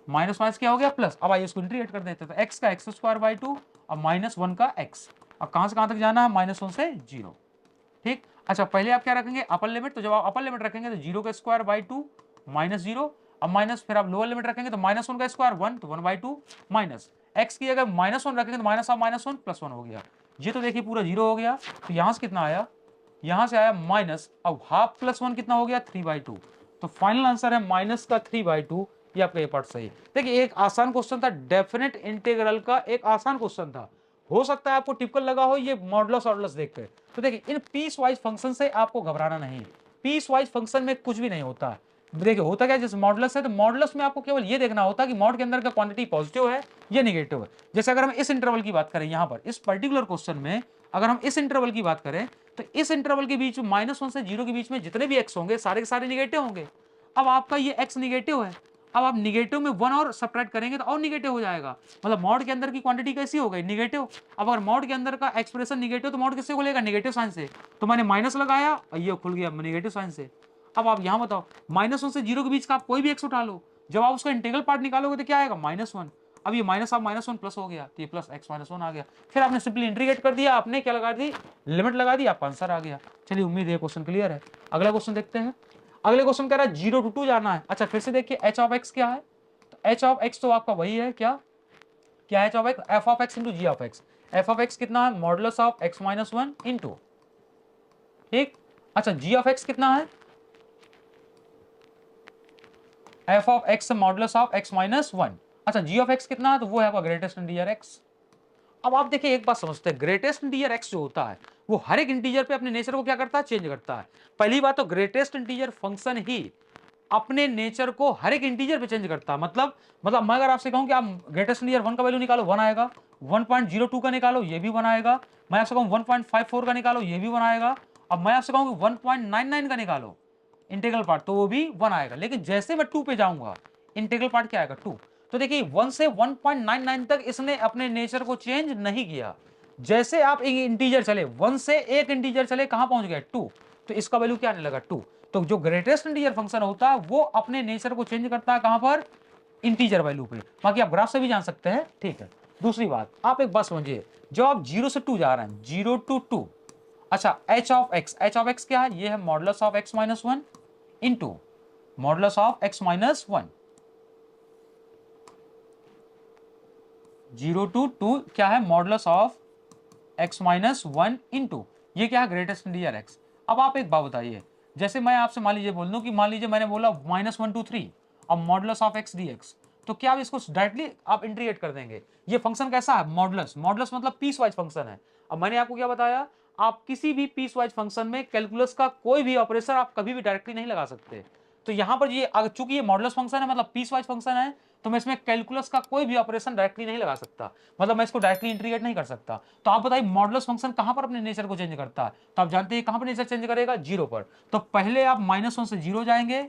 S2: माइनस माइनस क्या हो गया प्लस। अब आइए इसको इंटीग्रेट कर देते हैं, तो x का x²/2 और -1 का x। अब कहाँ से कहाँ तक जाना है, -1 से 0, ठीक। अच्छा पहले आप क्या रखेंगे, अपर लिमिट, तो जब आप अपर लिमिट रखेंगे तो 0 का स्क्वायर/2 -0, अब माइनस, फिर आप लोअर लिमिट रखेंगे तो -1 का स्क्वायर 1, तो 1/2 माइनस x की जगह -1 रखेंगे तो -1 +1 हो गया। ये तो देखिए पूरा 0 हो गया, तो यहाँ से कितना आया, यहाँ से आया माइनस, अब हाफ प्लस 1 कितना हो गया, 3/2। तो फाइनल आंसर है माइनस का 3/2। ये आपका ये पार्ट सही है। देखिए एक आसान क्वेश्चन था, डेफिनेट इंटीग्रल का एक आसान क्वेश्चन था। हो सकता है आपको टिपिकल लगा हो ये मॉडुलस ऑडुलस देखकर। तो देखिए इन पीस वाइज फंक्शन से आपको घबराना नहीं, पीस वाइज फंक्शन में कुछ भी नहीं होता। देखिए होता क्या है, जैसे मॉडुलस है तो मॉडुलस में आपको केवल ये देखना होता है कि मॉड के अंदर का क्वांटिटी पॉजिटिव है या नेगेटिव है। जैसे अगर हम इस इंटरवल की बात करें, यहाँ पर इस पर्टिकुलर क्वेश्चन में अगर हम इस इंटरवल की बात करें, तो इस इंटरवल के बीच -1 से 0 के बीच में जितने भी एक्स होंगे सारे के सारे निगेटिव होंगे। अब आपका ये एक्स निगेटिव है, अब आप निगेटिव में 1 और सब्ट्रैक्ट करेंगे तो और निगेटिव हो जाएगा, मतलब मॉड के अंदर की क्वांटिटी कैसी हो गई, निगेटिव। अब अगर मॉड के अंदर का एक्सप्रेशन निगेटिव तो मॉड किससे खुलेगा, नेगेटिव साइन से। तो मैंने माइनस लगाया और ये खुल गया नेगेटिव साइन से। अब आप यहाँ बताओ, -1 से 0 के बीच का आप कोई भी एक्स उठा लो, जब आप उसका इंटीग्रल पार्ट निकालोगे तो क्या आएगा, -1। अब ये माइनस, आप -1 प्लस हो गया, तो ये प्लस x -1 आ गया। फिर आपने सिंपली इंटीग्रेट कर दिया, आपने क्या लगा दी, लिमिट लगा दी, आपका आंसर आ गया। चलिए उम्मीद है क्वेश्चन क्लियर है। अगला क्वेश्चन देखते हैं। अगले क्वेश्चन कह रहा है 0 to 2 जाना है। अच्छा फिर से देखिए h ऑफ x क्या है, तो h ऑफ x तो आपका वही है, क्या क्या h of x, f of x into g of x। f of x कितना है, मॉडुलस ऑफ x -1 इंटू, ठीक। अच्छा g ऑफ x कितना है, f of x modulus of x -1। अच्छा g ऑफ x कितना है, तो वो है आपका ग्रेटेस्ट इंटीजर x। अब आप देखिए एक बात समझते हैं, ग्रेटेस्ट इंटीजर x जो होता है वो हर एक इंटीजर पे अपने नेचर को क्या करता है, चेंज करता है। पहली बात तो ग्रेटेस्ट इंटीजर फंक्शन ही अपने नेचर को हर एक इंटीजर पे चेंज करता है। मतलब मैं अगर आपसे कहूं कि आप ग्रेटेस्ट इंटीजर 1 का वैल्यू निकालो, 1 आएगा। 1.02 का निकालो, ये भी 1 आएगा। मैं आपसे कहूं 1.54 का निकालो, ये भी 1 आएगा। अब मैं आपसे कहूं कि 1.99 का निकालो इंटीग्रल पार्ट, तो वो भी 1 आएगा। लेकिन जैसे मैं 2 पे जाऊंगा, इंटीग्रल पार्ट क्या आएगा, 2। तो देखिए 1 से 1.99 तक इसने अपने नेचर को चेंज नहीं किया। जैसे आप एक इंटीजर चले, 1 से एक इंटीजर चले, कहां पहुंच गए, 2, तो इसका वैल्यू क्या आने लगा, 2। तो जो ग्रेटेस्ट इंटीजर फंक्शन होता है वो अपने नेचर को चेंज करता है, कहां पर, इंटीजर वैल्यू पे। बाकी आप ग्राफ से भी जान सकते हैं, ठीक है। दूसरी बात, आप एक बात समझिए, जो आप 0 से 2 जा रहे हैं, 0 to 2। अच्छा h ऑफ x क्या है, ये है modulus of x -1 into modulus of x -1। 0 to 2 क्या है, मॉडुलस ऑफ x -1 इंटू ये क्या है, ग्रेटेस्ट इंटीजर x। अब आप एक बात बताइए, जैसे मैं आपसे मान लीजिए बोल दूं कि मान लीजिए मैंने बोला -1 to 3 और मॉडुलस ऑफ x dx, तो क्या आप इसको डायरेक्टली आप इंटीग्रेट कर देंगे। ये फंक्शन कैसा है, मॉडुलस, मॉडुलस मतलब पीस वाइज फंक्शन है। अब मैंने आपको क्या बताया, आप किसी भी पीस वाइज फंक्शन में कैलकुलस का कोई भी ऑपरेशन आप कभी भी डायरेक्टली नहीं लगा सकते। तो यहाँ पर ये चूंकि ये मॉडुलस फंक्शन है, मतलब पीस वाइज फंक्शन है, तो मैं इसमें कैलकुलस का कोई भी ऑपरेशन डायरेक्टली नहीं लगा सकता, मतलब मैं इसको डायरेक्टली इंटीग्रेट नहीं कर सकता। तो आप बताइए मॉडुलस फंक्शन कहां पर अपने नेचर को चेंज करता है, तो आप जानते हैं कहां पर नेचर चेंज करेगा, 0 पर। तो पहले आप -1 से 0 जाएंगे,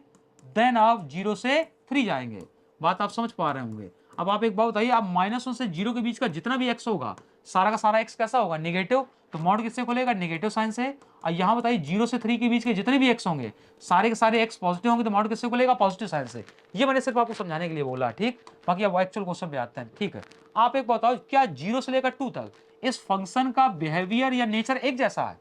S2: देन आप 0 से 3 जाएंगे। बात आप समझ पा रहे होंगे। अब आप एक बात बताइए, आप -1 से 0 के बीच का जितना भी x होगा, सारा का सारा x कैसा होगा, नेगेटिव। तो मॉड किससे खुलेगा, नेगेटिव साइन से। और यहाँ बताइए 0 से 3 के बीच के जितने भी x होंगे, सारे के सारे x पॉजिटिव होंगे, तो मॉड किससे खुलेगा, पॉजिटिव साइन से। ये मैंने सिर्फ आपको समझाने के लिए बोला, ठीक। बाकी अब एक्चुअल क्वेश्चन पे आते हैं, ठीक है। आप एक बताओ, क्या 0 से लेकर 2 तक इस फंक्शन का बिहेवियर या नेचर एक जैसा है।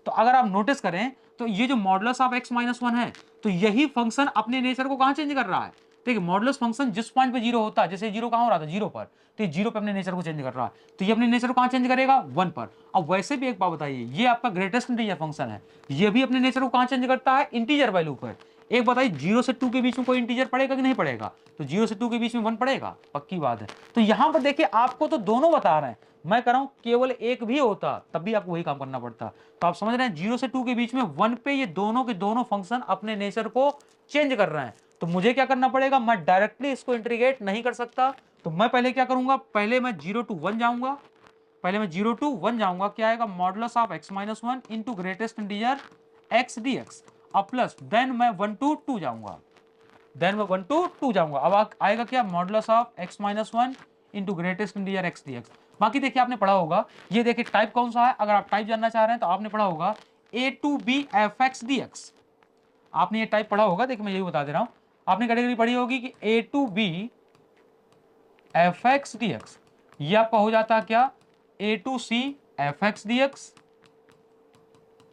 S2: तो अगर आप नोटिस करें तो ये जो मॉडुलस ऑफ x -1 है, तो यही फंक्शन अपने नेचर को कहां चेंज कर रहा है, ठीक है। मॉडुलस फंक्शन जिस पॉइंट पे 0 होता है, जैसे 0 कहां हो रहा था, 0 पर, तो ये 0 पे अपने नेचर को चेंज कर रहा है, तो ये अपने नेचर को कहां चेंज करेगा, 1 पर। अब वैसे भी एक बात बताइए, ये आपका ग्रेटेस्ट इंटीजर फंक्शन है, ये भी अपने नेचर को कहां चेंज करता है, इंटीजर वैल्यू पर। एक बताइए 0 से 2 के बीच में कोई इंटीजर पड़ेगा कि नहीं पड़ेगा, तो 0 से 2 के बीच में 1 पड़ेगा, पक्की बात है। तो यहां पर देखिए आपको तो दोनों बता रहे हैं, मैं कह रहा हूं केवल एक भी होता तब भी आपको वही काम करना पड़ता। तो आप समझ रहे हैं 0 से 2 के बीच में 1 पे ये दोनों के दोनों फंक्शन अपने नेचर को चेंज कर रहे हैं। तो मुझे क्या करना पड़ेगा, मैं डायरेक्टली इसको इंटीग्रेट नहीं कर सकता, तो मैं पहले क्या करूंगा, पहले मैं 0 to 1 जाऊंगा, पहले मैं 0 to 1 जाऊंगा, क्या आएगा, modulus of x -1 into greatest integer x dx, अब प्लस देन मैं 1 to 2 जाऊंगा, देन मैं 1 to 2 जाऊंगा। अब आएगा क्या, modulus of x minus one into greatest integer x dx। बाकी देखिए आपने पढ़ा होगा, ये देखिए टाइप कौन सा है, अगर आप टाइप जानना चाह रहे हैं तो आपने पढ़ा होगा a to b fx dx। आपने ये टाइप पढ़ा होगा, देखिए मैं यही बता दे रहा हूं, आपने कैटेगरी पढ़ी होगी कि a to b fx dx, ये आपका हो जाता है क्या, a to c fx dx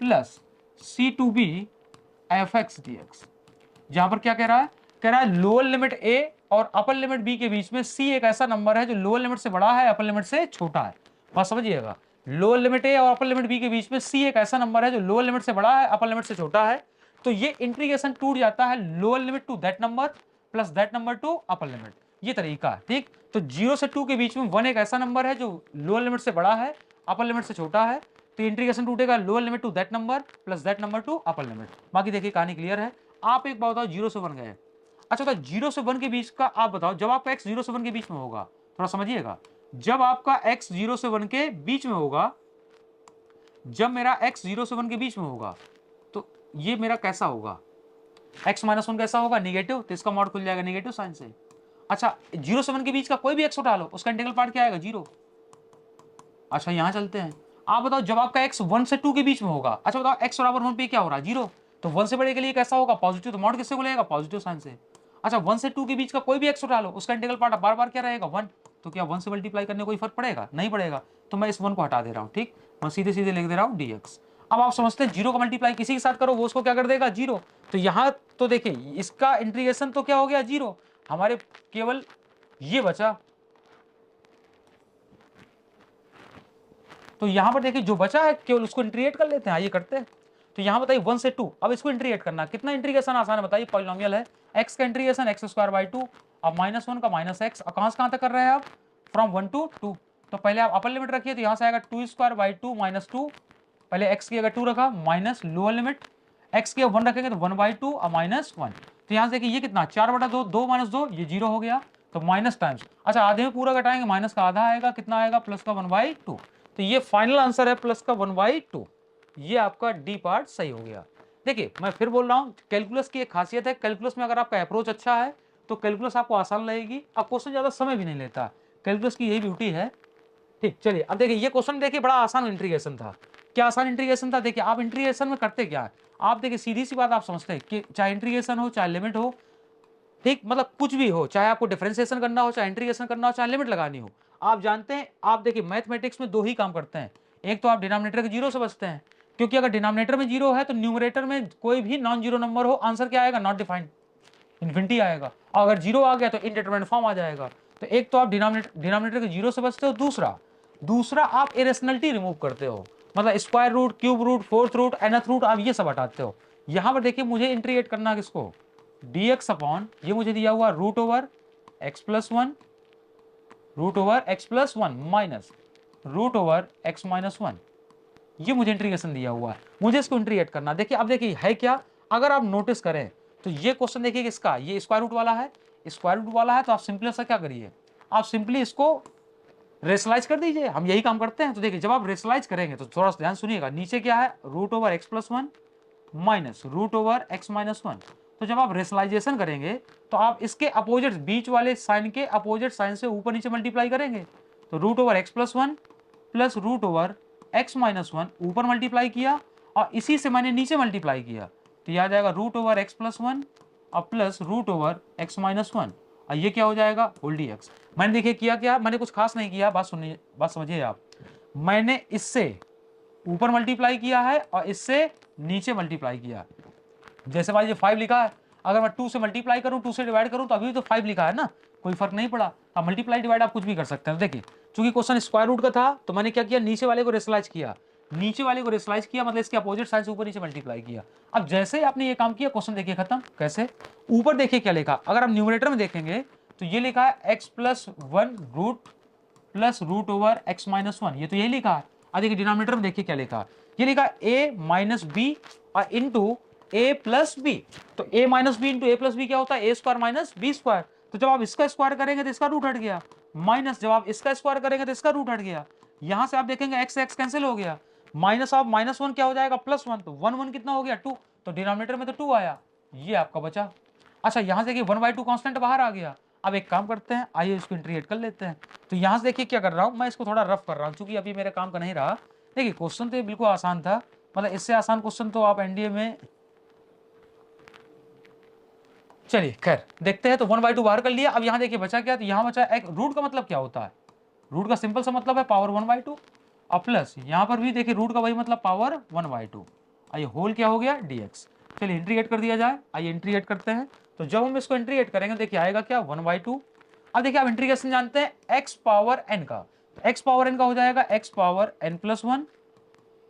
S2: plus c to b fx dx। जहां पर क्या कह रहा है, कह रहा है लोअर लिमिट a और अपर लिमिट b के बीच में c एक ऐसा नंबर है जो लोअर लिमिट से बड़ा है, अपर लिमिट से छोटा है। बात समझिएगा, लोअर लिमिट a और अपर लिमिट b के बीच में c एक ऐसा नंबर है जो लोअर लिमिट से बड़ा है, अपर लिमिट से छोटा है। तो ये इंटीग्रेशन टूट जाता है lower limit to that number plus that number to upper limit, ये तरीका है। ठीक, तो 0 से 2 के बीच में 1 एक ऐसा नंबर है जो लोअर लिमिट से बड़ा है, अपर लिमिट से छोटा है। तो इंटीग्रेशन टूटेगा lower limit to that number plus that number to upper limit. बाकी देखिए कहानी क्लियर है। आप एक बात बताओ, 0 से 1 गए, अच्छा तो 0 से 1 के बीच का आप बताओ, जब आपका x 0 से 1 के बीच में होगा, थोड़ा समझिएगा, जब आपका x 0 से 1 के बीच में होगा, जब मेरा x 0 से 1 के बीच में होगा, तो ये मेरा कैसा होगा, x माइनस 1 कैसा होगा, निगेटिव, तो इसका मॉड खुल जाएगा निगेटिव साइन से। अच्छा 0 से 1 के बीच का कोई भी x उठा लो, उसका इंटीग्रल पार्ट क्या आएगा, 0। अच्छा यहां चलते हैं, आप बताओ जब आपका x 1 से 2 के बीच में होगा, अच्छा बताओ x बराबर 1 पे क्या हो रहा है, 0, तो 1 से बड़े के लिए कैसा होगा, पॉजिटिव, तो मॉड किससे खुलेगा, पॉजिटिव साइन से। अच्छा 1 से 2 के बीच का कोई भी x उठा लो, उसका इंटीग्रल पार्ट बार बार क्या रहेगा, 1, तो क्या 1 से मल्टीप्लाई करने कोई फर्क पड़ेगा, नहीं पड़ेगा, तो मैं इस 1 को हटा दे रहा हूं। ठीक, मैं सीधे सीधे लिख दे रहा हूं dx। अब आप समझते हैं 0 का मल्टीप्लाई किसी के साथ करो वो उसको क्या कर देगा, 0। तो यहां तो देखिए इसका इंटीग्रेशन तो क्या हो गया, 0, हमारे केवल ये बचा। तो यहां पर देखिए जो बचा है केवल उसको इंटीग्रेट कर लेते हैं, आइए करते हैं। तो यहां बताइए 1 से 2, अब इसको इंटीग्रेट करना, कितना इंटीग्रेशन आसान है बताइए, पॉलिनोमियल है, x का इंटीग्रेशन x स्क्वायर बाई 2, अब -1 का -x, और कहां से कहां तक कर रहे हैं आप, फ्रॉम 1 to 2। तो पहले आप अपर लिमिट रखिए, तो यहां से आएगा 2 स्क्वायर बाई 2 -2, पहले x की अगर 2 रखा माइनस लोअर लिमिट, x की 1 रखेंगे तो 1 बाई 2 और -1। तो यहां से देखिए ये कितना, 4/2, 2 - 2 ये 0 हो गया, तो माइनस टाइम्स, अच्छा आधे में पूरा घटाएंगे, माइनस का आधा आएगा, कितना आएगा, प्लस का 1/2। तो ये फाइनल आंसर है प्लस का 1/2। ये आपका डी पार्ट सही हो गया। देखिए मैं फिर बोल रहा हूं, कैलकुलस की एक खासियत है, कैलकुलस में अगर आपका अप्रोच अच्छा है तो कैलकुलस आपको आसान लगेगी, अब क्वेश्चन ज्यादा समय भी नहीं लेता, कैलकुलस की यही ब्यूटी है। ठीक, चलिए अब देखिए ये क्वेश्चन देखिए बड़ा आसान इंटीग्रेशन था। क्या आसान इंटीग्रेशन था, देखिए आप इंटीग्रेशन में करते क्या है, आप देखिए सीधी सी बात आप समझते हैं कि चाहे इंटीग्रेशन हो चाहे लिमिट हो, ठीक, मतलब कुछ भी हो, चाहे आपको डिफरेंशिएशन करना हो, चाहे इंटीग्रेशन करना हो, चाहे लिमिट लगानी हो, आप जानते हैं, आप देखिए मैथमेटिक्स में 2 ही काम करते हैं, एक तो आप डिनोमिनेटर के 0 से बचते हैं, क्योंकि अगर डिनोमिनेटर में 0 है तो न्यूमरेटर में कोई भी नॉन जीरो नंबर हो, आंसर क्या आएगा, नॉट डिफाइंड, इन्फिनिटी आएगा, और अगर 0 आ गया तो इनडिटरमिनेट फॉर्म आ जाएगा। तो एक तो आप डिनोमिनेटर के 0 से बचते हो, दूसरा आप इरेशनलिटी रिमूव करते हो, मतलब square root, cube root, fourth root, nth root, आप ये सब हटाते हो। यहां पर देखिए मुझे इंटीग्रेट करना है किसको, dx अपॉन, ये मुझे दिया हुआ root over x plus 1, root over x plus 1 minus root over x minus 1, ये मुझे इंटीग्रेशन दिया हुआ है, मुझे इसको इंटीग्रेट करना। देखिए अब देखिए है क्या, अगर आप नोटिस करें तो ये क्वेश्चन देखिए किसका, ये स्क्वायर रूट वाला है, स्क्वायर रूट वाला है, तो आप सिंपली सा क्या करिए, आप सिंपली इसको रेशनलाइज कर दीजिए, हम यही काम करते हैं। तो देखिए जब आप रेशनलाइज करेंगे तो थोड़ा सा ध्यान सुनिएगा, नीचे क्या है, root over x plus 1 minus root over x minus 1। तो जब आप रेशनलाइजेशन करेंगे तो आप इसके अपोजिट, बीच वाले साइन के अपोजिट साइन से ऊपर नीचे मल्टीप्लाई करेंगे, तो root over x plus 1 plus root over x minus 1 ऊपर मल्टीप्लाई किया, और इसी से मैंने नीचे मल्टीप्लाई किया, तो यह आ जाएगा रूट ओवर x प्लस 1 और plus root over x minus 1, और ये क्या हो जाएगा, होल डी एक्स। मैंने देखिए किया क्या, मैंने कुछ खास नहीं किया, बात सुनिए, बात समझिए आप, मैंने इससे ऊपर मल्टीप्लाई किया है और इससे नीचे मल्टीप्लाई किया। जैसे मान लीजिए 5 लिखा है, अगर मैं 2 से मल्टीप्लाई करूं, 2 से डिवाइड करूं, तो अभी तो 5 लिखा है ना, कोई फर्क नहीं पड़ा। अब मल्टीप्लाई डिवाइड आप कुछ भी कर सकते हैं। देखिए चूंकि क्वेश्चन स्क्वायर रूट का था तो मैंने क्या किया, नीचे वाले को रेशनलाइज किया, नीचे वाले को रेशनलाइज किया मतलब इसके अपोजिट साइड से ऊपर नीचे मल्टीप्लाई किया। अब जैसे ही आपने ये काम किया, क्वेश्चन देखिए खत्म। कैसे, ऊपर देखिए क्या लिखा, अगर आप न्यूमरेटर में देखेंगे तो ये लिखा है x plus 1 root plus root over x minus 1, ये तो यही लिखा है। अब देखिए डिनोमिनेटर में देखिए क्या लिखा, ये लिखा a माइनस बी और इंटू a प्लस बी। तो a minus b into a plus b क्या होता है, a square minus b square. तो जब आप इसका स्क्वायर करेंगे तो इसका रूट हट गया, माइनस जब आप इसका स्क्वायर करेंगे तो इसका रूट हट गया। यहां से आप देखेंगे x x कैंसिल हो गया, माइनस ऑफ -1 क्या हो जाएगा, +1, तो 1 1 कितना हो गया, 2, तो डिनोमिनेटर में तो 2 आया, ये आपका बचा। अच्छा यहाँ से देखिए 1/2 कांस्टेंट बाहर आ गया। अब एक काम करते हैं, आइए इसको इंटीग्रेट कर लेते हैं। तो यहाँ से देखिए क्या कर रहा हूँ मैं, इसको थोड़ा रफ कर रहा हूँ क्योंकि अभी मेरे काम का नहीं रहा। देखिए क्वेश्चन तो ये बिल्कुल आसान था, मतलब इससे आसान क्वेश्चन तो आप एनडीए में, चलिए खैर देखते हैं। तो 1/2 बाहर कर लिया। अब यहाँ देखिए बचा क्या, तो यहाँ बचा एक रूट का मतलब क्या होता है, रूट का सिंपल सा मतलब है पावर 1/2 और प्लस यहाँ पर भी देखिए रूट का वही मतलब पावर 1/2। आइए होल क्या हो गया dx। चलिए इंटीग्रेट कर दिया जाए, आइए इंटीग्रेट करते हैं। तो जब हम इसको इंटीग्रेट करेंगे देखिए आएगा क्या 1/2। अब देखिए आप इंटीग्रेशन जानते हैं x पावर n का, तो x पावर n का हो जाएगा x पावर n+1,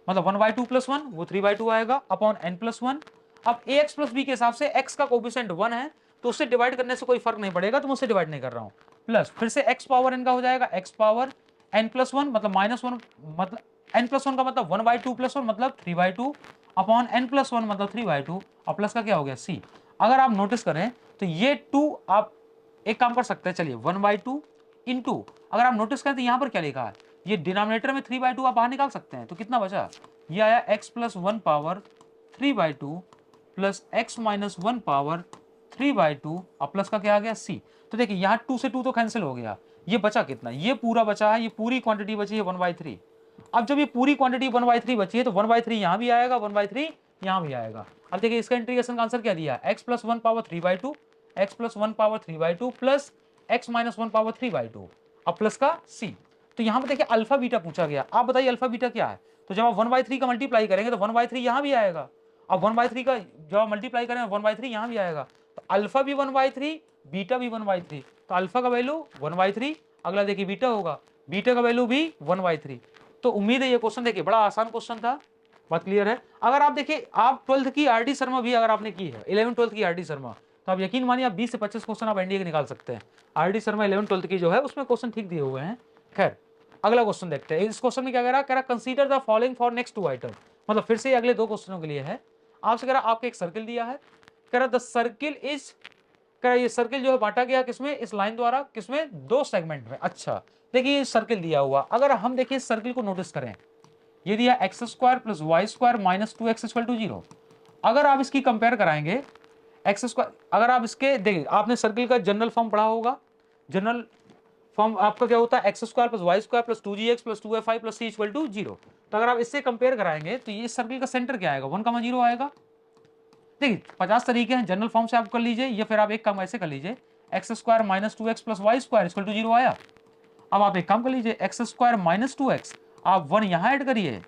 S2: मतलब 1/2 + 1 वो 3/2 आएगा अपॉन n+1। अब ax + b के हिसाब से x का कोफिशिएंट 1 है तो उससे डिवाइड करने से कोई फर्क नहीं पड़ेगा, तो मैं उससे डिवाइड नहीं कर रहा हूं। प्लस फिर से x पावर n का हो जाएगा x पावर n+1 मतलब -1, मतलब n+1 का मतलब 1/2 + 1 मतलब 3/2 अपॉन n+1 मतलब 3/2 और प्लस का क्या हो गया c। अगर आप नोटिस करें तो ये 2 आप एक काम कर सकते हैं, चलिए 1/2 इंटू, अगर आप नोटिस करें तो यहाँ पर क्या लिखा है, ये डिनोमिनेटर में 3/2 आप बाहर निकाल सकते हैं, तो कितना बचा, ये आया x + 1 power 3/2 plus x - 1 power 3/2 और प्लस का क्या आ गया c। तो देखिए यहाँ 2 से 2 तो कैंसिल हो गया, ये बचा कितना, ये पूरा बचा है, ये पूरी क्वांटिटी बची है 1/3। अब जब ये पूरी क्वांटिटी 1/3 बची है तो 1/3 यहाँ भी आएगा, 1/3 यहाँ भी आएगा। अब देखिए इसका इंटीग्रेशन का आंसर क्या दिया, x + 1 power 3/2, x + 1 power 3/2 plus x - 1 power 3/2 और प्लस का c। तो यहाँ पर देखिए अल्फा बीटा पूछा गया, आप बताइए अल्फा बीटा क्या है। तो जब आप 1/3 का मल्टीप्लाई करेंगे तो 1/3 यहाँ भी आएगा, अब 1/3 का जब आप मल्टीप्लाई करेंगे 1/3 यहाँ भी आएगा, तो अल्फा भी 1/3 बीटा भी 1/3, तो अल्फा का वैल्यू 1/3, अगला देखिए बीटा होगा, बीटा का वैल्यू भी 1/3। तो उम्मीद है ये क्वेश्चन देखिए बड़ा आसान क्वेश्चन था, बात क्लियर है। अगर आप देखिए आप 12th की आरडी शर्मा भी अगर आपने की है, 11 12th की आरडी शर्मा, तो आप यकीन मानिए आप 20 से 25 क्वेश्चन आप एनडीए के निकाल सकते हैं। आरडी शर्मा 11 12th की जो है उसमें क्वेश्चन ठीक दिए हुए हैं। खैर अगला क्वेश्चन देखते हैं। इस क्वेश्चन में क्या कह रहा consider the following for next 2 item, मतलब फिर से अगले 2 क्वेश्चनों के लिए है। आपसे कह रहा आपको एक सर्किल दिया है, कह रहा द सर्किल इज, कह रहा ये सर्किल जो है बांटा गया किसमें, इस लाइन द्वारा, किसमें, 2 सेगमेंट में। अच्छा देखिए सर्किल दिया हुआ, अगर हम देखिए इस सर्किल को नोटिस करें, ये दिया x² + y² - 2x = 0। अगर आप इसकी कंपेयर कराएंगे x², अगर आप इसके देखिए आपने सर्किल का जनरल फॉर्म पढ़ा होगा, जनरल फॉर्म आपका क्या होता है x² + y² + 2gx + 2fi + c = 0। तो अगर आप इससे कंपेयर कराएंगे तो ये सर्किल का सेंटर क्या आएगा, 1, 0 आएगा। देखिए 50 तरीके हैं, जनरल फॉर्म से आप कर लीजिए या फिर आप एक काम ऐसे कर लीजिए, x² - 2x + y² = 0 आया। अब आप एक काम कर लीजिए, x² - 2x, आप 1 यहाँ ऐड करिए,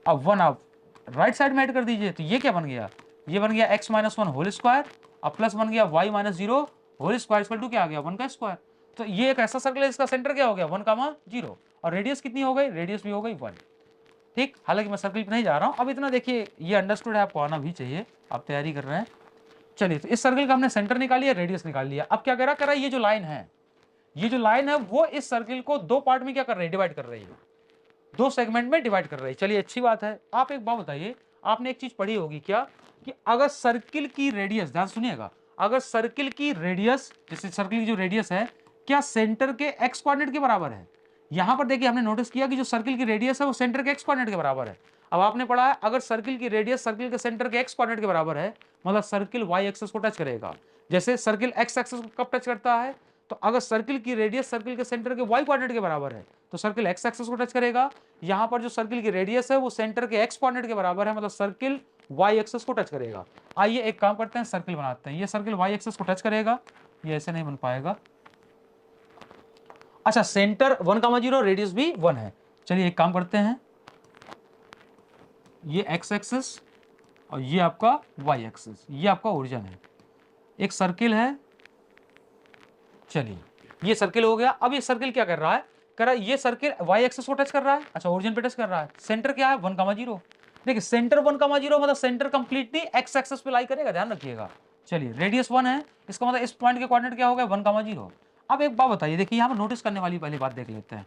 S2: अब 1 आप राइट साइड में ऐड कर दीजिए, तो ये क्या बन गया, ये बन गया x - 1 होल स्क्वायर और प्लस बन गया y - 0 whole square equal to क्या आ गया, 1 का स्क्वायर। तो ये एक ऐसा सर्कल है इसका सेंटर क्या हो गया, 1, 0 और रेडियस कितनी हो गई, रेडियस भी हो गई 1। ठीक, हालांकि मैं सर्कल पे नहीं जा रहा हूं, अब इतना देखिए ये अंडरस्टूड है, आपको आना भी चाहिए, आप तैयारी कर रहे हैं। चलिए तो इस सर्कल का हमने सेंटर निकाल लिया, रेडियस निकाल लिया। अब क्या कह रहा ये जो लाइन है, ये जो लाइन है वो इस सर्किल को 2 पार्ट में क्या कर रही है, डिवाइड कर रही है, 2 सेगमेंट में डिवाइड कर रही है। चलिए अच्छी बात है। आप एक बात बताइए, आपने एक चीज पढ़ी होगी क्या, कि अगर सर्किल की रेडियस, ध्यान सुनिएगा, अगर सर्किल की रेडियस, जैसे सर्किल की जो रेडियस है क्या सेंटर के एक्स कोऑर्डिनेट के बराबर है। यहां पर देखिए हमने नोटिस किया कि जो सर्किल की रेडियस है वो सेंटर के एक्स कोऑर्डिनेट के बराबर है। अब आपने पढ़ा है अगर सर्किल की रेडियस सर्किल के सेंटर के एक्स कोऑर्डिनेट के बराबर है, मतलब सर्किल वाई एक्सिस को टच करेगा। जैसे सर्किल एक्स एक्सिस को कब टच करता है, तो अगर सर्किल की रेडियस सर्किल के सेंटर के वाई कोऑर्डिनेट के बराबर है तो सर्किल एक्स एक्सिस को टच करेगा। यहां पर जो सर्किल की रेडियस है वो सेंटर के एक्स कोऑर्डिनेट के बराबर है, मतलब सर्किल वाई एक्सिस को टच करेगा। आइए एक काम करते हैं, सर्किल बनाते हैं। ये सर्किल वाई एक्सिस को टच करेगा, ये ऐसे नहीं बन पाएगा। अच्छा सेंटर 1, 0 रेडियस भी 1 है। चलिए एक काम करते हैं, ये एक्स एक्सिस और ये आपका वाई एक्सिस, ये आपका ओरिजिन है, एक सर्किल है। चलिए ये सर्किल हो गया। अब ये सर्किल क्या कर रहा है, कह रहा है ये सर्किल वाई एक्सिस को टच कर रहा है, अच्छा ओरिजिन पे टच कर रहा है। सेंटर क्या है 1, 0। देखिए सेंटर 1, 0 मतलब सेंटर कंप्लीटली एक्स एक्सिस पे लाई करेगा, ध्यान रखिएगा। चलिए रेडियस 1 है, इसका मतलब इस पॉइंट के कोऑर्डिनेट क्या हो गया 1, 0। अब एक बात बताइए, देखिए यहाँ पर नोटिस करने वाली पहली बात देख लेते हैं।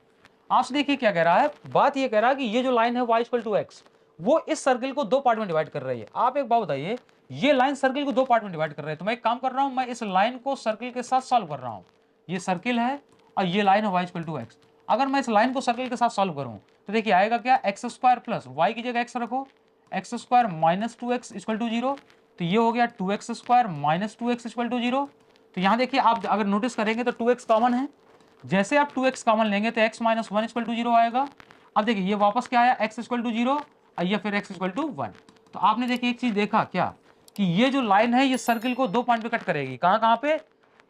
S2: आपसे देखिए क्या कह रहा है, बात ये कह रहा है कि ये जो लाइन है y = x, वो इस सर्किल को 2 पार्ट में डिवाइड कर रही है। आप एक बात बताइए, ये लाइन सर्किल को 2 पार्ट में डिवाइड कर रही है, तो मैं एक काम कर रहा हूं, मैं इस लाइन को सर्किल के साथ सॉल्व कर रहा हूं। ये सर्किल है और ये लाइन है y = x। अगर मैं इस लाइन को सर्किल के साथ सॉल्व करूं तो देखिए आएगा क्या, x² प्लस y की जगह x रखो, x² - 2x = 0 तो ये हो गया 2x square minus 2x equal to 0। तो यहाँ देखिए आप अगर नोटिस करेंगे तो 2x कॉमन है, जैसे आप 2x कॉमन लेंगे तो x माइनस 1 इक्वल टू 0 आएगा। अब देखिए ये वापस क्या आया, x इक्वल टू 0 और ये फिर x इक्वल टू 1। तो आपने देखिए एक चीज देखा क्या कि ये जो लाइन है ये सर्किल को 2 पॉइंट पे कट करेगी। कहाँ कहाँ पे,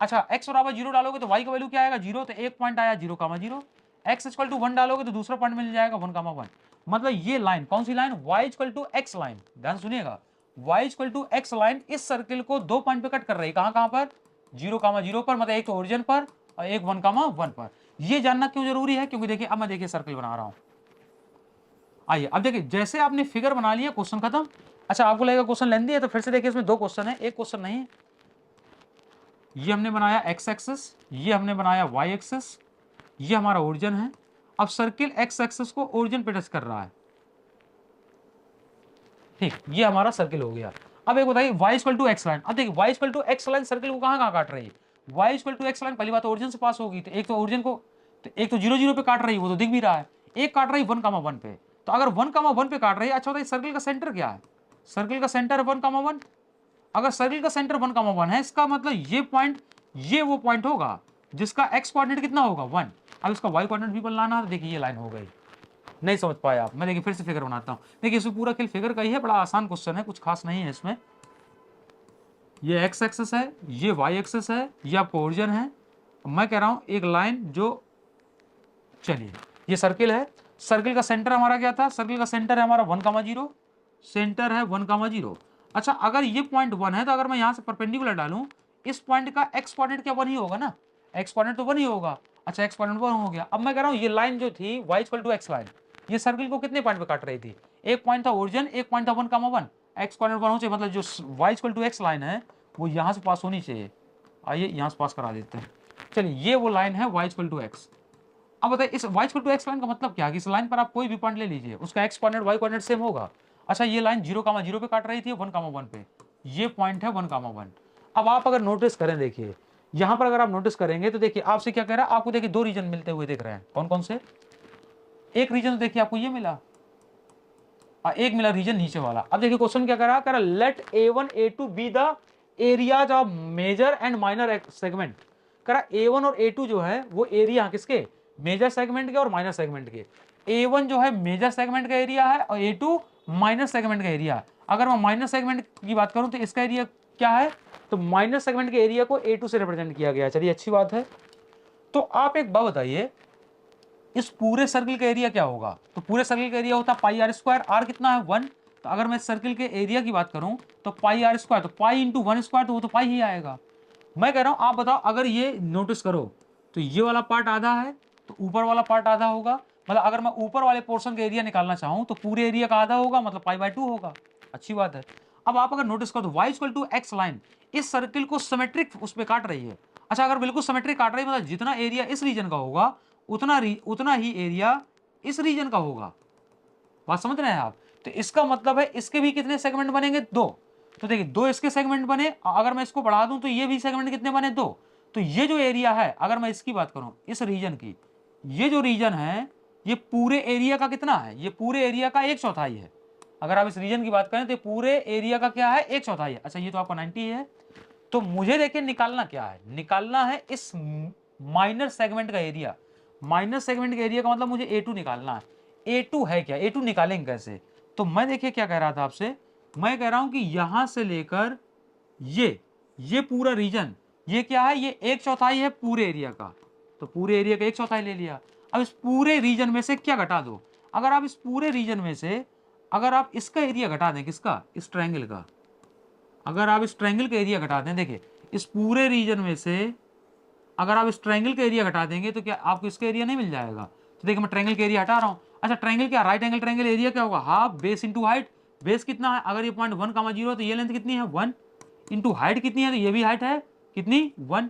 S2: अच्छा x बराबर 0 डालोगे तो y का वैल्यू क्या आएगा 0, तो एक पॉइंट आया 0,0। x इक्वल टू 1 डालोगे तो दूसरा पॉइंट मिल जाएगा 1,1। मतलब ये लाइन कौन सी line, y equal to x line, ध्यान सुनिएगा, y equal to x line इस सर्किल को 2 पॉइंट पे कट कर रही है। कहाँ कहाँ पर, 0,0 पर, मतलब एक तो ओरिजिन पर और एक 1,1 पर। ये जानना क्यों जरूरी है, क्योंकि देखिए अब मैं देखिए सर्किल बना रहा हूं। आइए अब देखिए जैसे आपने फिगर बना लिया क्वेश्चन खत्म। अच्छा आपको लगेगा क्वेश्चन लेंदी है, तो फिर से देखिए इसमें 2 क्वेश्चन है, एक क्वेश्चन नहीं है। ये हमने बनाया x एक्सिस, ये हमने बनाया y एक्सिस, ये हमारा ओरिजिन है। अब सर्किल x एक्सिस को ओरिजिन पे टच कर रहा है, ठीक, ये हमारा सर्किल हो गया। अब एक बताइए y equal to x line. अब देखिए y equal to x line circle को कहाँ कहाँ काट रही है, y equal to x line पहली बात ओरिजिन से पास होगी, तो एक तो ओरिजिन को, तो एक तो 0,0 पे काट रही है, वो तो दिख भी रहा है, एक काट रही है 1,1 पे। तो अगर 1,1 पे काट रही है, अच्छा बताइए सर्किल का सेंटर क्या है, सर्किल का सेंटर 1,1। अगर सर्किल का सेंटर 1,1 है, इसका मतलब ये पॉइंट, ये वो पॉइंट होगा जिसका एक्स कोऑर्डिनेट कितना होगा 1। अब इसका वाई कोऑर्डिनेट भी बनाना है, तो देखिए ये लाइन हो गई। नहीं समझ पाए आप, मैं देखिए फिर से फिगर बनाता हूं। देखिए इसमें पूरा खेल फिगर का ही है, बड़ा आसान क्वेश्चन है, कुछ खास नहीं है इसमें। ये एक्स एक्सिस है, ये वाई एक्सिस है, ये आपका ओरिजिन है। मैं कह रहा हूं एक लाइन जो, चलिए ये सर्किल है, सर्किल का सेंटर हमारा क्या था, सर्किल का सेंटर है हमारा 1,0, सेंटर है 1,0। अच्छा अगर ये पॉइंट 1 है, तो अगर मैं यहां से परपेंडिकुलर डालूं, इस पॉइंट का एक्स कोऑर्डिनेट क्या 1 ही होगा ना, एक्स कोऑर्डिनेट तो 1 ही होगा। अच्छा एक्स कोऑर्डिनेट 1 हो गया। अब मैं कह रहा हूं ये लाइन जो थी y equal to x line, ये सर्किल को कितने पॉइंट पे काट रही थी, एक पॉइंट था ओरिजिन, एक पॉइंट था 1,1। एक्स कोऑर्डिनेट 1 होना चाहिए, मतलब जो y equal to x line है वो यहां से पास होनी चाहिए। आइए यहां से पास करा देते हैं। चलिए ये वो लाइन है y इक्वल टू एक्स। अब बताइए इस y equal to x line का मतलब क्या है, कि इस लाइन पर आप कोई भी पॉइंट ले लीजिए, उसका x coordinate y coordinate same होगा। अच्छा ये लाइन 0,0 पे काट रही थी 1,1 पे, ये पॉइंट है 1,1। अब आप अगर नोटिस करें, देखिए यहां पर अगर आप नोटिस करेंगे तो देखिए आपसे क्या कह रहा है, आपको देखिए 2 रीजन मिलते हुए दिख रहे हैं, कौन कौन से, एक रीजन तो देखिए आपको ये मिला और एक मिला रीजन नीचे वाला। अब देखिए क्वेश्चन क्या कह रहा है, let A1 A2 be the areas of major and minor segment. कह रहा A1 और A2 जो है वो एरिया किसके, मेजर सेगमेंट के और माइनर सेगमेंट के। A1 जो है मेजर सेगमेंट का एरिया है और A2 माइनर सेगमेंट का एरिया है। अगर मैं माइनर सेगमेंट की बात करूं तो इसका एरिया क्या है, तो माइनर सेगमेंट के एरिया को A2 से रिप्रेजेंट किया गया है। चलिए अच्छी बात है। तो आप एक बात बताइए, इस पूरे सर्किल का एरिया क्या होगा, तो पूरे सर्किल का एरिया होता है पाई आर स्क्वायर, आर कितना है 1। तो अगर मैं सर्किल के एरिया की बात करूं तो पाई आर स्क्वायर, तो पाई इंटू 1 स्क्वायर, तो वो तो पाई ही आएगा। मैं कह रहा हूं आप बताओ, अगर ये नोटिस करो तो ये वाला पार्ट आधा है तो ऊपर वाला पार्ट आधा होगा, मतलब अगर मैं ऊपर वाले पोर्शन का एरिया निकालना चाहूं तो पूरे एरिया का आधा होगा, मतलब पाई/2 होगा। अच्छी बात है। अब आप अगर नोटिस करो तो y equal to x line इस सर्किल को सिमेट्रिक उस पर काट रही है। अच्छा अगर बिल्कुल सिमेट्रिक काट रही है, मतलब जितना एरिया इस रीजन का होगा उतना ही एरिया इस रीजन का होगा। बात समझ रहे हैं आप, तो इसका मतलब है इसके भी कितने सेगमेंट बनेंगे, 2। तो देखिए 2 इसके सेगमेंट बने, अगर मैं इसको बढ़ा दूं तो ये भी सेगमेंट कितने बने, 2। तो ये जो एरिया है, अगर मैं इसकी बात करूं इस रीजन की, ये जो रीजन है ये पूरे एरिया का कितना है, ये पूरे एरिया का 1/4 है। अगर आप इस रीजन की बात करें तो पूरे एरिया का क्या है, 1/4 है। अच्छा ये तो आपका 90 है। तो मुझे देखिए निकालना क्या है, निकालना है इस माइनर सेगमेंट का एरिया। माइनर सेगमेंट का एरिया का मतलब मुझे A2 निकालना है। A2 है क्या, A2 निकालेंगे कैसे, तो मैं देखिए क्या कह रहा था आपसे, मैं कह रहा हूं कि यहां से लेकर ये पूरा रीजन, ये क्या है, ये 1/4 है पूरे एरिया का, तो पूरे एरिया का 1/4 ले लिया। अब इस पूरे रीजन में से क्या घटा दो, अगर आप इस पूरे रीजन में से अगर आप इसका एरिया घटा दें, किसका, इस ट्रायंगल का, अगर आप इस ट्रायंगल का एरिया घटा दें, देखिए इस पूरे रीजन में से अगर आप इस ट्रायंगल का एरिया घटा देंगे तो क्या आपको इसका एरिया नहीं मिल जाएगा। तो देखिए मैं ट्रायंगल का एरिया हटा रहा हूं। अच्छा ट्रायंगल क्या, राइट एंगल ट्रायंगल एरिया क्या होगा, half base into height. Base कितना है, अगर ये पॉइंट 1,0 तो ये लेंथ कितनी है 1, इंटू हाइट कितनी है, तो ये भी हाइट है कितनी 1।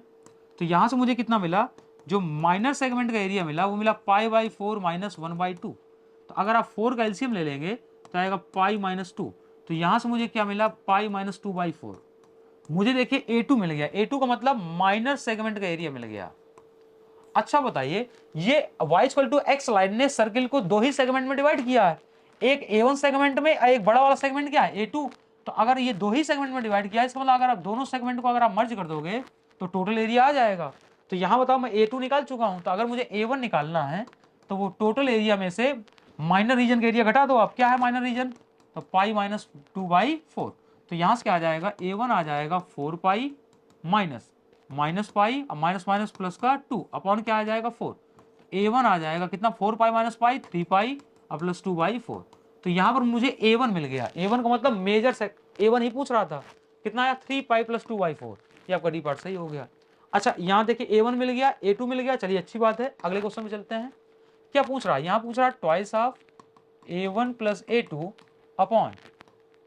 S2: तो यहां से मुझे कितना मिला, जो माइनर सेगमेंट का एरिया मिला वो मिला पाई/4 माइनस 1/2। तो अगर आप 4 का एलसीएम ले लेंगे तो आएगा पाई-2। तो यहां से मुझे क्या मिला, पाई-2/4। मुझे देखिए A2 मिल गया, A2 का मतलब माइनर सेगमेंट का एरिया मिल गया। अच्छा बताइए, ये y equal to x line ने सर्किल को 2 ही सेगमेंट में डिवाइड किया है, एक A1 सेगमेंट में, एक बड़ा वाला सेगमेंट क्या है A2। तो अगर ये दो ही सेगमेंट में डिवाइड किया, इसका मतलब अगर आप दोनों सेगमेंट को अगर आप मर्ज कर दोगे तो टोटल एरिया आ जाएगा। तो यहाँ बताओ मैं A2 निकाल चुका हूँ, तो अगर मुझे A1 निकालना है तो वो टोटल एरिया में से माइनर रीजन का एरिया घटा दो आप। क्या है माइनर रीजन? तो पाई माइनस 2/4। तो यहाँ से क्या आ जाएगा? A1 आ जाएगा 4 pi minus minus pi, minus minus plus का 2 अपॉन क्या आ जाएगा 4। A1 आ जाएगा कितना? 4 पाई माइनस पाई 3 पाई और प्लस 2/4। तो यहाँ पर मुझे A1 मिल गया। A1 का मतलब मेजर A1 ही पूछ रहा था, कितना आया? 3 पाई प्लस 2/4। ये आपका डी पार्ट सही हो गया। अच्छा यहाँ देखिए A1 मिल गया, A2 मिल गया, चलिए अच्छी बात है। अगले क्वेश्चन में चलते हैं। क्या पूछ रहा है? यहाँ पूछ रहा है twice of A1 plus A2 upon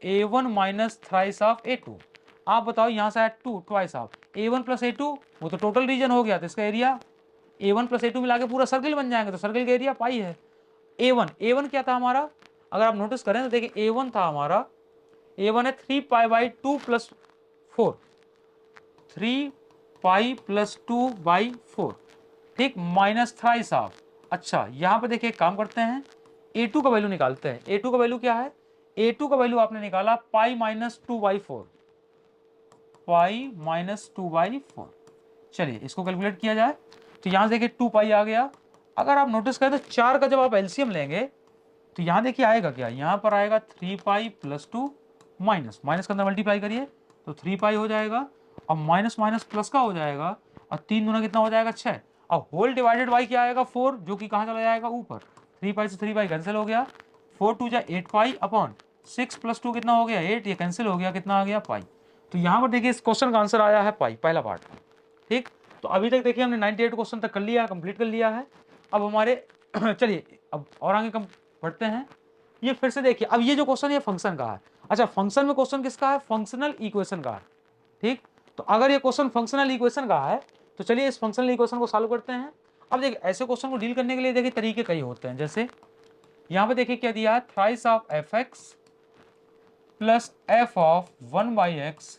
S2: A1 minus thrice of A2। आप बताओ यहाँ से आया 2 twice of A1 plus A2, वो तो टोटल रीजन हो गया, तो इसका एरिया A1 प्लस A2 मिला के पूरा सर्किल बन जाएंगे, तो सर्किल का एरिया पाई है। A1 क्या था हमारा? अगर आप नोटिस करें तो देखिए A1 था हमारा, A1 है 3 पाई/2 प्लस 4, 3 पाई प्लस 2/4, ठीक, माइनस थ्राइस ऑफ। अच्छा यहाँ पे देखिए एक काम करते हैं, A2 का वैल्यू निकालते हैं। A2 का वैल्यू क्या है? A2 का वैल्यू आपने निकाला पाई माइनस 2/4, पाई माइनस 2/4। चलिए इसको कैलकुलेट किया जाए तो यहाँ देखिए 2 पाई आ गया। अगर आप नोटिस करें तो 4 का जब आप एलसीएम लेंगे तो यहाँ देखिए आएगा क्या? यहाँ पर आएगा 3 पाई प्लस 2 माइनस माइनस के अंदर मल्टीप्लाई करिए तो 3 पाई हो जाएगा, और माइनस माइनस प्लस का हो जाएगा, और 3 दूना कितना हो जाएगा? 6, और होल डिवाइडेड बाई क्या आएगा? 4, जो कि कहाँ चला जाएगा? ऊपर। 3 पाई से 3 पाई कैंसिल हो गया, 4 2 जा 8 पाई अपॉन 6 प्लस 2 कितना हो गया? 8, ये कैंसिल हो गया, कितना आ गया? पाई। तो यहाँ पर देखिए इस क्वेश्चन का आंसर आया है पाई, पहला पार्ट। ठीक, तो अभी तक देखिए हमने 98 क्वेश्चन तक कर लिया, कंप्लीट कर लिया है। अब हमारे चलिए अब और आगे कम पढ़ते हैं। ये फिर से देखिए, अब ये जो क्वेश्चन है फंक्शन का है। अच्छा फंक्शन में क्वेश्चन किसका है? फंक्शनल इक्वेशन का है। ठीक, तो अगर ये क्वेश्चन फंक्शनल इक्वेशन का है तो चलिए इस फंक्शनल इक्वेशन को सॉल्व करते हैं। अब देखिए ऐसे क्वेश्चन को डील करने के लिए देखिए तरीके कई होते हैं। जैसे यहाँ पे देखिए क्या दिया है? थ्राइस ऑफ fx प्लस f of 1/x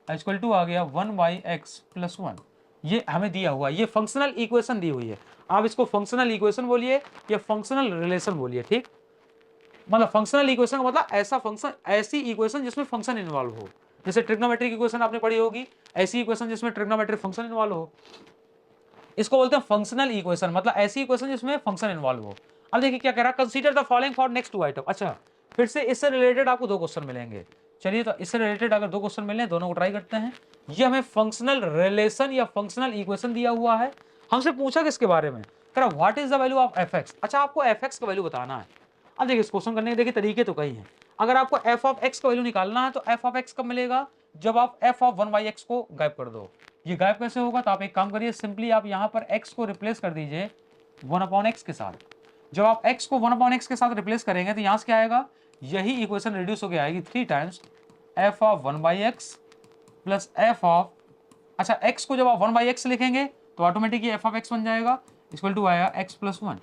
S2: equal to आ गया 1/x प्लस 1। ये हमें दिया हुआ है, ये फंक्शनल इक्वेशन दी हुई है। आप इसको फंक्शनल इक्वेशन बोलिए या फंक्शनल रिलेशन बोलिए। ठीक, मतलब फंक्शनल इक्वेशन का मतलब ऐसा फंक्शन, ऐसी इक्वेशन जिसमें फंक्शन इन्वॉल्व हो। जैसे ट्रिग्नोमेट्रिक इक्वेशन आपने पढ़ी होगी, ऐसी इक्वेशन जिसमें ट्रिग्नोमेट्रिक फंक्शन इन्वॉल्व हो, इसको बोलते हैं फंक्शनल इक्वेशन। मतलब ऐसी इक्वेशन जिसमें फंक्शन इन्वॉल्व हो। अब देखिए क्या कह रहा है? Consider the following for next 2 item. अच्छा फिर से इससे रिलेटेड आपको 2 क्वेश्चन मिलेंगे। चलिए तो इससे रिलेटेड अगर 2 क्वेश्चन मिले, दोनों को ट्राई करते हैं। ये हमें फंक्शनल रिलेशन या फंक्शनल इक्वेशन दिया हुआ है। हमसे पूछा किसके बारे में? कह रहा what is the value of fx। अच्छा आपको fx का वैल्यू बताना है। अब देखिए इस क्वेश्चन करने के देखिए तरीके तो कई हैं। अगर आपको f ऑफ x का वैल्यू निकालना है तो f ऑफ x कब मिलेगा? जब आप f ऑफ 1/x को गायब कर दो। ये गायब कैसे होगा? तो आप एक काम करिए, सिंपली आप यहाँ पर x को रिप्लेस कर दीजिए 1/x के साथ। जब आप x को 1/x के साथ रिप्लेस करेंगे तो यहाँ से क्या आएगा? यही इक्वेशन रिड्यूस होकर आएगी 3 times f of 1/x plus f of, अच्छा x को जब आप 1/x लिखेंगे तो ऑटोमेटिकली f ऑफ x बन जाएगा, इक्वल टू आएगा x प्लस 1।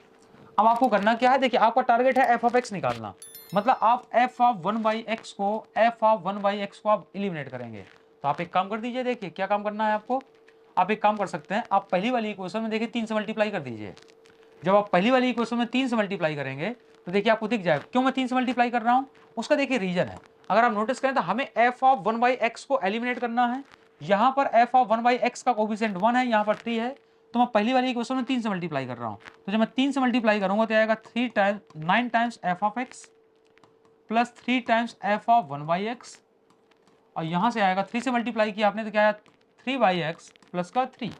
S2: अब आपको करना क्या है? देखिए आपका टारगेट है f ऑफ x निकालना। मतलब आप f ऑफ 1/x को, f ऑफ 1/x को आप एलिमिनेट करेंगे। तो आप एक काम कर दीजिए, देखिए क्या काम करना है आपको। आप एक काम कर सकते हैं, आप पहली वाली इक्वेशन में देखिए 3 से मल्टीप्लाई कर दीजिए। जब आप पहली वाली इक्वेशन में 3 से मल्टीप्लाई करेंगे तो देखिए आपको दिख जाएगा क्यों मैं 3 से मल्टीप्लाई कर रहा हूँ। उसका देखिए रीजन है, अगर आप नोटिस करें तो हमें f ऑफ 1/x को एलिमिनेट करना है। यहाँ पर f ऑफ 1/x का कोफिशिएंट 1 है, यहाँ पर 3 है, तो मैं पहली वाली इक्वेशन में 3 से मल्टीप्लाई कर रहा हूँ। तो जब मैं 3 से मल्टीप्लाई करूंगा तो आएगा 9 times f of x plus 3 times f of 1/x, और यहाँ से आएगा 3 से मल्टीप्लाई किया आपने तो क्या आया? 3/x प्लस का 3।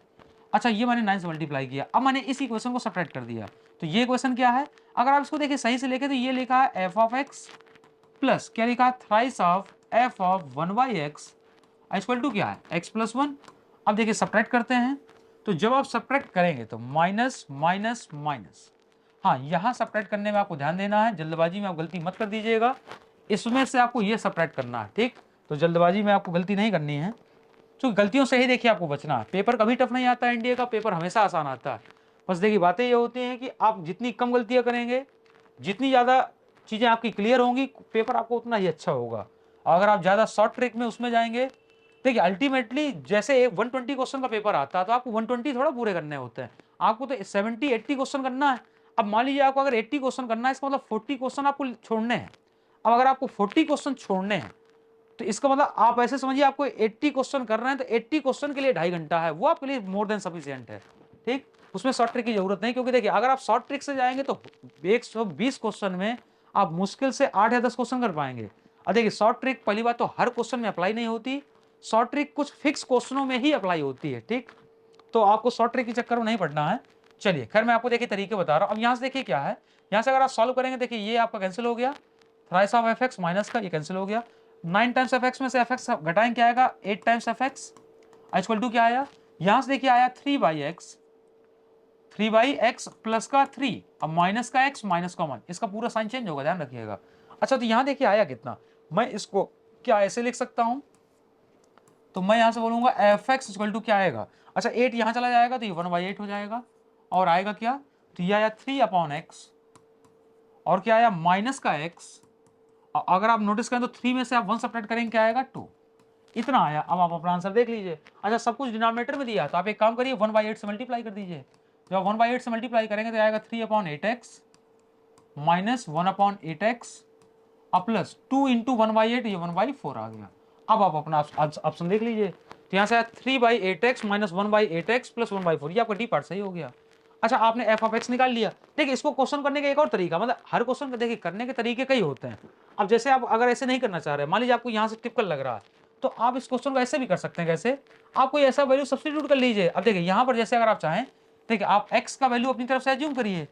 S2: अच्छा ये मैंने 9 से मल्टीप्लाई किया, अब मैंने इस इक्वेशन को सब्ट्रैक्ट कर दिया। तो ये इक्वेशन क्या है? अगर आप इसको देखिए सही से लेके तो ये लिखा है f ऑफ x प्लस क्या लिखा है? Thrice of f of 1/x equal to क्या है? x plus 1। अब देखिए सब्ट्रैक्ट करते हैं, तो जब आप सब्ट्रैक्ट करेंगे तो माइनस माइनस माइनस, हाँ यहाँ सब्ट्रैक्ट करने में आपको ध्यान देना है, जल्दबाजी में आप गलती मत कर दीजिएगा। इसमें से आपको ये सब्ट्रैक्ट करना है। ठीक, तो जल्दबाजी में आपको गलती नहीं करनी है, तो गलतियों से ही देखिए आपको बचना है। पेपर कभी टफ नहीं आता है, इंडिया का पेपर हमेशा आसान आता है। बस देखिए बातें ये होती हैं कि आप जितनी कम गलतियां करेंगे, जितनी ज़्यादा चीज़ें आपकी क्लियर होंगी, पेपर आपको उतना ही अच्छा होगा। और अगर आप ज़्यादा शॉर्ट ट्रिक में उसमें जाएंगे, देखिए अल्टीमेटली जैसे 120 क्वेश्चन का पेपर आता है तो आपको 120 थोड़ा पूरे करने होते हैं, आपको तो 70-80 क्वेश्चन करना है। अब मान लीजिए आपको अगर 80 क्वेश्चन करना है, इसका मतलब 40 क्वेश्चन आपको छोड़ने हैं। अब अगर आपको 40 क्वेश्चन छोड़ने हैं तो इसका मतलब आप ऐसे समझिए आपको 80 क्वेश्चन कर रहे हैं तो 80 क्वेश्चन के लिए 2.5 घंटा है, वो आपके लिए मोर देन सफिशिएंट है। ठीक, उसमें शॉर्ट ट्रिक की जरूरत नहीं, क्योंकि देखिए अगर आप शॉर्ट ट्रिक से जाएंगे तो 120 क्वेश्चन में आप मुश्किल से 8 या 10 क्वेश्चन कर पाएंगे। और देखिए शॉर्ट ट्रिक पहली बात तो हर क्वेश्चन में अप्लाई नहीं होती, शॉर्ट ट्रिक कुछ फिक्स क्वेश्चनों में ही अप्लाई होती है। ठीक, तो आपको शॉर्ट ट्रिक के चक्कर में नहीं पड़ना है। चलिए खैर मैं आपको देखिए तरीके बता रहा हूँ। अब यहाँ से देखिए क्या है, यहाँ से अगर आप सॉल्व करेंगे, देखिए ये आपका कैंसिल हो गया, thrice of f x minus का ये कैंसिल हो गया, 9 टाइम्स एफ एक्स में से एफ एक्स घटाएं क्या आएगा, 8 times f x equal to क्या आया, यहाँ से देखिए आया 3/x, 3/x प्लस का 3, अब माइनस का x माइनस का 1, इसका पूरा साइन चेंज होगा, ध्यान रखिएगा। अच्छा तो यहाँ देखिए आया कितना, मैं इसको क्या ऐसे लिख सकता हूँ, तो मैं यहाँ से बोलूंगा एफ एक्स इक्वल टू क्या आएगा, अच्छा 8 यहाँ चला जाएगा तो ये 1/8 हो जाएगा, और आएगा क्या, तो ये आया 3/x, और क्या आया माइनस का x, अगर आप नोटिस करें तो 3 में से आप 1 सब्ट्रैक्ट करेंगे क्या आएगा 2, इतना आया। अब आप अपना आंसर देख लीजिए। अच्छा सब कुछ डिनोमिनेटर में दिया तो आप एक काम करिए 1/8 से मल्टीप्लाई कर दीजिए, जब आप 1/8 से मल्टीप्लाई करेंगे तो आएगा 3/8x माइनस 1/8x अब प्लस 2 इंटू 1/8, ये 1/4 आ गया। अब आप अपना ऑप्शन देख लीजिए, तो यहाँ से आया 3/8x माइनस 1/8x प्लस 1/4, ये आपका डी पार्ट सही हो गया। अच्छा आपने एफ ऑफ एक्स निकाल लिया। देखिए इसको क्वेश्चन करने का एक और तरीका, मतलब हर क्वेश्चन को देखिए करने के तरीके कई होते हैं। अब जैसे आप अगर ऐसे नहीं करना चाह रहे, मान लीजिए आपको यहाँ से टिपिकल लग रहा है, तो आप इस क्वेश्चन को ऐसे भी कर सकते हैं। कैसे, आप कोई ऐसा वैल्यू सब्स्टिट्यूट कर लीजिए। अब देखिए यहाँ पर जैसे अगर आप चाहें, देखिए आप एक्स का वैल्यू अपनी तरफ से एज्यूम करिए,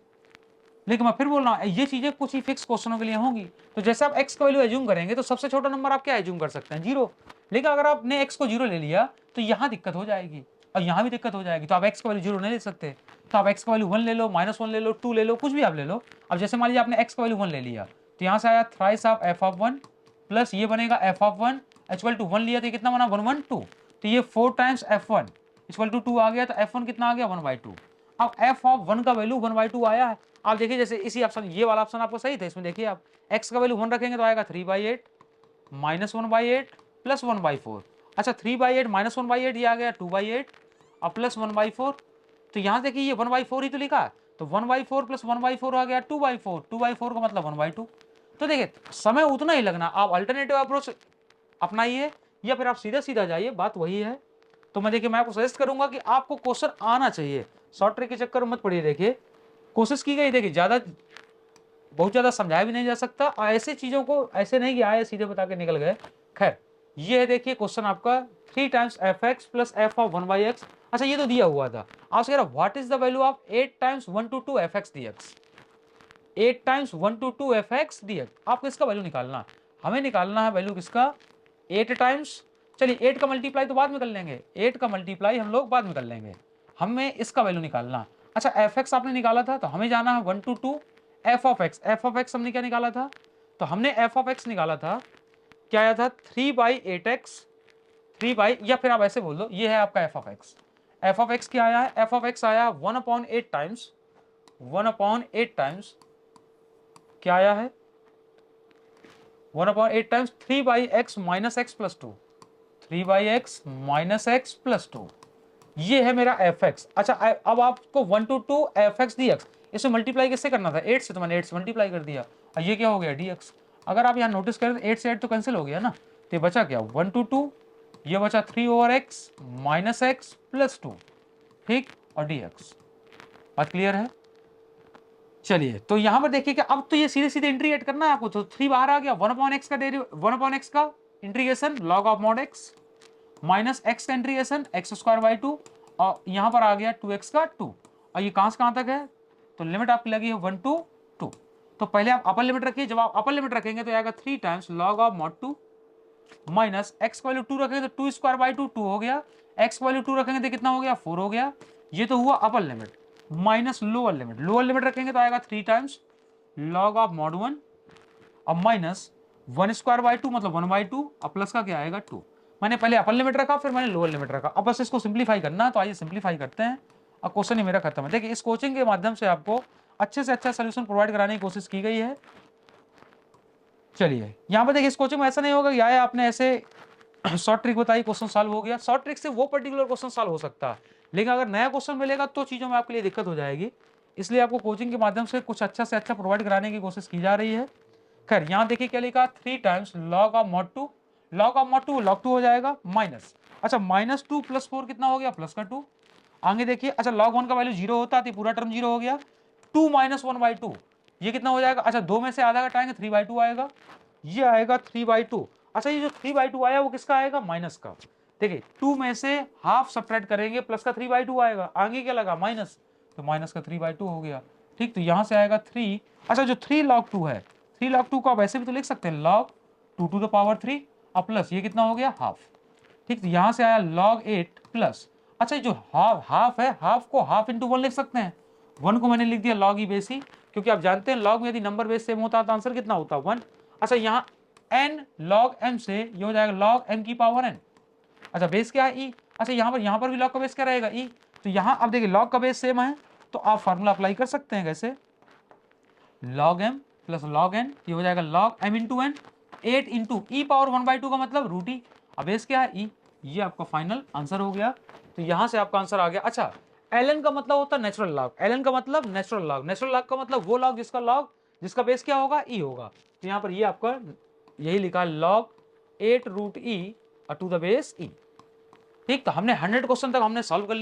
S2: लेकिन मैं फिर बोल रहा हूँ ये चीजें कुछ ही फिक्स क्वेश्चनों के लिए होंगी। तो जैसे आप x का वैल्यू एज्यूम करेंगे तो सबसे छोटा नंबर आप क्या एज्यूम कर सकते हैं, 0। लेकिन अगर आपने x को 0 ले लिया तो यहाँ दिक्कत हो जाएगी और यहाँ भी दिक्कत हो जाएगी, तो आप x का वैल्यू 0 नहीं ले सकते। तो आप x का वैल्यू 1 ले लो, -1 ले लो, 2 ले लो, कुछ भी आप ले लो। अब जैसे मान लीजिए आपने x का वैल्यू 1 ले लिया, तो यहाँ से आया thrice of F of 1 plus ये बनेगा एफ ऑफ 1 इक्वल टू 1 लिया तो कितना बना 1/2, तो ये 4 टाइम्स f1 इक्वल टू 2 आ गया, तो f1 कितना आ गया 1/2। अब f ऑफ 1 का वैल्यू 1/2 आया है। आप देखिए जैसे इसी ऑप्शन, ये वाला ऑप्शन आपको सही था, इसमें देखिए आप x का वैल्यू 1 रखेंगे तो आएगा 3/8 माइनस 1/8 प्लस 1/4। अच्छा 3/8 माइनस 1/8 ये आ गया 2/8 और प्लस 1/4, तो यहाँ देखिए ये 1/4 ही तो लिखा, तो 1/4 प्लस 1/4 आ गया 2/4, 2/4 का मतलब 1/2। तो देखिए समय उतना ही लगना, आप अल्टरनेटिव अप्रोच अपनाइए या फिर आप सीधा सीधा जाइए, बात वही है। तो मैं देखिए मैं आपको सजेस्ट करूंगा कि आपको क्वेश्चन आना चाहिए, शॉर्ट ट्रिक के चक्कर में मत पड़िए। देखिए कोशिश की गई, देखिए बहुत ज्यादा समझाया भी नहीं जा सकता, और ऐसे चीजों को ऐसे नहीं कि आए सीधे बता के निकल गए। खैर ये है देखिए क्वेश्चन आपका 3 times f x plus F of 1/x। अच्छा ये तो दिया हुआ था, आपसे कह रहा what is the value of 8 times 1 to 2 F x d x, 8 times 1 to 2 F x d x, आपको इसका वैल्यू निकालना, हमें निकालना है वैल्यू किसका, 8 टाइम्स, चलिए 8 का मल्टीप्लाई तो बाद में कर लेंगे, 8 का मल्टीप्लाई हम लोग बाद में कर लेंगे, हमें इसका वैल्यू निकालना। अच्छा एफ एक्स आपने निकाला था, तो हमें जाना है 1 to 2 F of x, F of x हमने क्या निकाला था, तो हमने एफ ऑफ एक्स निकाला था, क्या आया था 3/8x, 3 या फिर आप ऐसे बोल दो ये है आपका F of x. F of x क्या आया है, एफ ऑफ एक्स आया 1/8 टाइम्स, 1/8 टाइम्स क्या आया है 1/8 times 3/x minus x plus 2, 3/x minus x plus 2, ये है मेरा एफ एक्स। अच्छा अब आपको 1 to 2 F x d x, इसे मल्टीप्लाई किससे करना था 8 से, तो मैंने 8 से मल्टीप्लाई कर दिया, और ये क्या हो गया डी एक्स। अगर आप यहाँ नोटिस करें 8 से 8 तो कैंसिल हो गया ना, तो ये बचा क्या 1 to 2, ये बचा 3/x माइनस एक्स प्लस 2, ठीक, और डी एक्स। बात क्लियर है। चलिए तो यहाँ पर देखिए कि अब तो ये सीधे सीधे इंटीग्रेट करना है आपको, तो 3 बाहर आ गया, 1/x का 1/x का integration log of mod x minus x का इंटीग्रेशन x²/2, और यहाँ पर आ गया 2x का 2, और ये कहाँ से कहाँ तक है, तो लिमिट आपकी लगी है 1 to 2, तो पहले आप अपर लिमिट रखिए, जब आप अपर लिमिट रखेंगे तो आएगा 3 times log of mod 2 minus x value 2 रखेंगे तो 2² 2 हो गया, x वैल्यू 2 रखेंगे तो कितना हो गया 4 हो गया, ये तो हुआ upper limit, minus lower limit, lower limit रखेंगे तो आएगा 3 टाइम्स लॉग ऑफ मॉड 1 और माइनस 1² मतलब 1/2, और प्लस का क्या आएगा 2। मैंने पहले अपर लिमिट रखा फिर मैंने लोअर लिमिट रखा, अब बस इसको सिंप्लीफाई करना है, तो आइए सिंप्लीफाई करते हैं, और क्वेश्चन ही मेरा खत्म है। देखिए इस कोचिंग के माध्यम से आपको अच्छे से अच्छा सोल्यूशन प्रोवाइड कराने की कोशिश की गई है। चलिए यहाँ पर देखिए इस कोचिंग में ऐसा नहीं होगा कि आया आपने ऐसे शॉर्ट ट्रिक बताई क्वेश्चन सॉल्व हो गया, शॉर्ट ट्रिक से वो पर्टिकुलर क्वेश्चन सॉल्व हो सकता है, लेकिन अगर नया क्वेश्चन मिलेगा तो चीज़ों में आपके लिए दिक्कत हो जाएगी, इसलिए आपको कोचिंग के माध्यम से कुछ अच्छा से अच्छा प्रोवाइड कराने की कोशिश की जा रही है। खैर यहाँ देखिए क्या लिखा 3 times log of mod 2 log of mod 2 log 2 हो जाएगा माइनस, अच्छा -2 + 4 कितना हो गया प्लस का 2। आगे देखिए, अच्छा log 1 का वैल्यू 0 होता है, पूरा टर्म 0 हो गया। 2 - 1/2 ये कितना हो जाएगा, अच्छा 2 में से आधा घटाएंगे 3/2 आएगा, ये आएगा 3/2। अच्छा ये जो 3/2 आया वो किसका आएगा, माइनस का। देखिए 2 में से हाफ सब्ट्रैक्ट करेंगे, प्लस का 3/2 आएगा, आगे क्या लगा माइनस, तो माइनस का 3/2 हो गया। ठीक, तो यहां से आएगा 3। अच्छा जो 3 log 2 है, 3 log 2 को आप ऐसे भी तो लिख सकते हैं log 2 to the power 3 और प्लस ये कितना हो गया हाफ। ठीक, तो यहां से आया log 8 प्लस, अच्छा जो हाफ है, हाफ को हाफ इंटू 1 लिख सकते हैं। 1 को मैंने लिख दिया log ई बेसी, क्योंकि आप जानते हैं log में यदि नंबर बेस सेम होता है तो आंसर कितना होता है 1। अच्छा यहाँ n log m से ये हो जाएगा log m की पावर n। अच्छा बेस क्या है e, अच्छा यहाँ पर भी log का बेस क्या रहेगा e। तो यहाँ आप देखिए log का बेस सेम है, तो आप फार्मूला अप्लाई कर सकते हैं कैसे, log m plus log n, ये हो जाएगा log m into n, 8 into e power 1/2 का मतलब रूट ई, अब बेस क्या है e, ये आपका फाइनल आंसर हो गया। तो यहां से आपका आंसर आ गया। अच्छा ln का मतलब होता है नेचुरल लॉग, ln का मतलब नेचुरल लॉग, नेचुरल लॉग का मतलब वो लॉग जिसका बेस क्या होगा e होगा। तो यहाँ पर ये आपका यही लिखा log 8 root e to the base e। ठीक, तो हमने 100 क्वेश्चन तक हमने सॉल्व कर लिया।